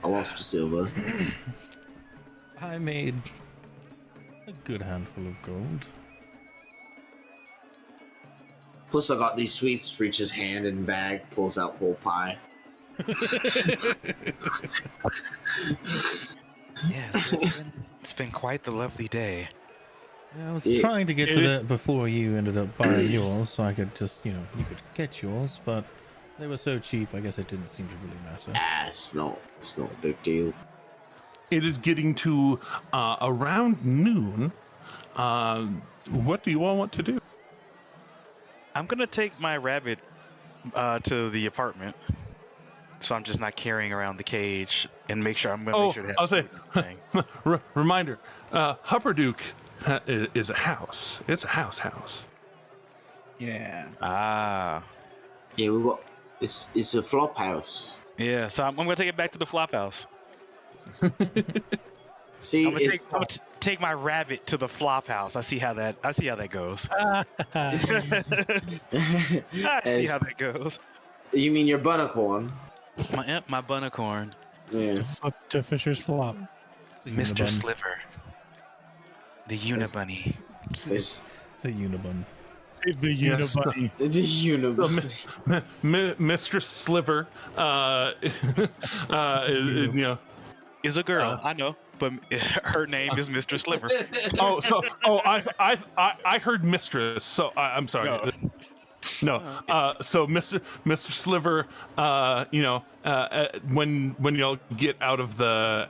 I lost a silver. I made a good handful of gold. Plus, I got these sweets. Reaches hand in bag, pulls out whole pie. Yeah, it's been quite the lovely day. Yeah, I was trying to get to that before you ended up buying yours, so I could just, you could get yours, but they were so cheap, I guess it didn't seem to really matter. It's not a big deal. It is getting to around noon. What do you all want to do? I'm gonna take my rabbit to the apartment. so I'm just not carrying around the cage and make sure to Oh, make sure it has I'll say, food and everything. reminder, Hupperduke is a house. It's a house. Yeah. Ah, Yeah, we got. It's a flop house. yeah. So I'm gonna take it back to the flop house. See, I'm it's gonna take my rabbit to the flop house. I see how that goes. I see how that goes. You mean your bunicorn? My bunicorn, Yeah. To Fisher's flop. It's a Mr. Unibun. Sliver, the Unibunny. It's It's a Unibun. The Yes. Unibunny. the universe. Mistress Sliver, you know. Is a girl, I know, but her name is Mr. Sliver. I heard mistress, so I'm sorry. No. So Mr. Sliver, when y'all get out of the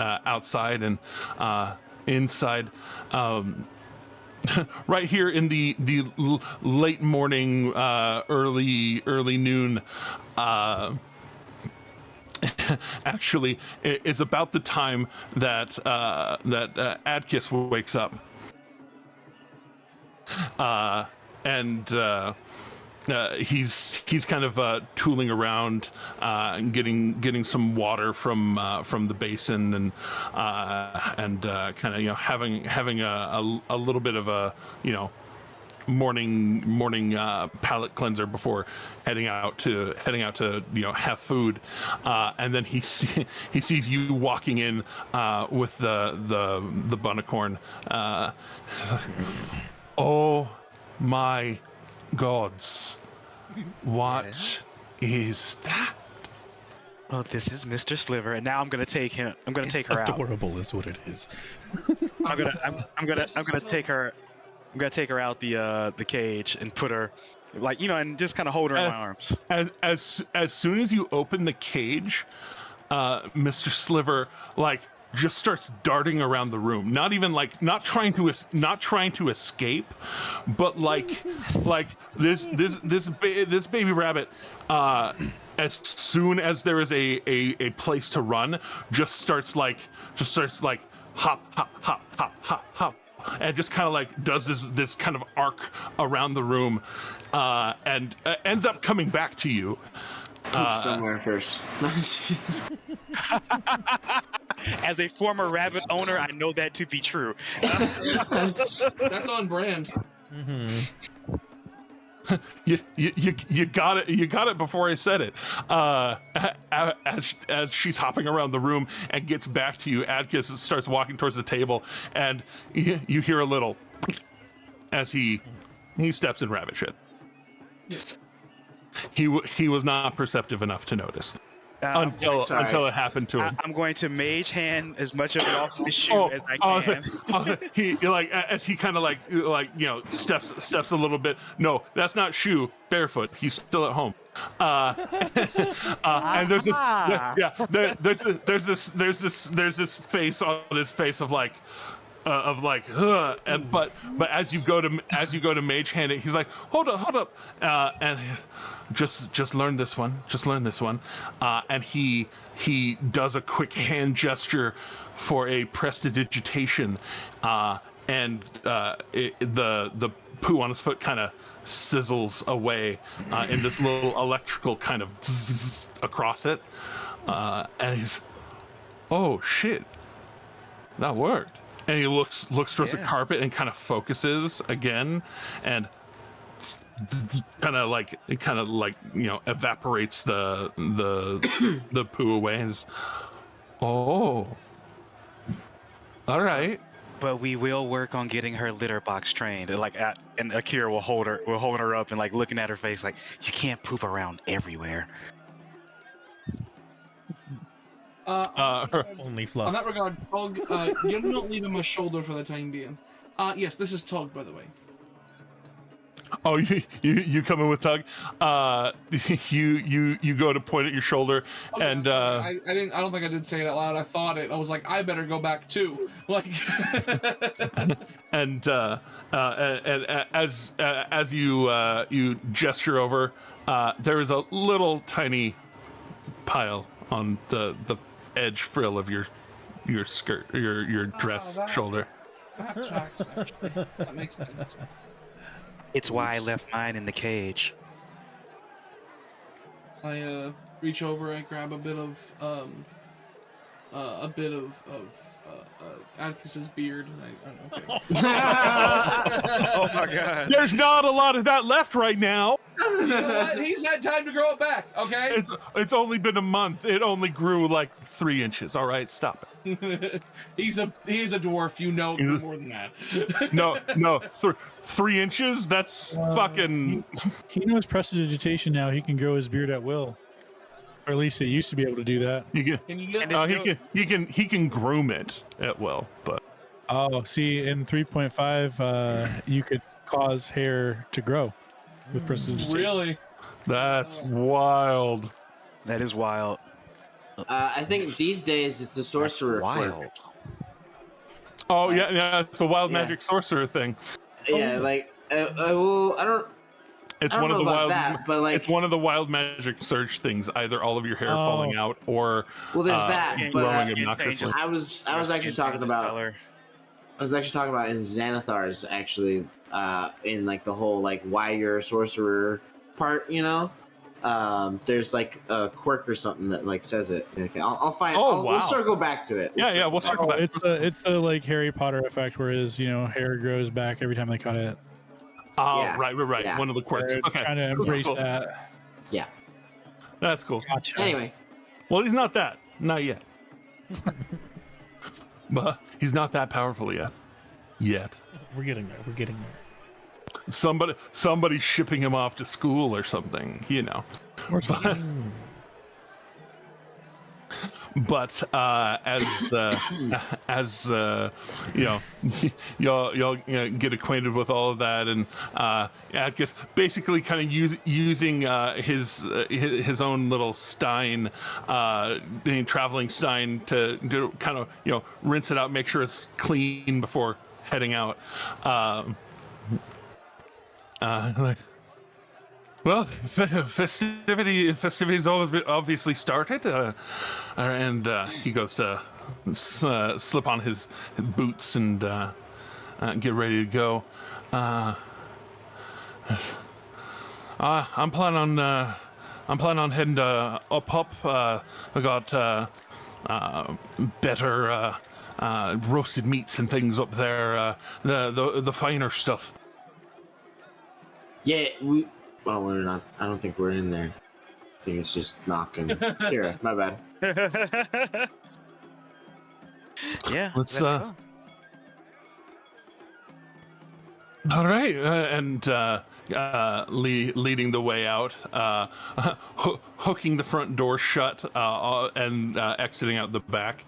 outside and inside, right here in the late morning, early noon, actually, is about the time that Adkis wakes up, and he's kind of tooling around, and getting some water from the basin, and kind of having a little bit of a morning palate cleanser before heading out to have food, and then he sees you walking in with the bunicorn. Oh my gods, what is that? Oh, this is Mr. Sliver, and now I'm gonna take him. I'm gonna take her out. Adorable is what it is. I'm gonna take her. I'm gonna take her out the cage and put her, and just kind of hold her in my arms. As soon as you open the cage, Mr. Sliver just starts darting around the room. Not even not trying to escape, but this baby rabbit. As soon as there is a place to run, just starts hop, hop, hop, hop, hop, hop, and just kind of does this kind of arc around the room, and ends up coming back to you. Poop somewhere first. As a former rabbit owner, I know that to be true. That's on brand. Mm-hmm. You got it. You got it before I said it. As she's hopping around the room and gets back to you, Adkis starts walking towards the table, and you hear a little as he steps in rabbit shit. He was not perceptive enough to notice until it happened to him. I'm going to mage hand as much of it off the shoe as I can. He as he kind of steps a little bit. No, that's not shoe. Barefoot. He's still at home. And there's this face on his face of but as you go to mage hand it, he's like, hold up, and just learn this one, and he does a quick hand gesture for a prestidigitation, and the poo on his foot kind of sizzles away in this little electrical kind of zzz across it, and he's, oh shit, that worked. And he looks towards the carpet and kind of focuses again, and kind of evaporates the poo away. And oh, all right. But we will work on getting her litter box trained. And Akira will hold her up and looking at her face like, you can't poop around everywhere. Only Fluff. On that regard, Tog, you're not leaving my shoulder for the time being. Yes, this is Tog, by the way. Oh, you come in with Tug. You go to point at your shoulder, Okay, and sorry, I didn't. I don't think I did say it out loud. I thought it. I was like, I better go back too. Like, and as you gesture over, there is a little tiny pile on the edge frill of your skirt, your dress that- shoulder. that tracks, actually. That makes sense. It's why I left mine in the cage. I reach over, I grab a bit of Atticus's beard, and okay. Oh my god. There's not a lot of that left right now. You know what? He's had time to grow it back. Okay. It's only been a month. It only grew like 3 inches. All right, stop it. He's a dwarf. You know more than that. No, 3 inches. That's fucking. He knows prestidigitation now. He can grow his beard at will, or at least it used to be able to do that. Can you get? He can groom it at will, but Oh, see, in 3.5, you could cause hair to grow with prestidigitation. Really? that's wild. That is wild. I think these days it's a sorcerer Wild. quirk. Oh yeah, it's a wild Yeah. magic sorcerer thing. Yeah, like well, I don't It's I don't one of know the about wild. that, but like It's one of the wild magic surge things. Either all of your hair falling out, or well, there's that. skin- But growing skin obnoxiously. changes. I was actually talking about I was actually talking about in Xanathar's actually in like the whole like why you're a sorcerer part, you know. There's like a quirk or something that like says it. Okay, I'll find. Oh, We'll wow. circle back to it. We'll circle Oh, back. it's a like Harry Potter effect, where his hair grows back every time they cut it. Oh, Yeah. right. Yeah. One of the quirks. They're Okay, trying to embrace cool. that. Yeah. That's cool. Gotcha. Anyway, Well, he's not that. Not yet. But he's not that powerful yet. We're getting there. We're getting there. Somebody's shipping him off to school or something, But as y'all get acquainted with all of that, and Atticus basically kind of using his own little stein, traveling stein to kind of rinse it out, make sure it's clean before heading out. Well, festivities obviously started, and he goes to slip on his boots and get ready to go. I'm planning on heading to up. I got better roasted meats and things up there. The finer stuff. yeah, well, we're not. I don't think we're in there. I think it's just knocking. Kira, my bad. Yeah, Let's, let's go. All right, and leading the way out, hooking the front door shut, and exiting out the back,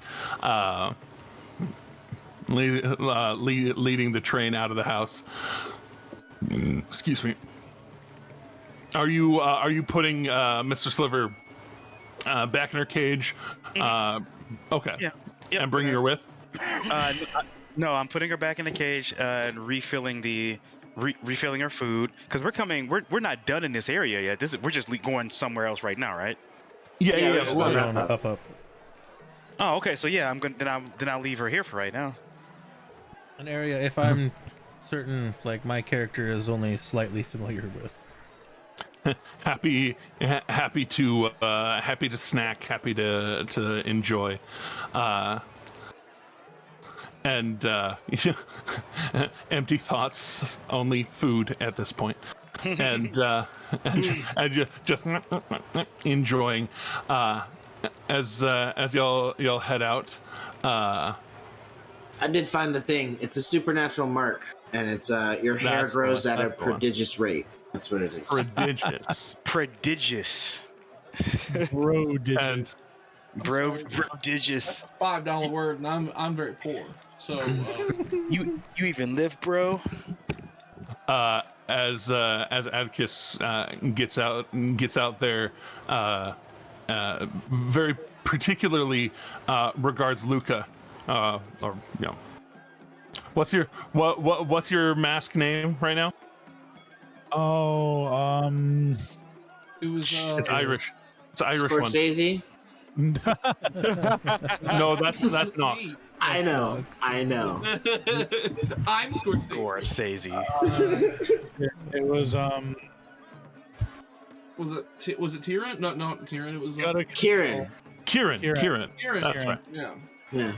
leading the train out of the house. Excuse me. Are you putting Mr. Sliver back in her cage? Okay. Yeah. Yep. And bringing her with? No, I'm putting her back in the cage and refilling her food because we're not done in this area yet. We're just going somewhere else right now, right? Yeah, Yeah. we're just well, going No, up. Oh, okay. So yeah, then I'll leave her here for right now. An area, if I'm certain, like my character is only slightly familiar with. happy to snack, happy to enjoy, and empty thoughts, only food at this point, and just enjoying as y'all head out. I did find the thing. It's a supernatural mark, and it's your hair That's grows the one, at a that's the one. prodigious rate. That's what it is. Prodigious. Prodigious, Bro, digits. bro, sorry. prodigious. $5 word, and I'm very poor. So You even live, bro? as Atticus gets out there, very particularly regards Luca, or you know, what's your mask name right now? Oh, It was It's Irish. It's Irish one. Scorsese. No, that's not. I know. I'm Scorsese. Scorsese. it was Was it Tyrion? No, not Tyrion. It was Kieran. Kieran. That's right. Yeah. Yeah.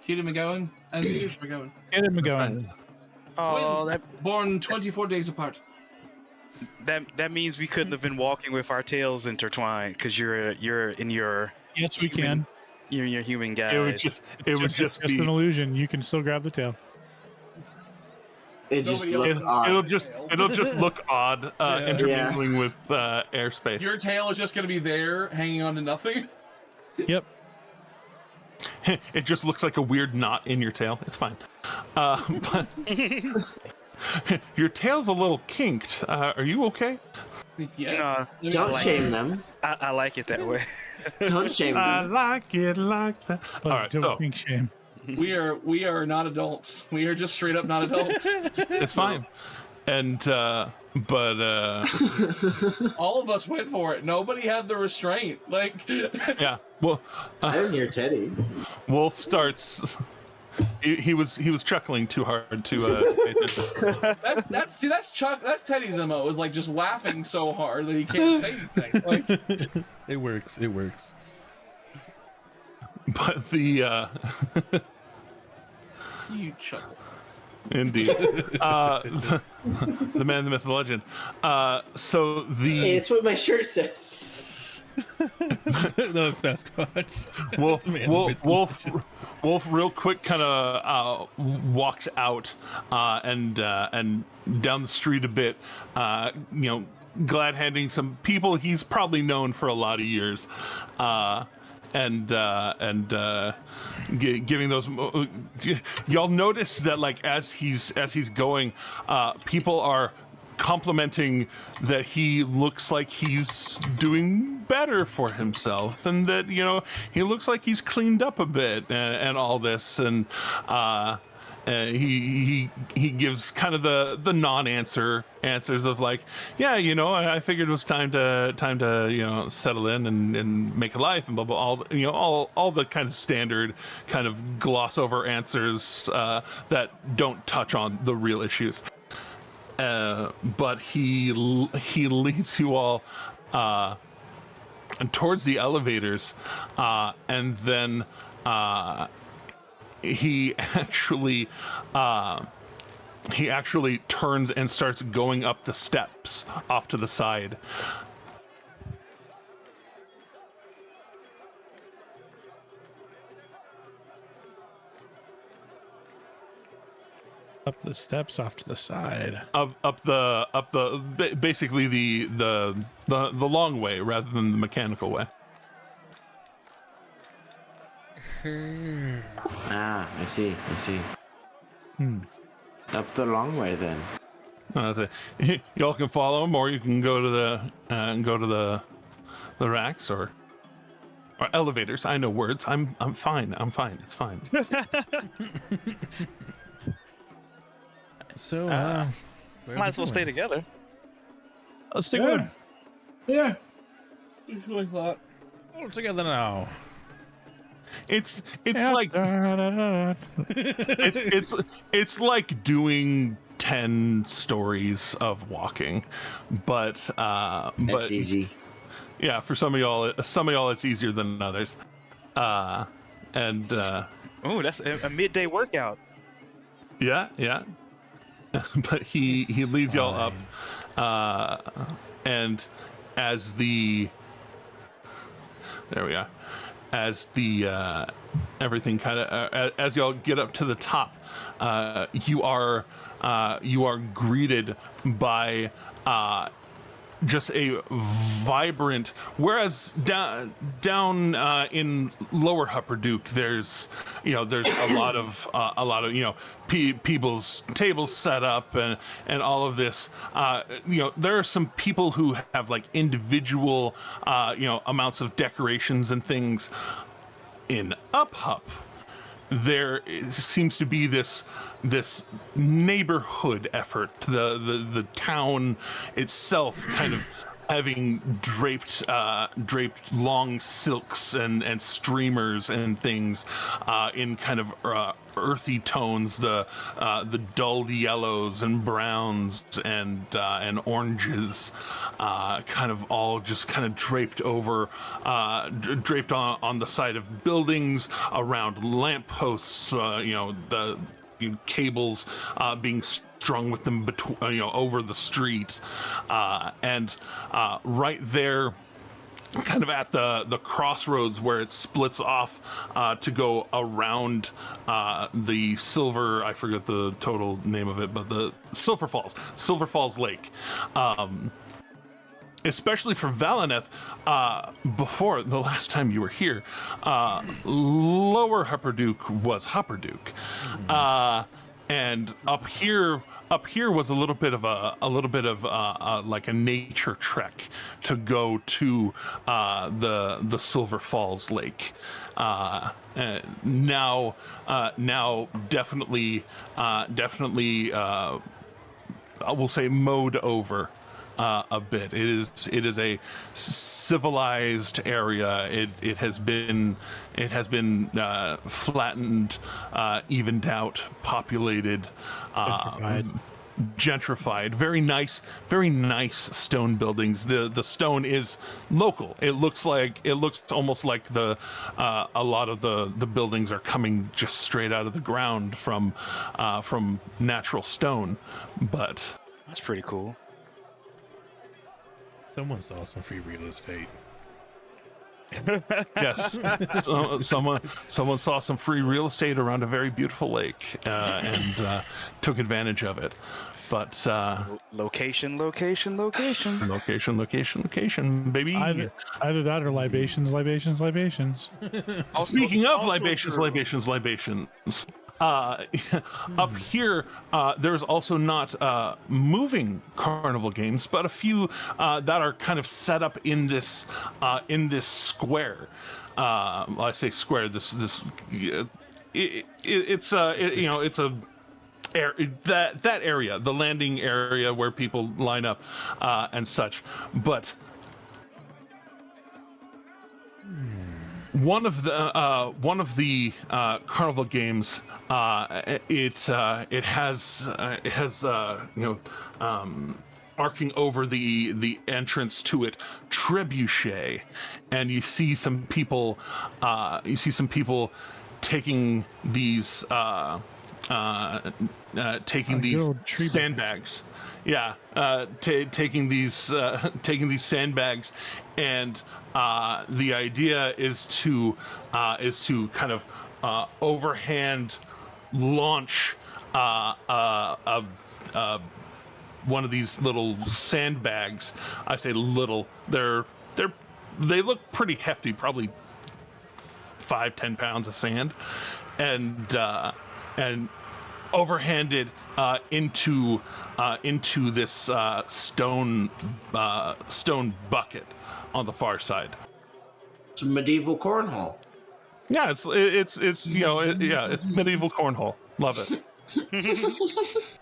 Kieran McGowan and Saoirse McGowan. Kieran McGowan. Oh, Twins, born 24 days apart. that means we couldn't have been walking with our tails intertwined because you're in your Yes, we can. you're in your human guise. It would just be an illusion. You can still grab the tail. It just Nobody looked else- odd. it'll just look odd intermingling with airspace. Your tail is just going to be there, hanging on to nothing. Yep. It just looks like a weird knot in your tail. It's fine. But your tail's a little kinked. Are you okay? Yeah. Don't shame them. I like it that way. Don't shame I them. like it like that. Oh, All right, don't so think shame. We are not adults. We are just straight up not adults. it's fine. And but All of us went for it. Nobody had the restraint. Like, yeah. Well, I didn't hear Teddy. Wolf starts. He was chuckling too hard to. that's Chuck. That's Teddy's MO. Is like just laughing so hard that he can't say anything. Like, It works. It works. But the you Chuck. indeed, the man, the myth, the legend. So the Hey, it's what my shirt says. No, Sasquatch. Wolf real quick kind of walks out and down the street a bit, glad handing some people he's probably known for a lot of years, giving those. Y'all notice that like as he's going, people are complimenting that he looks like he's doing better for himself, and that he looks like he's cleaned up a bit, and all this, and he gives kind of the answers of like, yeah, I figured it was time to settle in and make a life and blah blah, all the kind of standard kind of gloss over answers that don't touch on the real issues. But he leads you all towards the elevators, and then he actually turns and starts going up the steps off to the side. Up the steps off to the side. Basically the long way rather than the mechanical way. Ah, I see. Up the long way then. Y'all can follow him, or you can go to the racks or elevators. I know words. I'm fine. It's fine. So, Might as well stay together. Let's stick with him. Yeah. Usually thought. all together now. It's Yeah. like it's like doing 10 stories of walking, but That's easy. yeah, for some of y'all it's easier than others. Oh, that's a midday workout. Yeah. But he leads y'all up, and as the everything kind of as y'all get up to the top, you are greeted by just a vibrant. Whereas down in Lower Hupperduke, there's a lot of people's tables set up and all of this. There are some people who have like individual amounts of decorations and things. In Up Hup, there seems to be this neighborhood effort. The town itself kind of having draped long silks and streamers and things in kind of earthy tones, the dull yellows and browns and oranges, kind of all just kind of draped over, draped on the side of buildings, around lampposts, the cables being strung with them over the street, and right there, kind of at the crossroads where it splits off to go around the Silver, I forget the total name of it, but the Silver Falls Lake. Especially for Valineth, before the last time you were here, Lower Hupperduke was Hupperduke, and up here was a little bit of like a nature trek to go to the Silver Falls Lake. Now definitely, I will say mowed over. A bit. It is a civilized area. It has been flattened, evened out, populated, gentrified. Very nice stone buildings. The stone is local. It looks almost like a lot of the buildings are coming just straight out of the ground from natural stone. But that's pretty cool. Someone saw some free real estate. Yes, someone saw some free real estate around a very beautiful lake and took advantage of it. But location, baby. Either that or libations. Speaking of also libations. Up here, there's also not moving carnival games, but a few that are kind of set up in this square. I say square. It's a that area, the landing area where people line up and such. But one of the carnival games, it has arcing over the entrance to it, trebuchet, and you see some people taking these sandbags. Yeah, taking these sandbags, and the idea is to kind of overhand launch one of these little sandbags. I say little. They look pretty hefty, probably 5-10 pounds of sand, and overhanded into this stone bucket on the far side. It's a medieval cornhole. Yeah, it's medieval cornhole. Love it.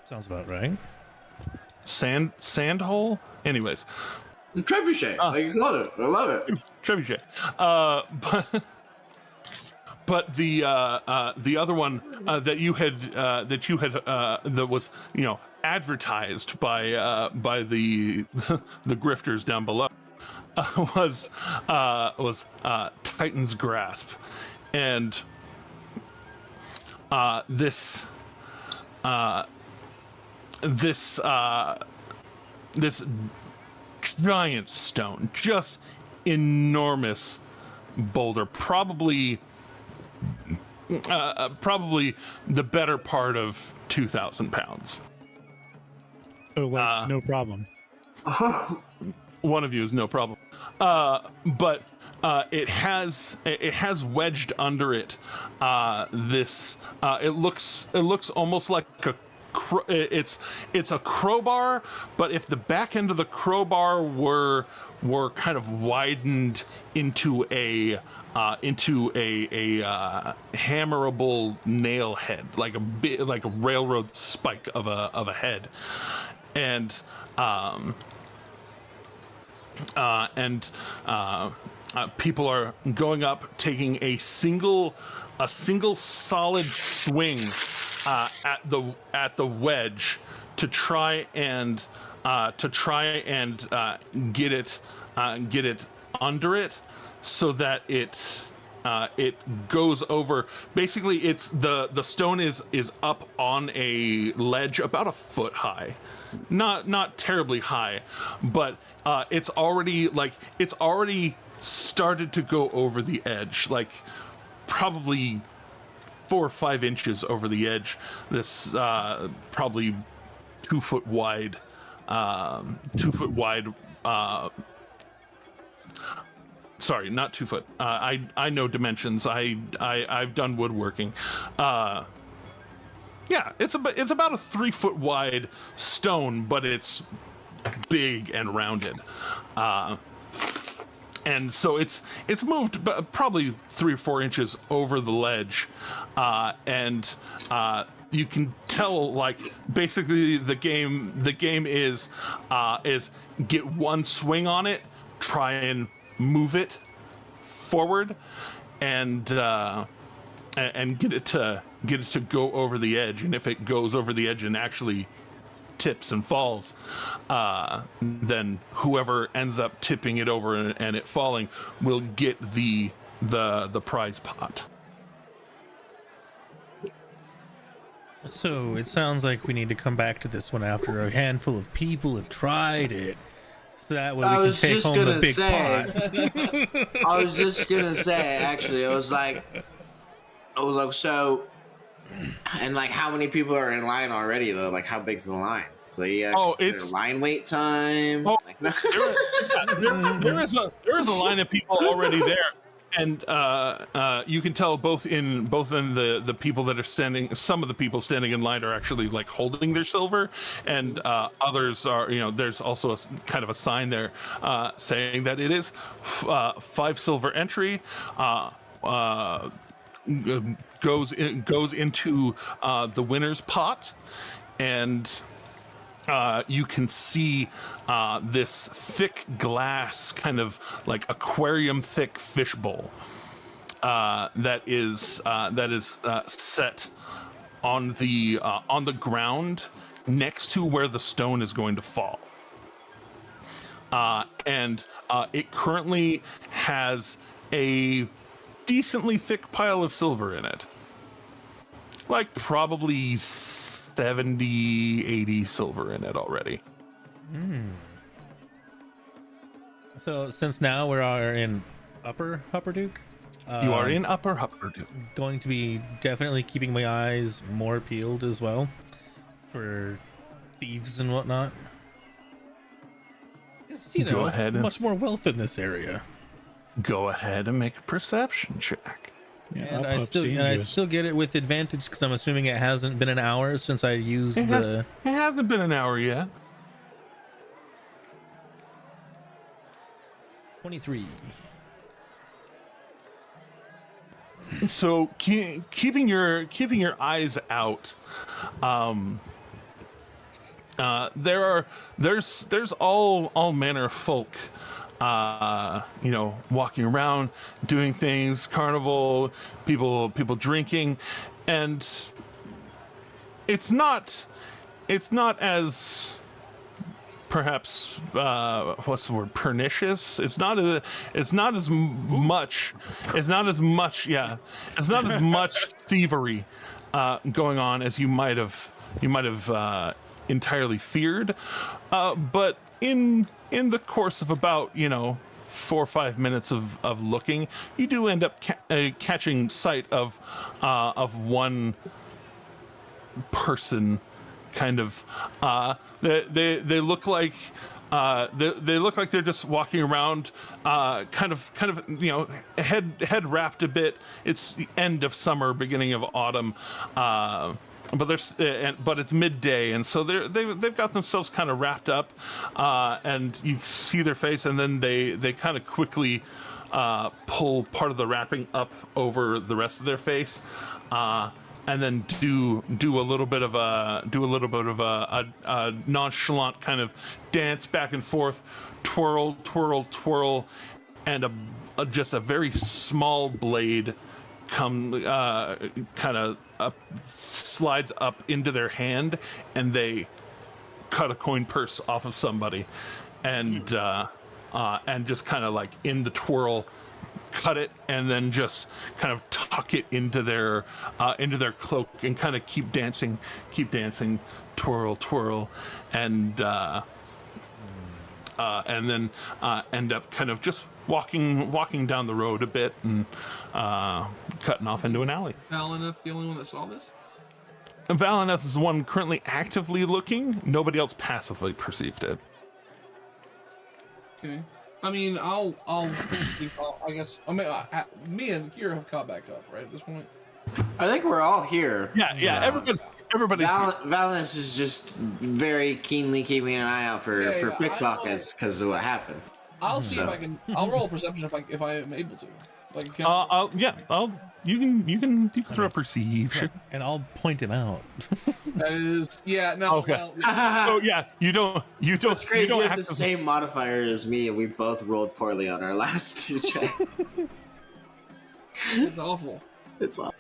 Sounds about right. Sand hole. Anyways, Trebuchet, like you called it. I love it. Trebuchet. But the other one that was advertised by the grifters down below was Titan's Grasp, and this giant stone, just enormous boulder, probably the better part of 2,000 pounds. So no problem. One of you is no problem. But it has wedged under it this. It looks almost like it's a crowbar, but if the back end of the crowbar were kind of widened into a hammerable nail head, like a railroad spike of a head, and people are going up, taking a single solid swing at the wedge to try and get it under it, so that it goes over. Basically, it's the stone is up on a ledge about a foot high, not terribly high, but it's already started to go over the edge, like probably 4 or 5 inches over the edge. This probably 2 foot wide, 2 foot wide. Sorry, not 2 foot. I know dimensions. I've done woodworking. Yeah, it's about a 3 foot wide stone, but it's big and rounded. And so it's moved probably 3 or 4 inches over the ledge, and you can tell, like, basically the game is get one swing on it, try and move it forward, and get it to go over the edge. And if it goes over the edge and actually tips and falls, then whoever ends up tipping it over and it falling will get the prize pot. So it sounds like we need to come back to this one after a handful of people have tried it, so that way we can take home the big pot. I was just gonna say, actually, I was like, so, and like, how many people are in line already though? Like, how big's the line? Like, it's line wait time. Oh, like, no. there is a line of people already there, and you can tell both in the people that are standing. Some of the people standing in line are actually like holding their silver, and others are, there's also a kind of a sign there saying that it is 5 silver entry. Goes into the winner's pot, and you can see this thick glass, kind of like aquarium thick fishbowl that is set on the ground next to where the stone is going to fall, and it currently has a decently thick pile of silver in it, like probably 70, 80 silver in it already. So since now we are in Upper Hupperduke, You are in Upper Hupperduke. Going to be definitely keeping my eyes more peeled as well for thieves and whatnot. Just, Go ahead and much more wealth in this area. go ahead and make a perception check. Yeah, And I still get it with advantage because I'm assuming it hasn't been an hour since I used It hasn't been an hour yet. 23. So keeping your eyes out, there's all manner of folk, walking around, doing things, carnival, people drinking, and it's not as, perhaps, what's the word, pernicious. It's not as much thievery going on as you might have entirely feared, but in the course of about 4 or 5 minutes of looking, you do end up catching sight of one person. Kind of, they look like They look like they're just walking around, kind of, head wrapped a bit. It's the end of summer, beginning of autumn, but but it's midday, and so they've got themselves kind of wrapped up, and you see their face, and then they kind of quickly pull part of the wrapping up over the rest of their face. And then do a little bit of a nonchalant kind of dance back and forth, twirl, and just a very small blade slides up into their hand, and they cut a coin purse off of somebody, and just kind of like in the twirl, cut it, and then just kind of tuck it into their cloak, and kind of keep dancing, twirl, and then end up kind of just walking down the road a bit, and cutting off into an alley. Valineth the only one that saw this? And Valineth is the one currently actively looking. Nobody else passively perceived it. Okay. I mean, I'll see. I guess. I mean, me and Kira have caught back up, right, at this point. I think we're all here. Yeah. Everybody's Valineth is just very keenly keeping an eye out for pickpockets because of what happened. I'll see if I can. I'll roll a perception if I am able to. Like, you can throw a perception, and I'll point him out. That is, no. Okay. Well, yeah. Oh yeah, you don't. It's crazy. You You don't have the same modifier as me, and we both rolled poorly on our last two checks. It's awful. It's awful.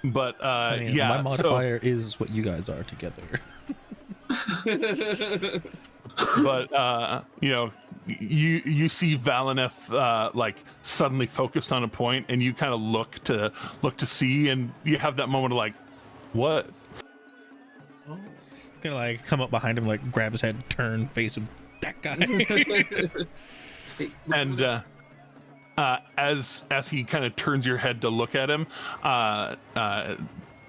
But my modifier is what you guys are together. But you see Valineth like suddenly focused on a point, and you kind of look to see, and you have that moment of like, what? Gonna like come up behind him, like grab his head, turn, face him, that guy. And as he kind of turns your head to look at him,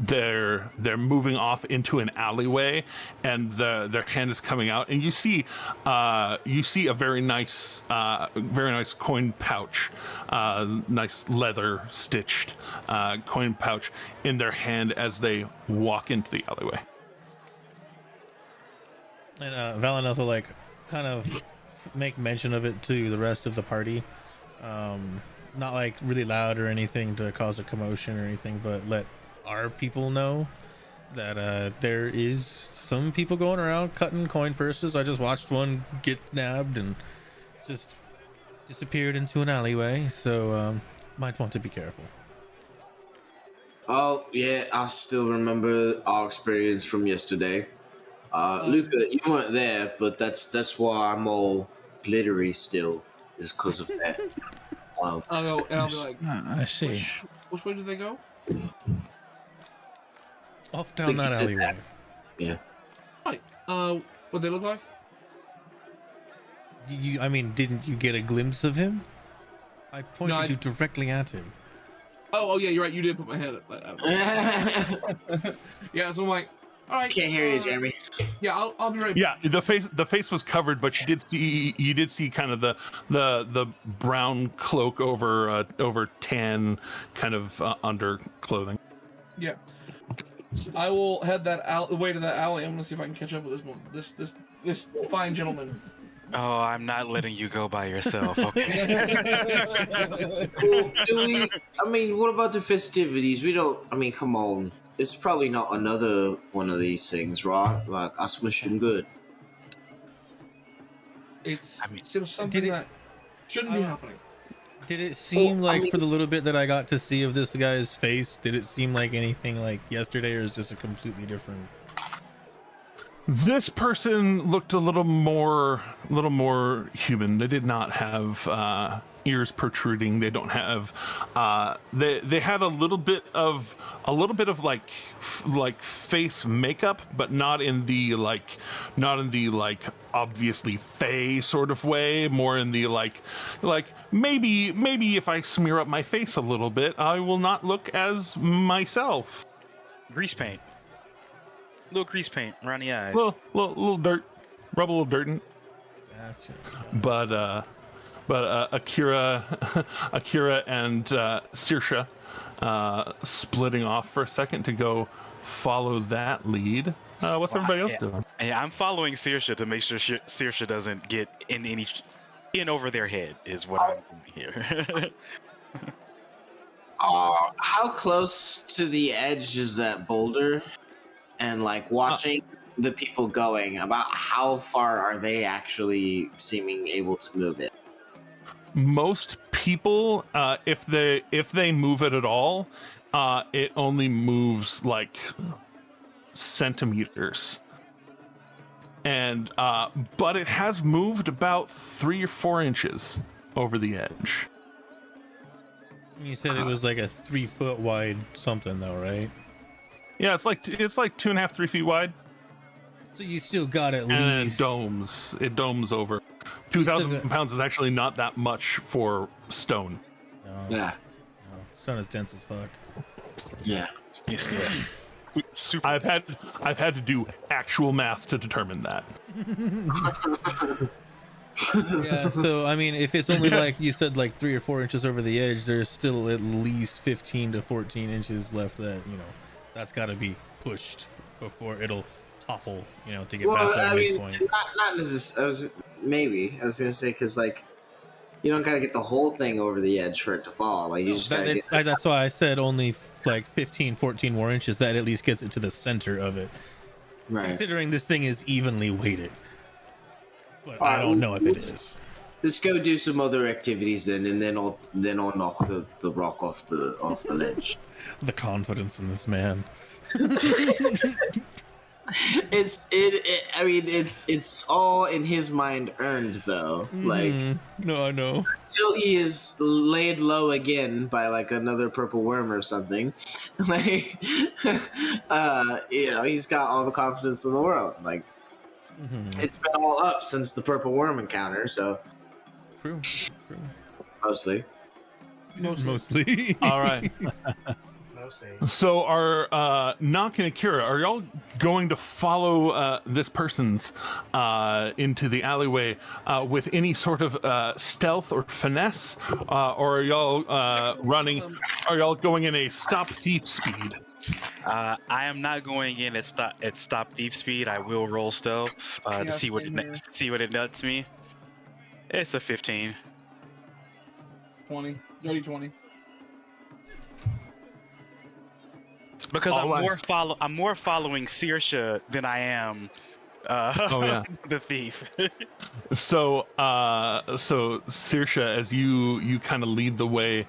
they're moving off into an alleyway, and their hand is coming out, and you see a very nice coin pouch, nice leather stitched coin pouch in their hand as they walk into the alleyway. And Valineth will like kind of make mention of it to the rest of the party. Not like really loud or anything to cause a commotion or anything, but let our people know that there is some people going around cutting coin purses. I just watched one get nabbed and just disappeared into an alleyway, so might want to be careful. Oh yeah, I still remember our experience from yesterday. Luca, you weren't there, but that's why I'm all glittery still, is because of that. I'll go, and I'll be like, I see. Which way did they go? Off down that alleyway. Yeah. Right. What they look like? I mean, didn't you get a glimpse of him? I pointed you directly at him. Oh yeah, you're right. You did put my head up. Yeah, so I'm like, all right. Can't hear you, Jeremy. Yeah, I'll be right back. Yeah, the face was covered, but you did see kind of the brown cloak over tan kind of underclothing. Yeah. I will head way to that alley. I'm gonna see if I can catch up with this fine gentleman. Oh, I'm not letting you go by yourself. Okay. Well, I mean, what about the festivities? Come on. It's probably not another one of these things, right? Like, I smushed him good. It's something that shouldn't be happening. Did it seem for the little bit that I got to see of this guy's face, did it seem like anything like yesterday, or is this a completely different? This person looked a little more human. They did not have ears protruding. They don't have. They had a little bit of like face makeup, but not in the obviously fey sort of way. More in the like maybe if I smear up my face a little bit, I will not look as myself. Grease paint. Little grease paint around the eyes. Little dirt. Rub a little dirt in. Gotcha. But Akira, Akira and Saoirse splitting off for a second to go follow that lead. What's everybody else doing? Yeah, I'm following Saoirse to make sure Saoirse doesn't get in over their head. Is what I'm doing here. How close to the edge is that boulder? And like watching the people going, about how far are they actually seeming able to move it? Most people, if they move it at all, it only moves like centimeters. And but it has moved about 3 or 4 inches over the edge. You said it was like a 3 foot wide something, though, right? Yeah, it's like 2.5, 3 feet wide. So you still got at And least. it domes over. 2,000 pounds is actually not that much for stone. No, Yeah. no, stone is dense as fuck. Yeah. yes. Super. I've had to do actual math to determine that. Yeah, so I mean, if it's only like you said, like 3 or 4 inches over the edge, there's still at least 15 to 14 inches left that that's got to be pushed before it'll topple, to get past that midpoint. Not necessarily. Maybe I was gonna say because like you don't gotta get the whole thing over the edge for it to fall. Like you just gotta get. That's why I said only like 15, 14 more inches. That at least gets it to the center of it. Right. Considering this thing is evenly weighted, but I don't know if it is. Let's go do some other activities then, and then I'll knock the rock off the ledge. The confidence in this man. It's all in his mind earned though. Like no, I know. Until he is laid low again by like another purple worm or something, like he's got all the confidence in the world. Like it's been all up since the purple worm encounter, so True. mostly. All right. So are Nock and Akira, are y'all going to follow this person's into the alleyway with any sort of stealth or finesse, or are y'all running? Are y'all going in a stop thief speed? I am not going in at stop thief speed. I will roll stealth to see what it nuts me. It's a 15. 20. Dirty 20. Because All right. I'm more following Saoirse than I am the thief. So Saoirse, as you kind of lead the way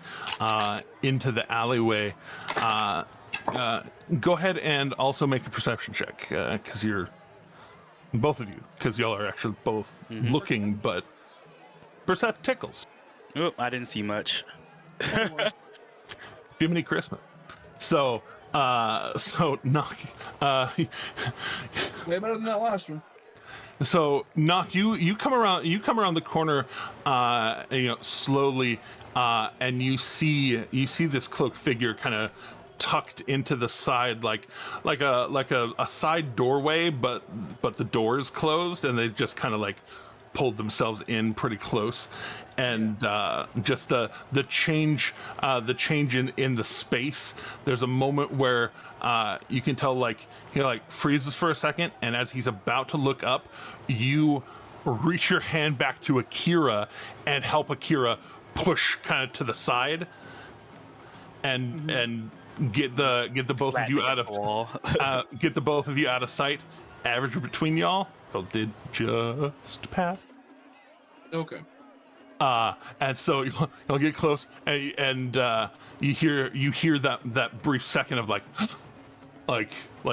into the alleyway, go ahead and also make a perception check because you're both of you, because y'all are actually both looking, but percept tickles. Oh, I didn't see much. Jiminy Christmas. So Nock, Way better than that last one. so Nock, you come around the corner, slowly, and you see this cloaked figure kind of tucked into the side, like a side doorway, but the door is closed, and they just kind of like pulled themselves in pretty close, and just the change in the space. There's a moment where you can tell like he like freezes for a second, and as he's about to look up, you reach your hand back to Akira and help Akira push kind of to the side, and get the both of you out of get the both of you out of sight. Average between y'all did just pass. Okay. And so you'll get close, and you hear that brief second of like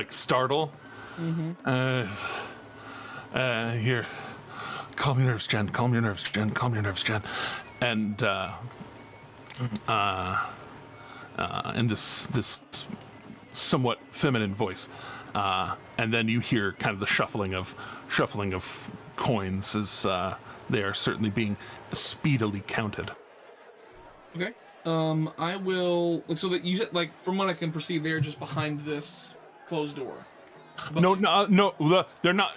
startle. Here, calm your nerves, Jen. Calm your nerves, Jen. Calm your nerves, Jen. And in this somewhat feminine voice, and then you hear kind of the shuffling of coins as they are certainly being speedily counted. Okay. I will. So that you said, like, from what I can perceive, they're just behind this closed door. But No, they're not.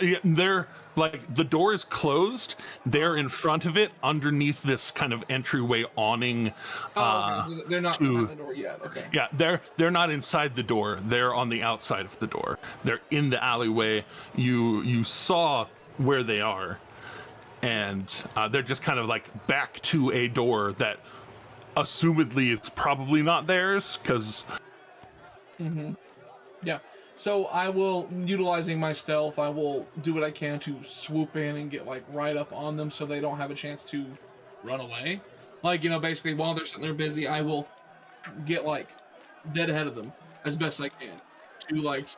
like the door is closed. They're in front of it, underneath this kind of entryway awning. Okay. So they're not to- behind the door yet. Okay. Yeah, they're not inside the door. They're on the outside of the door. They're in the alleyway. You saw where they are, and they're just kind of like back to a door that, assumedly, it's probably not theirs because. Yeah. So I will, utilizing my stealth, I will do what I can to swoop in and get like right up on them so they don't have a chance to run away. Like, basically while they're sitting there busy, I will get like dead ahead of them as best I can to like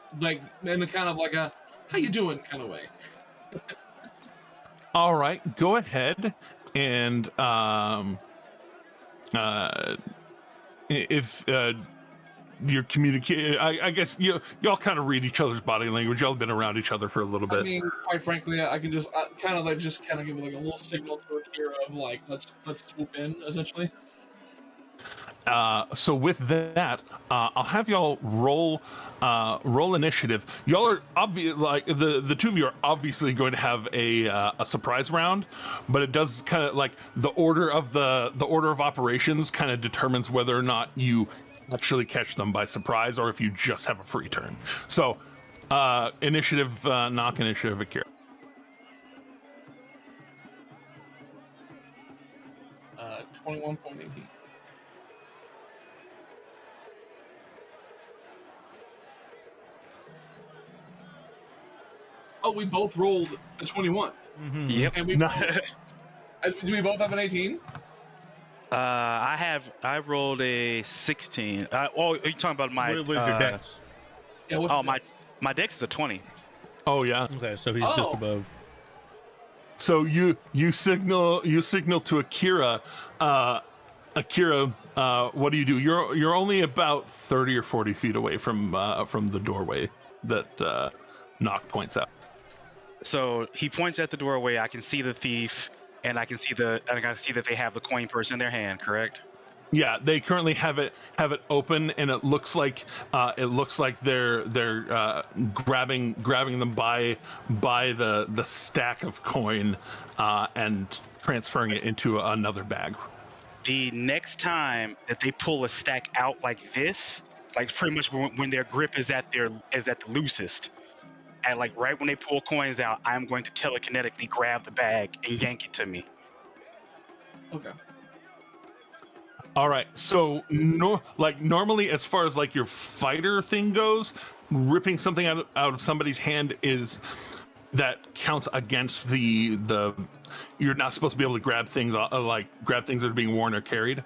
in a kind of like a how you doing kind of way. All right, go ahead and if you're communicating, I guess y'all kind of read each other's body language. Y'all have been around each other for a little bit. I mean, quite frankly, I can just kind of give like a little signal to Akira of like let's swoop in essentially. So with that, I'll have y'all roll initiative. Y'all are like the two of you are obviously going to have a surprise round, but it does kind of like the order of operations kind of determines whether or not you actually catch them by surprise or if you just have a free turn. So initiative, knock initiative, Akira. 21.18. Oh, we both rolled a 21. Yep. And we No. do we both have an 18? I rolled a 16. Are you talking about my? What was your dex? Yeah. What's Oh, your my dex is a 20. Oh yeah. Okay, so he's just above. So you signal to Akira. Akira, what do you do? You're only about 30 or 40 feet away from the doorway that Nock points out. So he points at the doorway. I can see the thief, and I can see that they have the coin purse in their hand. Correct. Yeah, they currently have it open, and it looks like they're grabbing them by the stack of coin and transferring it into another bag. The next time that they pull a stack out like this, like pretty much when their grip is at the loosest, and like right when they pull coins out, I'm going to telekinetically grab the bag and yank it to me. Okay. All right, so normally, as far as like your fighter thing goes, ripping something out of somebody's hand that counts against the. You're not supposed to be able to grab things grab things that are being worn or carried.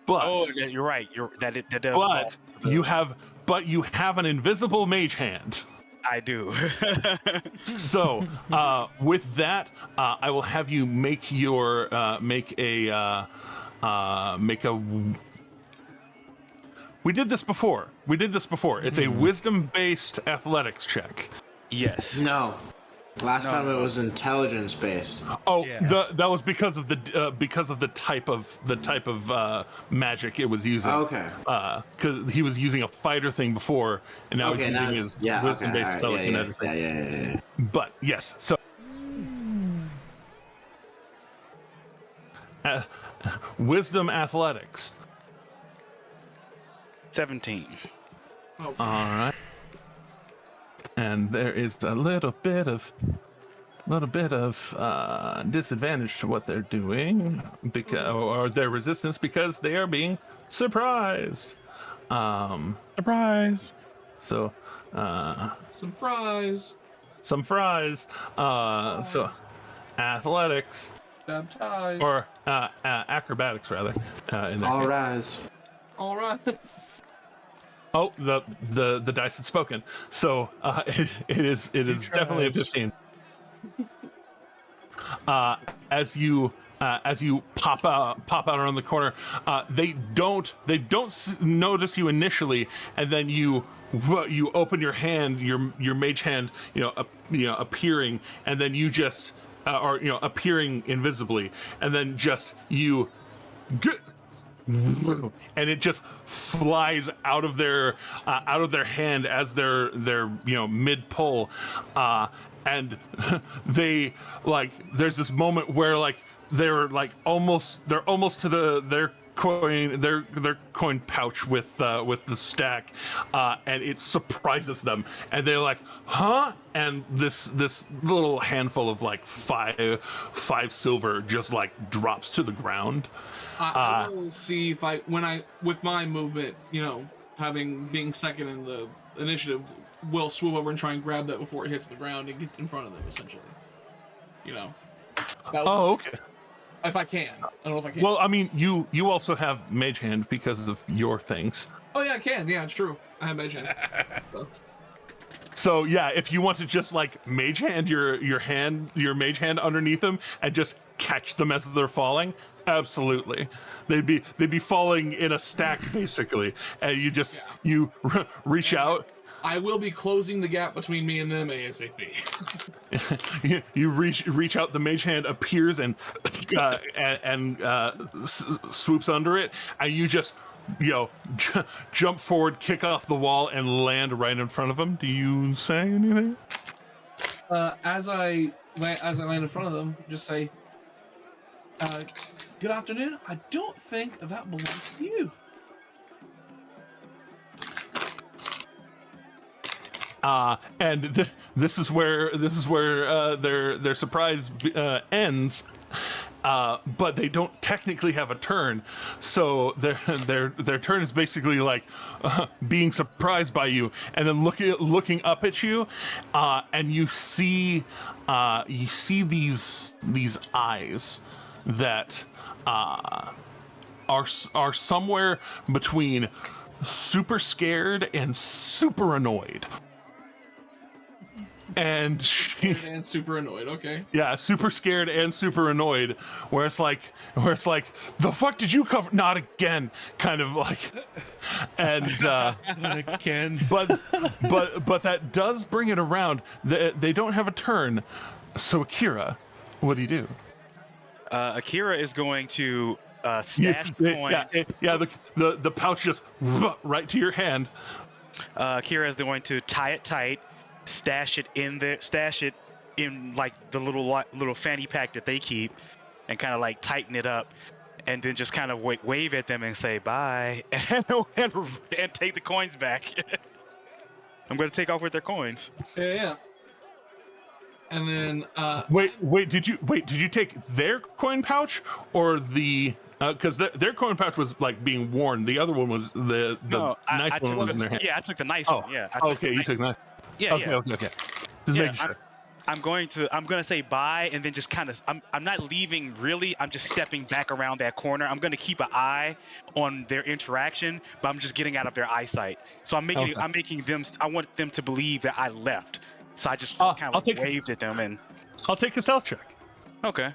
But yeah, you're right. That does. But you have an invisible mage hand. I do. So with that, I will have you make your We did this before. It's a wisdom-based athletics check. Yes. No. Last time it was intelligence based. Oh, Yes. that was because of the type of magic it was using. Okay. Because he was using a fighter thing before, and now he's using his wisdom-based telekinetic. Yeah. But yes, so wisdom athletics. 17. Oh. All right. And there is a little bit of disadvantage to what they're doing because or their resistance because they are being surprised. Surprise! So Some fries. some fries. So athletics Baptized. or acrobatics rather. In that All case. rise. All right. Oh, the dice had spoken. So it is definitely a 15. As you pop out around the corner, they don't notice you initially, and then you open your hand, your mage hand, appearing, and then you just appearing invisibly, and then just you and it just flies out of their hand as they're mid pull, and they like there's this moment where like they're almost to their coin pouch with the stack, and it surprises them, and they're like, huh? And this little handful of like five silver just like drops to the ground. I will see if with my movement, being second in the initiative, will swoop over and try and grab that before it hits the ground and get in front of them, essentially. Okay. If I can. I don't know if I can. Well, I mean, you also have Mage Hand because of your things. Oh, yeah, I can. Yeah, it's true. I have Mage Hand. So, yeah, if you want to just, like, Mage Hand your Mage Hand underneath them and just catch them as they're falling, absolutely. They'd be falling in a stack, basically. And you just, reach out. I will be closing the gap between me and them ASAP. you reach out, the Mage Hand appears and swoops under it, and you just jump forward, kick off the wall, and land right in front of them. Do you say anything? As I land in front of them, just say, "Good afternoon. I don't think that belongs to you." And this is where their surprise ends. But they don't technically have a turn, so their turn is basically like being surprised by you, and then looking up at you, and you see these eyes that are somewhere between super scared and super annoyed. And super annoyed. Okay. Yeah, super scared and super annoyed. Where it's like, the fuck did you cover? Not again, kind of like. And Not again. but that does bring it around. They don't have a turn. So Akira, what do you do? Akira is going to stash coins. The pouch just right to your hand. Akira is going to tie it tight. Stash it in like the little fanny pack that they keep, and kind of like tighten it up, and then just kind of wave at them and say bye, and take the coins back. I'm going to take off with their coins. Yeah. And then wait, did you take their coin pouch or the because their coin pouch was like being worn. The other one was the nice one was in their hand. Yeah, I took the nice one. Yeah. You took nice. Yeah. Okay. Just making sure. I'm going to say bye, and then just kind of I'm not leaving really. I'm just stepping back around that corner. I'm going to keep an eye on their interaction, but I'm just getting out of their eyesight. So I'm making them. I want them to believe that I left. So I just kind of waved at them, and I'll take a stealth check. Okay.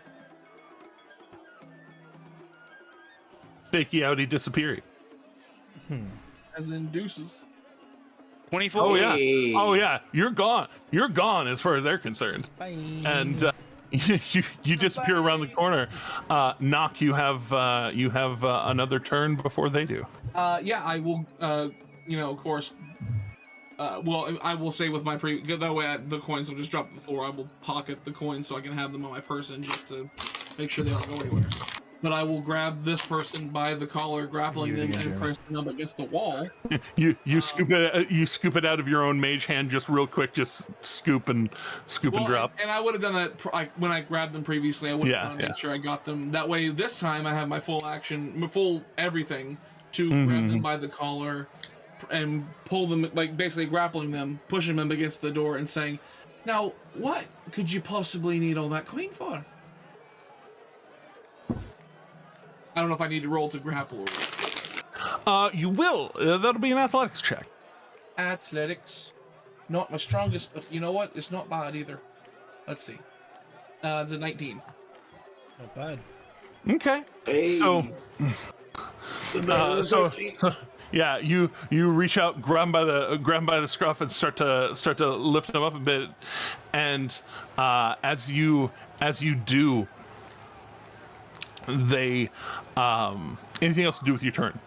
Fakey outie disappearing. As in deuces. 24. Oh yeah. You're gone as far as they're concerned. Bye. And you disappear around the corner. Knock, you have another turn before they do. Yeah, I will. Of course. Well, I will say with my that way the coins will just drop to the floor. I will pocket the coins so I can have them on my person just to make sure they don't go anywhere. But I will grab this person by the collar, grappling them and pressing them against the wall. You scoop it out of your own mage hand just real quick, just scoop and drop. And I would have done that when I grabbed them previously. I would have made sure I got them. That way, this time I have my full action, full everything to grab them by the collar and pull them, like basically grappling them, pushing them against the door, and saying, "Now, what could you possibly need all that coin for?" I don't know if I need to roll to grapple or you will. That'll be an athletics check. Athletics. Not my strongest, but you know what? It's not bad either. Let's see. It's a 19. Not bad. Okay. Hey. So yeah, you reach out, grab him by the scruff, and start to lift him up a bit, and as you do, they anything else to do with your turn?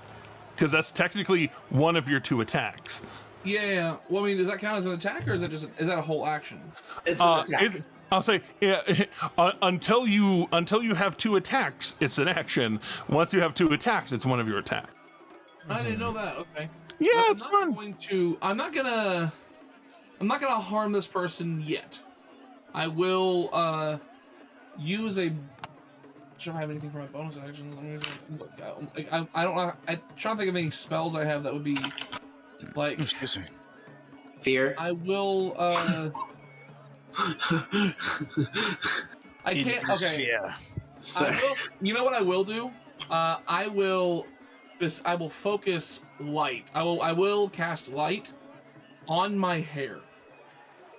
Because that's technically one of your 2 attacks. Yeah. Well, I mean, does that count as an attack, or is is that a whole action? It's an attack. I'll say, until you have 2 attacks, it's an action. Once you have 2 attacks, it's one of your attacks. I didn't know that. Okay. Yeah, But it's fun. I'm not gonna harm this person yet. I will use a. Do I have anything for my bonus action? Let me look out. I don't know. I'm trying to think of any spells I have that would be like. Excuse me. Fear. I will. I can't. Okay. Yeah. Sorry. You know what I will do? I will focus light. I will cast light on my hair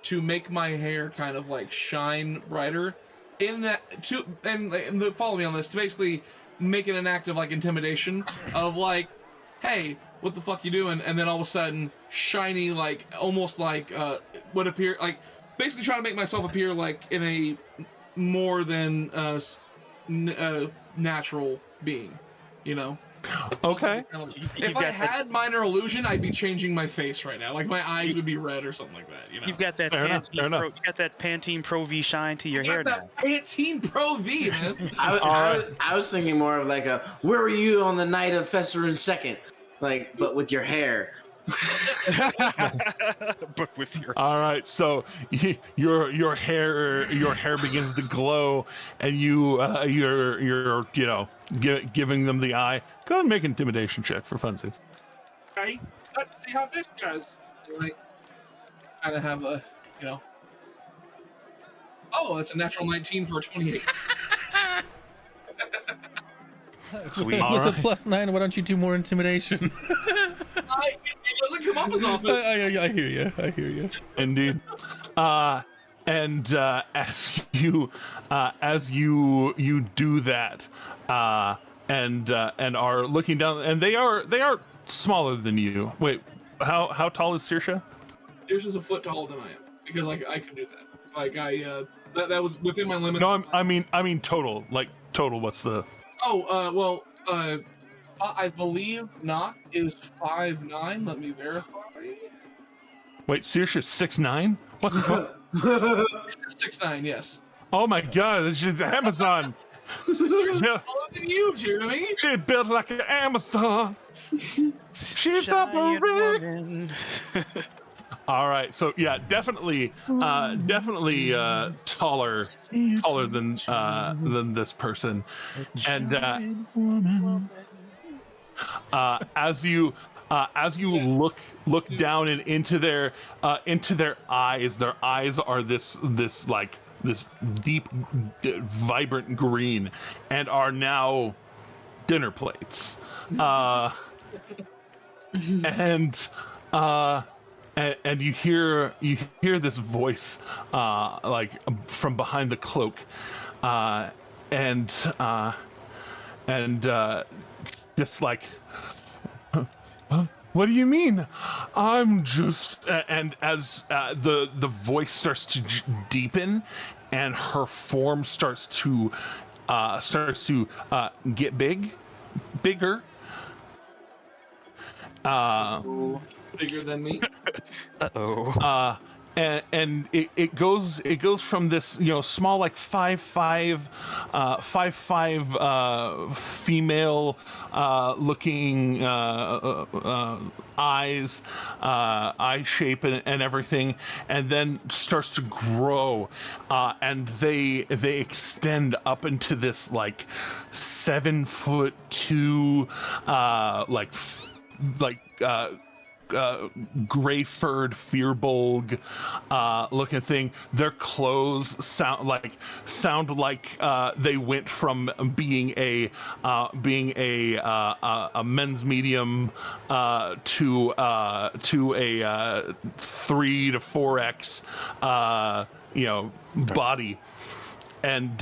to make my hair kind of like shine brighter. Follow me on this, to basically make it an act of like intimidation of like, hey, what the fuck you doing? And then all of a sudden, shiny, like almost like would appear like, basically trying to make myself appear like in a more than natural being, you know. Okay. If I had minor illusion, I'd be changing my face right now. Like my eyes would be red or something like that. You know. You've got that Pantene Pro V shine to your hair now. Pantene Pro V, man. I was thinking more of like a, where were you on the night of Fesserin Second? Like, but with your hair. But with your. All right, so your hair begins to glow, and you're giving them the eye. Go ahead and make an intimidation check for funsies. Okay, let's see how this goes. Like, kind of have a, you know. Oh, that's a natural 19 for a 28. Sweet. With a +9, why don't you do more intimidation? It doesn't come up as often. I hear you. Indeed. And as you do that, and are looking down, and they are smaller than you. Wait, how tall is Saoirse? Saoirse's a foot taller than I am, because like I can do that. Like that was within my limits. No, I mean total. Like total. What's the? Oh, I believe Nock is 5'9". Let me verify. Wait, Saoirse 6'9"? What the fuck? 6'9", yes. Oh my god, she's Amazon. Saoirse's taller than you, Jeremy. She built like an Amazon. She's up a rig. All right, so yeah, definitely taller than this person, and as you look down and into their eyes are this deep, vibrant green, and are now dinner plates, and you hear this voice like from behind the cloak, and just like, what do you mean? I'm just and as the voice starts to deepen, and her form starts to get bigger. Bigger than me. Uh-oh. And it goes from this small like 5'5" female looking eyes, eye shape and everything, and then starts to grow, and they extend up into this like 7'2" gray furred Fearbolg looking thing. Their clothes sound like they went from being a men's medium to a 3 to 4x body, and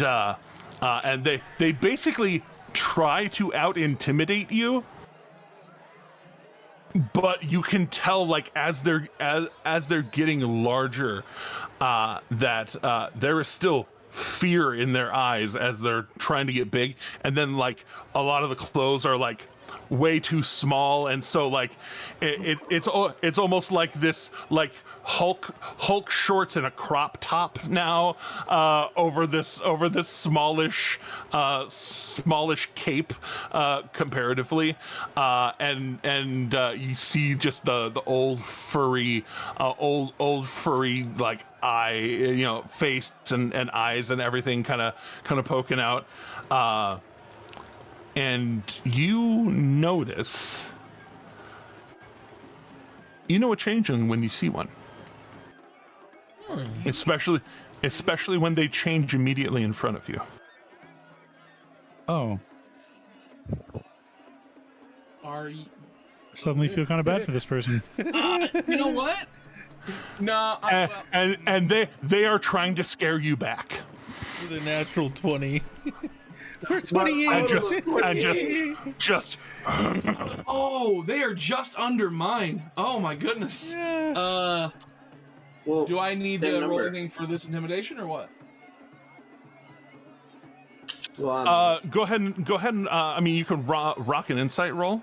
they basically try to out intimidate you. But you can tell, like, as they're getting larger, that there is still fear in their eyes as they're trying to get big, and then like a lot of the clothes are like way too small, and so like it's almost like this like Hulk shorts and a crop top now over this smallish cape comparatively, and you see just the old furry like eye, face and eyes and everything kind of poking out. And you notice, a change when you see one. Especially when they change immediately in front of you. Oh, Are you? suddenly feel kind of bad for this person. You know what? No. And they are trying to scare you back. With a natural 20. For 28. And just. Oh, they are just under mine. Oh my goodness. Yeah. Well, Do I need to same roll number. anything for this intimidation or what? Well, Go ahead and I mean, you can rock an insight roll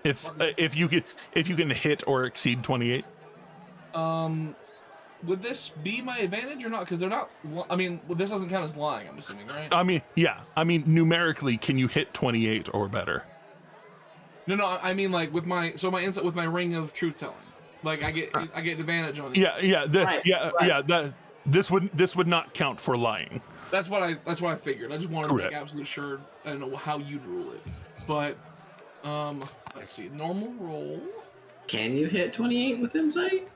if you can hit or exceed 28. Would this be my advantage or not? Because they're not. I mean, this doesn't count as lying. I'm assuming, right? I mean, yeah. I mean, numerically, can you hit 28 or better? No. I mean, like with my insight with my ring of truth telling. Like I get advantage on it. Yeah. This would not count for lying. That's what I figured. I just wanted Correct. to make absolute sure. I don't know how you'd rule it, but let's see. Normal roll. can you hit 28 with insight?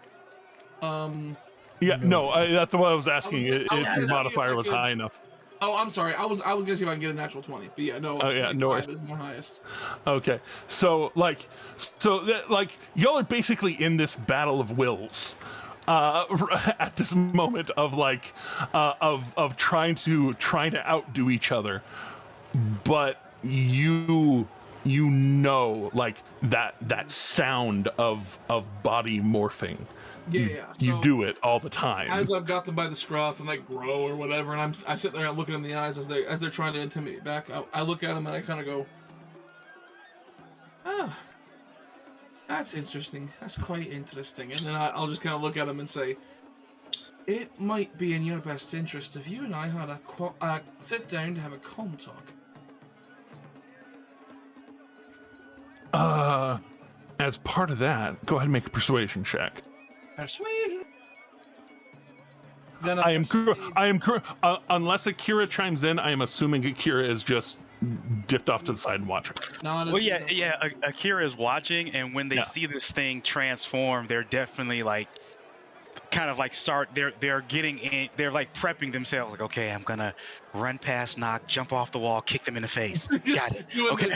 Yeah, no, that's what I was asking. I was If gonna your see modifier if I was could- high enough. Oh, I'm sorry. I was gonna see if I can get a natural 20, but yeah, no. Oh, yeah, no 25 worries. is my highest. Okay, so y'all are basically in this battle of wills at this moment of of trying to outdo each other, but you like that sound of body morphing. Yeah. You So, do it all the time. as I've got them by the scruff and they grow or whatever, and I sit there and look at them in the eyes as they're trying to intimidate back. I look at them and I kind of go, "Oh, that's interesting. That's quite interesting." And then I'll just kind of look at them and say, "It might be in your best interest if you and I had a sit down to have a calm talk." As part of that, go ahead and make a persuasion check. Persuasion. Unless Akira chimes in, I am assuming Akira is just dipped off to the side and watching. Well, yeah. Akira is watching, and when they see this thing transform, they're definitely like, kind of like they're getting in. They're like prepping themselves. Like, okay, I'm gonna run past, knock, jump off the wall, kick them in the face. Got it. Okay.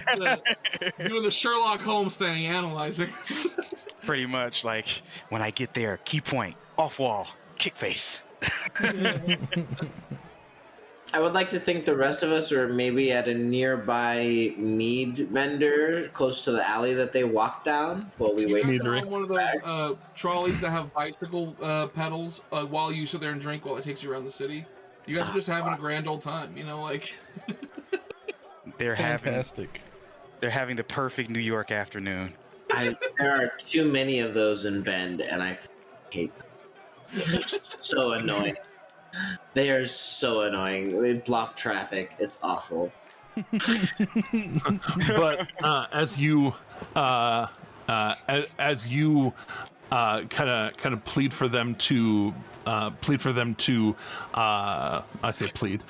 Doing the Sherlock Holmes thing, analyzing. Pretty much like when I get there, key point, off wall, kick face. I would like to think the rest of us are maybe at a nearby mead vendor close to the alley that they walked down while we wait. Meadery. On one of those trolleys that have bicycle pedals while you sit there and drink while it takes you around the city. You guys are just having a grand old time, like. They're Fantastic. having the perfect New York afternoon. There are too many of those in Bend, and I hate them. They're so annoying. They are so annoying. They block traffic. It's awful. But as you kind of plead for them to I say plead,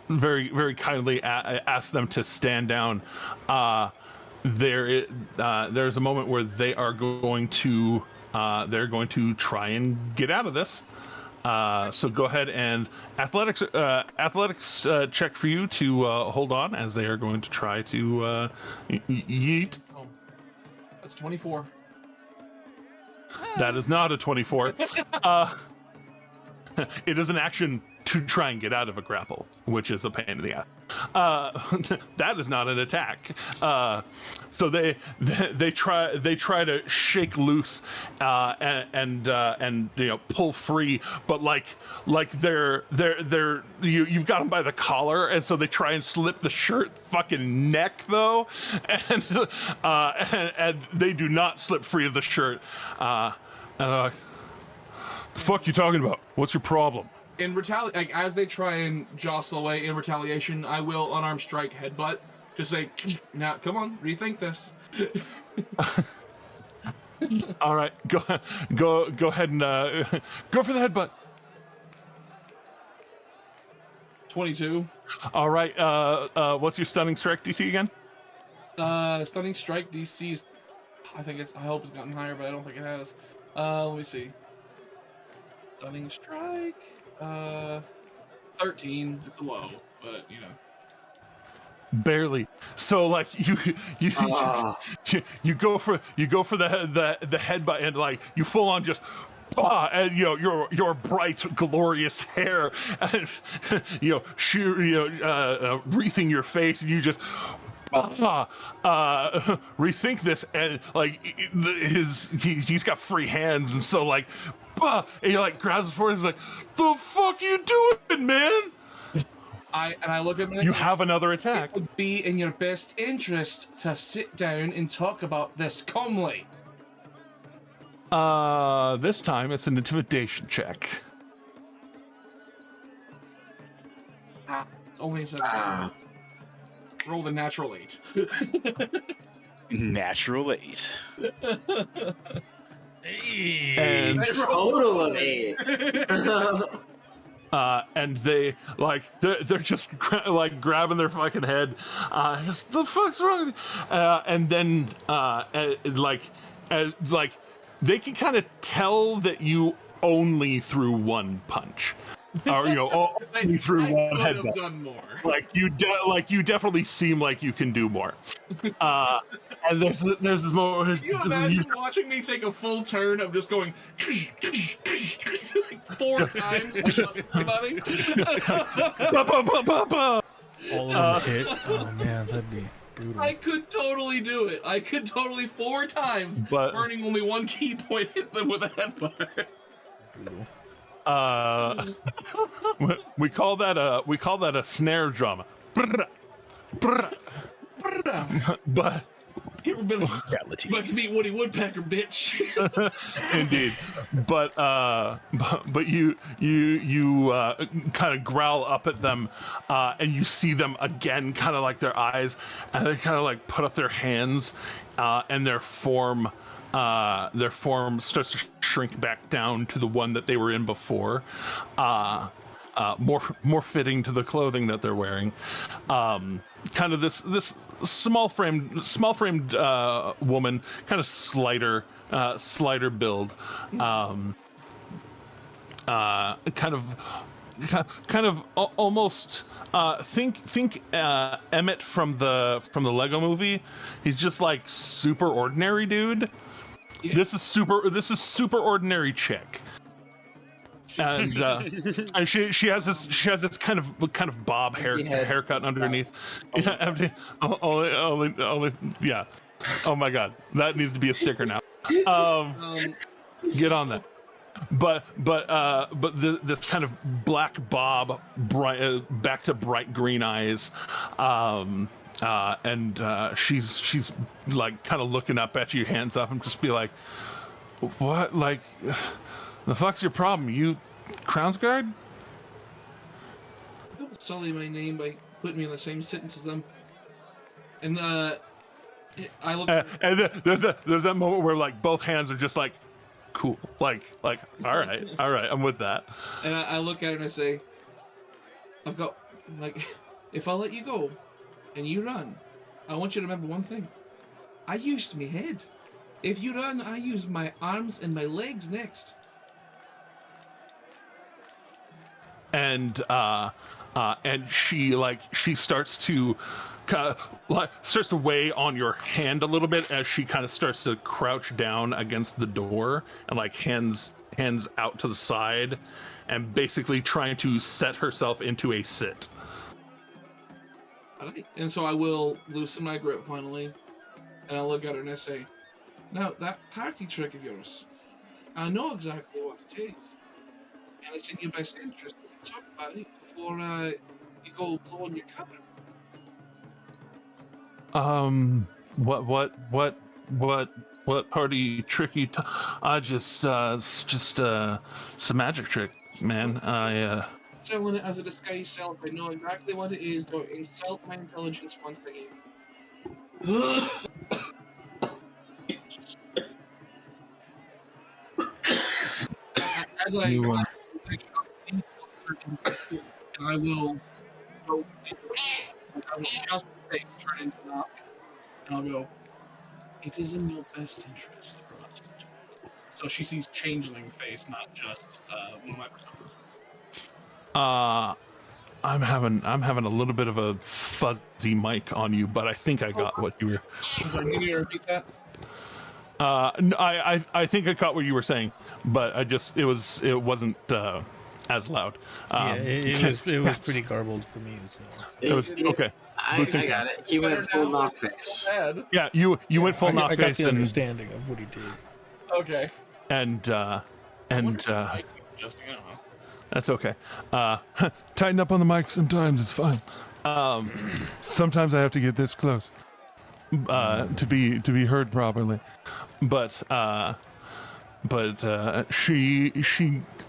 very very kindly ask them to stand down. There's a moment where they're going to try and get out of this. So go ahead and athletics check for you to hold on, as they are going to try to yeet. Oh, that's 24. That is not a 24. It is an action to try and get out of a grapple, which is a pain in the ass. That is not an attack. So they try to shake loose and pull free, but like they're you've got them by the collar, and so they try and slip the shirt fucking neck though, and they do not slip free of the shirt. The fuck you talking about? What's your problem? In as they try and jostle away in retaliation, I will unarmed strike headbutt. Just say, now, come on, rethink this. All right, go ahead and go for the headbutt. 22. All right, what's your stunning strike DC again? Stunning strike DC is, I hope it's gotten higher, but I don't think it has. Let me see. Stunning strike. 13. It's low, but you know. Barely. So like you go for the headbutt, and like you full on just and your bright glorious hair and wreathing your face, and you just rethink this, and like he's got free hands, and so like and he like grabs his forehead, he's like, the fuck you doing, man? I look at him. You have another attack. It would be in your best interest to sit down and talk about this calmly. This time it's an intimidation check. It's only a 7. Roll the natural 8. Natural 8. And Total of 8. and they're just grabbing their fucking head. Just, the fuck's wrong with you? And then they can kind of tell that you only threw one punch, or only threw one headbutt. Done more. Like you definitely seem like you can do more. And there's this moment. You imagine watching me take a full turn of just going like 4 times? Buddy? All of them hit. Oh man, that'd be brutal. I could totally do it. I could totally 4 times, But burning only 1 key point, hit them with a headbutt. Brutal. we call that a snare drum. But You ever been let's meet Woody Woodpecker, bitch. indeed, but you kind of growl up at them, and you see them again, kind of like their eyes, and they kind of like put up their hands, and their form starts to shrink back down to the one that they were in before, more fitting to the clothing that they're wearing. Kind of this small framed woman, kind of slighter build, kind of almost think Emmett from the Lego Movie. He's just like super ordinary dude. Yeah. This is super ordinary chick. And and she has this kind of bob haircut underneath. Yeah, empty. Only yeah. Oh my god, that needs to be a sticker now. Get on that. But this kind of black bob, bright back to bright green eyes, and she's like kind of looking up at you, hands up, and just be like, what, like, the fuck's your problem? You Crown's Guard? Don't sully my name by putting me in the same sentence as them. And I look. And there's that moment where like both hands are just like, cool, like all right, I'm with that. And I look at her and I say, I've got, like, if I let you go and you run, I want you to remember one thing. I used my head. If you run, I use my arms and my legs next. And she starts to weigh on your hand a little bit as she kind of starts to crouch down against the door and like hands out to the side, and basically trying to set herself into a sit. Alright. And so I will loosen my grip finally, and I'll look at her and I say, "Now, that party trick of yours, I know exactly what it is. And it's in your best interest that we talk about it before you go blow on your cover." What party tricky? It's a magic trick, man. Selling it as a disguise self, I know exactly what it is. Don't insult my intelligence once again. As I, You, and I will go, I will just say, turn into knock, and I'll go, "It is in your best interest for us to talk." So she sees changeling face, not just one of my personas. I'm having a little bit of a fuzzy mic on you, but I think I got what you were. I'm sorry, can you repeat that? I think I caught what you were saying, but it wasn't as loud. It was pretty garbled for me as well. Okay. I got it. He went full knock face. Yeah, you went full knock I got face the and understanding of what he did. Okay. Just, you know. That's okay. Tighten up on the mic sometimes, it's fine. Sometimes I have to get this close to be heard properly. But she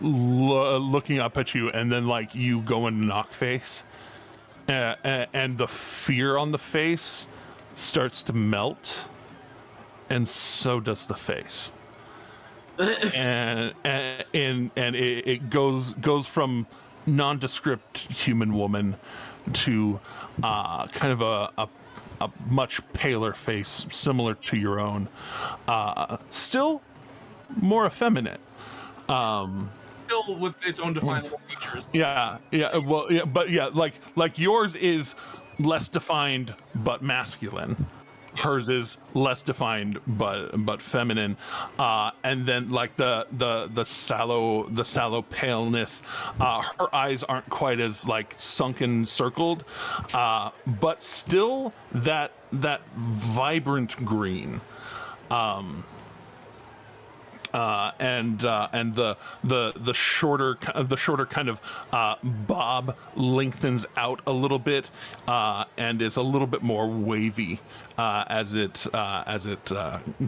looking up at you, and then like you go into knock face, and the fear on the face starts to melt, and so does the face. and it goes from nondescript human woman to kind of a much paler face, similar to your own, still more effeminate. Still with its own definable features. Like yours is less defined but masculine. Hers is less defined but feminine, and then like the sallow paleness. Her eyes aren't quite as like sunken, circled, but still that vibrant green. And the shorter kind of bob lengthens out a little bit, and is a little bit more wavy as it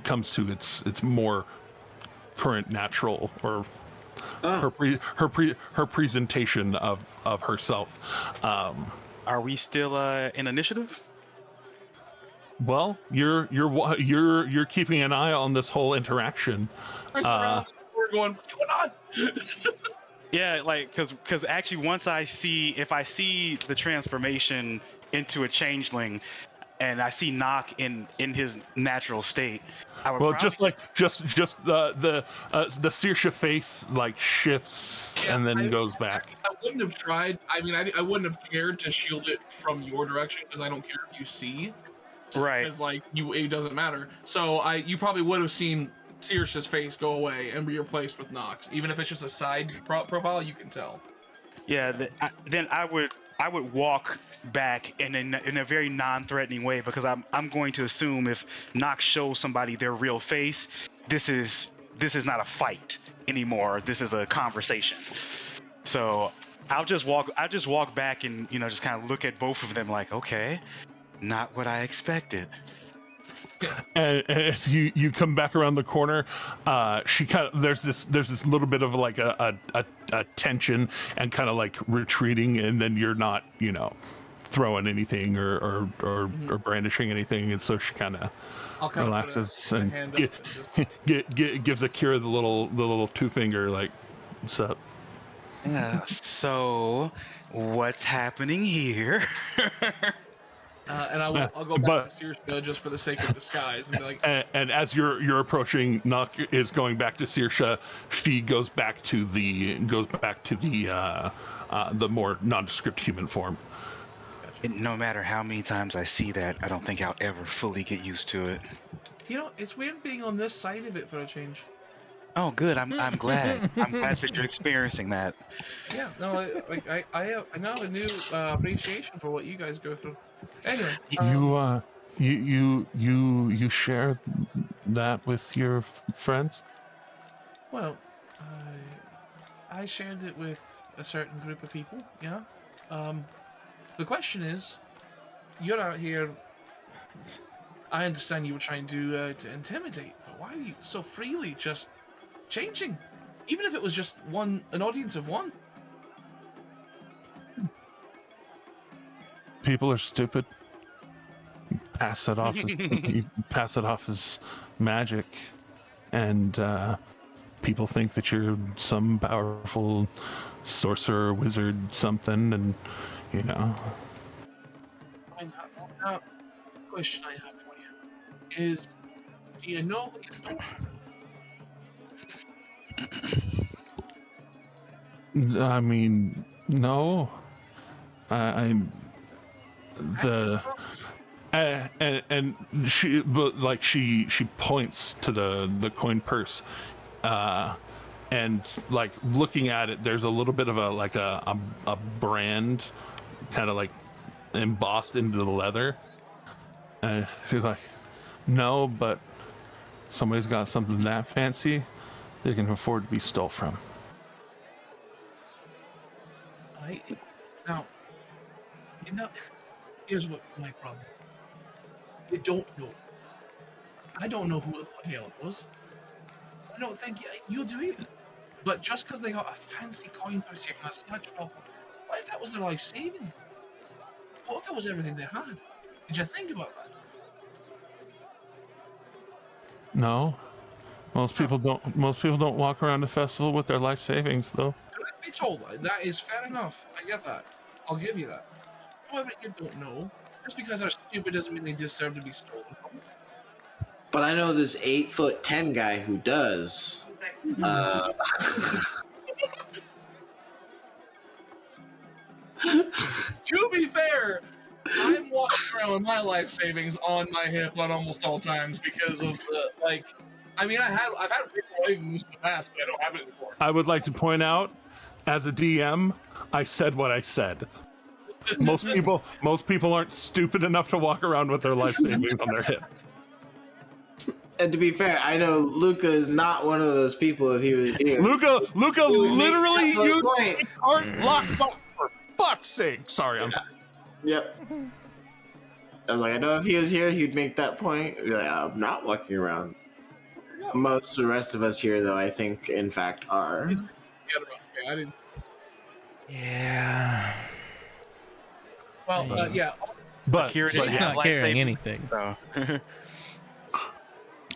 comes to its more current natural or her presentation of herself. Are we still in initiative? Well, you're keeping an eye on this whole interaction. We're going, "What's going on?" Yeah, like because actually once if I see the transformation into a changeling, and I see Nock in his natural state, I would just the Saoirse face like shifts and then goes back. I wouldn't have tried. I mean, I wouldn't have cared to shield it from your direction because I don't care if you see. Right. Because like it doesn't matter. So you probably would have seen Saoirse's face go away and be replaced with Nox. Even if it's just a side profile, you can tell. Yeah. Then I would walk back in a very non-threatening way, because I'm going to assume if Nox shows somebody their real face, this is not a fight anymore. This is a conversation. So I'll just walk back and just kind of look at both of them like, okay, not what I expected. And as you come back around the corner, she kind of there's this little bit of like a tension and kind of like retreating, and then you're not throwing anything or brandishing anything, and so she kind of relaxes and gives Akira the little two finger like, what's up? Yeah. So what's happening here? And I'll go back to Saoirse just for the sake of disguise and be like. And as you're approaching, Nock is going back to Saoirse. She goes back to the more nondescript human form. No matter how many times I see that, I don't think I'll ever fully get used to it. It's weird being on this side of it for a change. Oh, good. I'm glad. I'm glad that you're experiencing that. Yeah, no, I now have a new appreciation for what you guys go through. Anyway, You share that with your friends? well, I shared it with a certain group of people. Yeah. The question is, you're out here. I understand you were trying to intimidate, but why are you so freely just changing? Even if it was just an audience of one. People are stupid. Pass it off as you pass it off as magic, and people think that you're some powerful sorcerer, wizard, something, and you know. Now, the question I have for you is, do you know what you're doing? I mean, no. I the and she, but like she points to the coin purse, and like looking at it, there's a little bit of a brand, kind of like embossed into the leather. And she's like, no, but somebody's got something that fancy, they can afford to be stole from. Now, here's what my problem. You don't know. I don't know who the hell it was. I don't think you do either. But just because they got a fancy coin purse, you're gonna snatch it off. What if that was their life savings? What if that was everything they had? Did you think about that? No, most people don't. Most people don't walk around the festival with their life savings, though. Truth be told, that is fair enough. I get that. I'll give you that. However, you don't know. Just because they're stupid doesn't mean they deserve to be stolen from. But I know this 8'10" guy who does. To be fair, I'm walking around with my life savings on my hip at almost all times because of the I mean, I've had people waving this in the past, but I don't have it anymore. I would like to point out, as a DM, I said what I said. Most people aren't stupid enough to walk around with their life savings on their hip. And to be fair, I know Luca is not one of those people if he was here. Luca literally used point. art lockbox for fuck's sake. Sorry, I'm. Yep. I was like, I know if he was here, he'd make that point. Be like, I'm not walking around. Most of the rest of us here, though, I think, in fact, are. Yeah. Well, yeah. But Kira didn't He's have not life carrying savings, anything. so.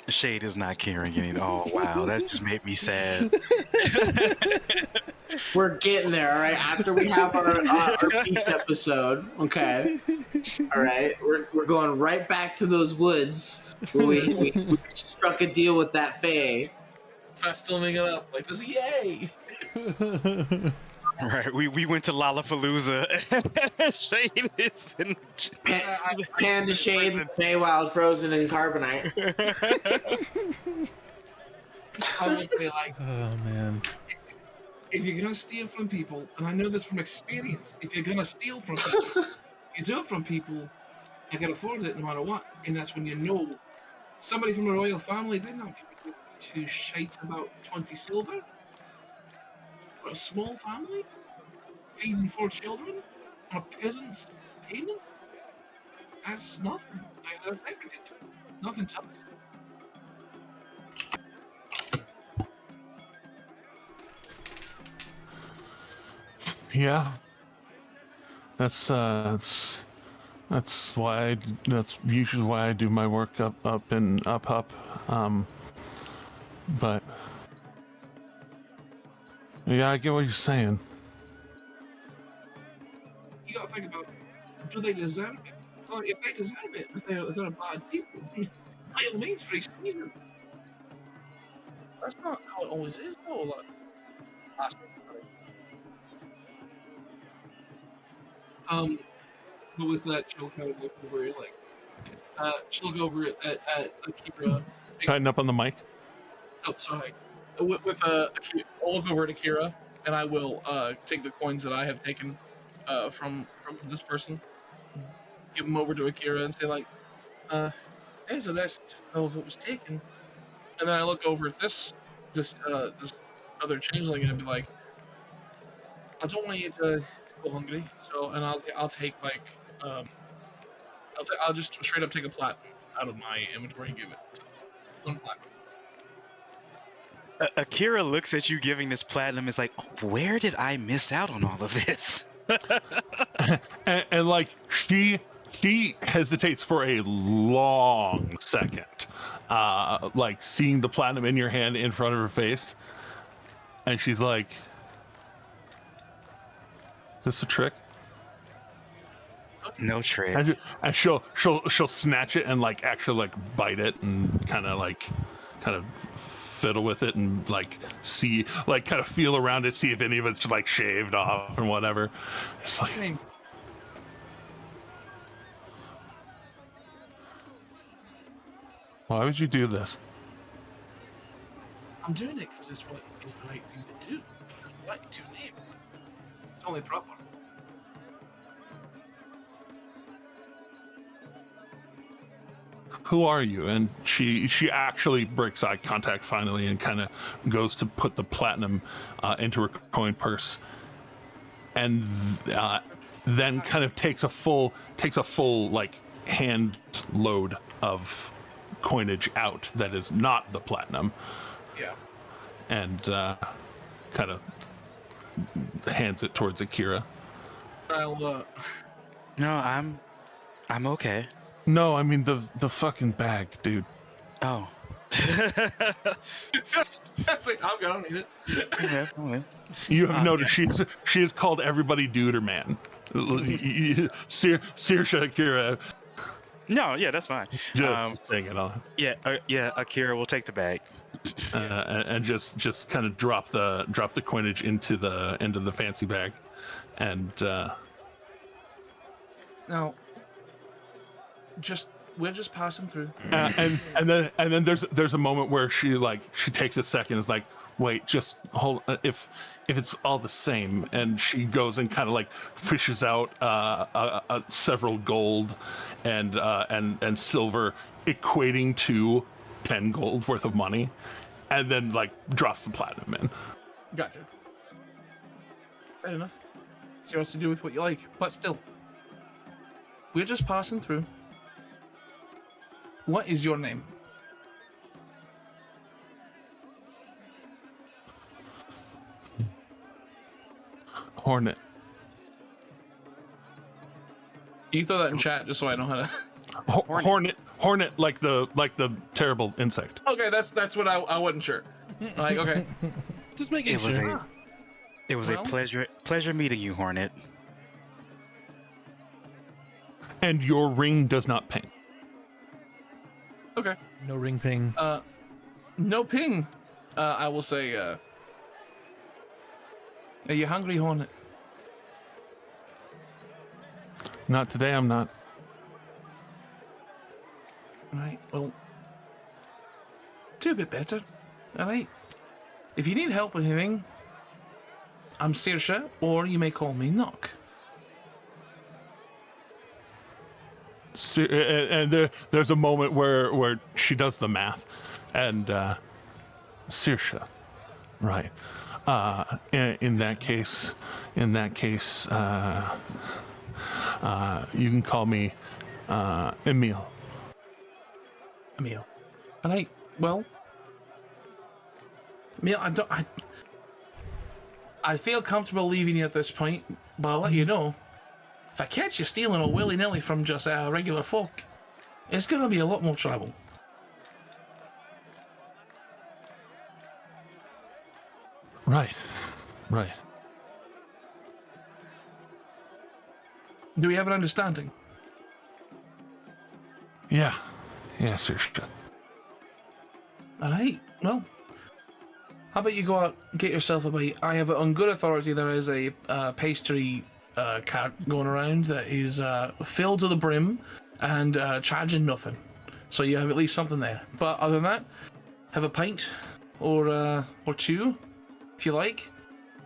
Shade is not carrying any. Oh wow, that just made me sad. We're getting there, all right? After we have our beach episode, okay? All right? We're going right back to those woods where we struck a deal with that fae. Festiving it up like this, yay! Right, we went to Lollapalooza. Shade is in. Panda Shade, Feywild, Frozen, and Carbonite. I would say, Oh man. if you're gonna steal from people, and I know this from experience, if you're gonna steal from people, you do it from people that can afford it no matter what. And that's when you know somebody from a royal family, they're not giving two shites about 20 silver. For a small family, feeding 4 children on a peasant's payment, that's nothing. That's everything. Nothing to us. yeah, that's why that's usually why I do my work up and up. But yeah, I get what you're saying. You gotta think about, do they deserve it? Well, if they deserve it, if they're bad people, by all means, free season. That's not how it always is, though. But with that, she'll kind of look over, she'll go over at Akira. Tighten up on the mic. Oh, sorry. I'll look over at Akira, and I will take the coins that I have taken from this person, give them over to Akira, and say like, "Here's the rest of what was taken." And then I look over at this other changeling and be like, "I don't want you to go hungry, so and I'll take like I'll just straight up take a platinum out of my inventory and give it one platinum." Akira looks at you giving this platinum. Is like, where did I miss out on all of this? and like she hesitates for a long second, like seeing the platinum in your hand in front of her face, and she's like, "Is this a trick?" No trick. And she'll snatch it and like actually like bite it and kind of fiddle with it and like see, like kind of feel around it, see if any of it's like shaved off and whatever. It's like, why would you do this? I'm doing it because it's what is the right thing to do. What to name? It's only proper. Who are you? And she actually breaks eye contact finally and kind of goes to put the platinum into her coin purse, and then kind of takes a full like hand load of coinage out that is not the platinum. Yeah. And kind of hands it towards Akira. I'll No, I'm okay. No, I mean the fucking bag, dude. Oh. That's like, I don't need it. Yeah, okay. You have noticed she has called everybody dude or man. Saoirse, Akira. No, yeah, that's fine. Just saying it all. Yeah, Akira will take the bag. And just kind of drop the coinage into the fancy bag, and Now, we're just passing through. and then there's a moment where she takes a second, is like, wait, just hold, if it's all the same, and she goes and kind of like fishes out several gold and silver equating to 10 gold worth of money, and then like drops the platinum in. Gotcha. Fair enough. It's yours to do with what you like, but still, we're just passing through. What is your name? Hornet. You throw that in chat just so I know how to. Hornet, like the terrible insect. Okay, that's what I wasn't sure. Like, okay, Just making sure. It was a pleasure meeting you, Hornet. And your ring does not ping. okay. No ring ping. No ping. I will say. Are you hungry, Hornet? Not today, I'm not. All right. Well, do a bit better. All right. If you need help with anything, I'm Saoirse, or you may call me Nock. And there's a moment where she does the math, and Saoirse, right? In that case, you can call me Emil. Emil. All right. Well, Emil, I feel comfortable leaving you at this point, but I'll let you know. If I catch you stealing a willy-nilly from just regular folk, it's gonna be a lot more trouble. Right. Do we have an understanding? Yeah, Saoirse. All right. Well, how about you go out and get yourself a bite? I have, on good authority, there is a pastry cart going around that is filled to the brim and charging nothing. So you have at least something there. But other than that, have a pint or two, if you like.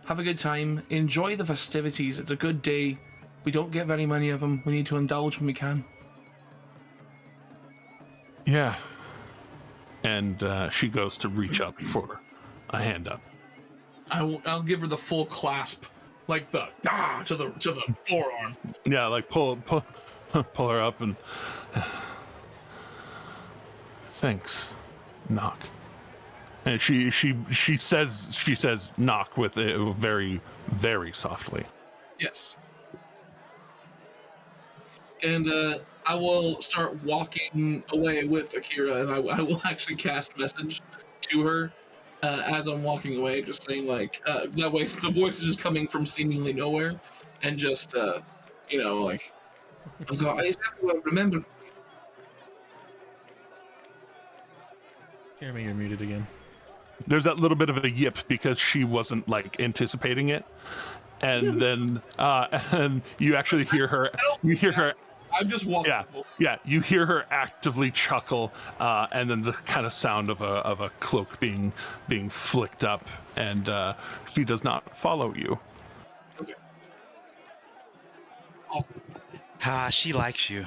Have a good time. Enjoy the festivities. It's a good day. We don't get very many of them. We need to indulge when we can. Yeah. And she goes to reach up for a hand up. I'll give her the full clasp, like the to the forearm. Yeah, like pull her up and thanks, knock. And she says knock with it very, very softly. Yes. And I will start walking away with Akira, and I will actually cast message to her as I'm walking away, just saying like that way the voice is just coming from seemingly nowhere, and just like I've got eyes everywhere. Remember. Jeremy, you're muted again. There's that little bit of a yip because she wasn't like anticipating it, and then and you actually hear her. You hear her. I'm just walking. Yeah. You hear her actively chuckle, and then the kind of sound of a cloak being flicked up, and she does not follow you. Okay. She likes you.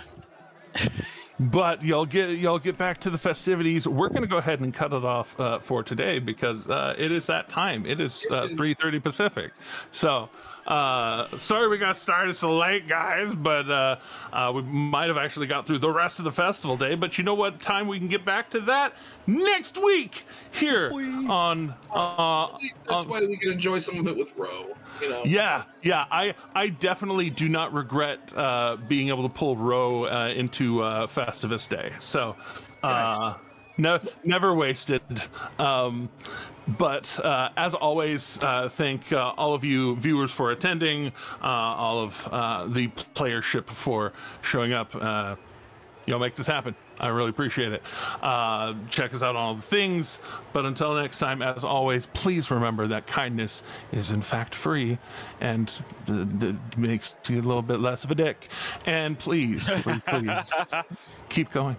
But y'all get back to the festivities. We're going to go ahead and cut it off for today because it is that time. It is 3:30 Pacific. So sorry we got started so late, guys, but we might have actually got through the rest of the festival day. But you know what time we can get back to that? Next week here on this way we can enjoy some of it with Ro. Yeah. I definitely do not regret being able to pull Ro into Festivus Day. So never wasted. But as always, thank all of you viewers for attending, all of the playership for showing up. Y'all make this happen. I really appreciate it. Check us out on all the things. But until next time, as always, please remember that kindness is in fact free and makes you a little bit less of a dick. And please keep going.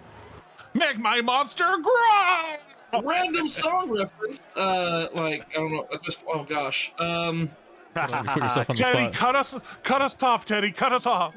Make my monster grow! Random song reference. I don't know at this. Oh gosh. You put yourself on the Teddy, spot. cut us off, Teddy. Cut us off.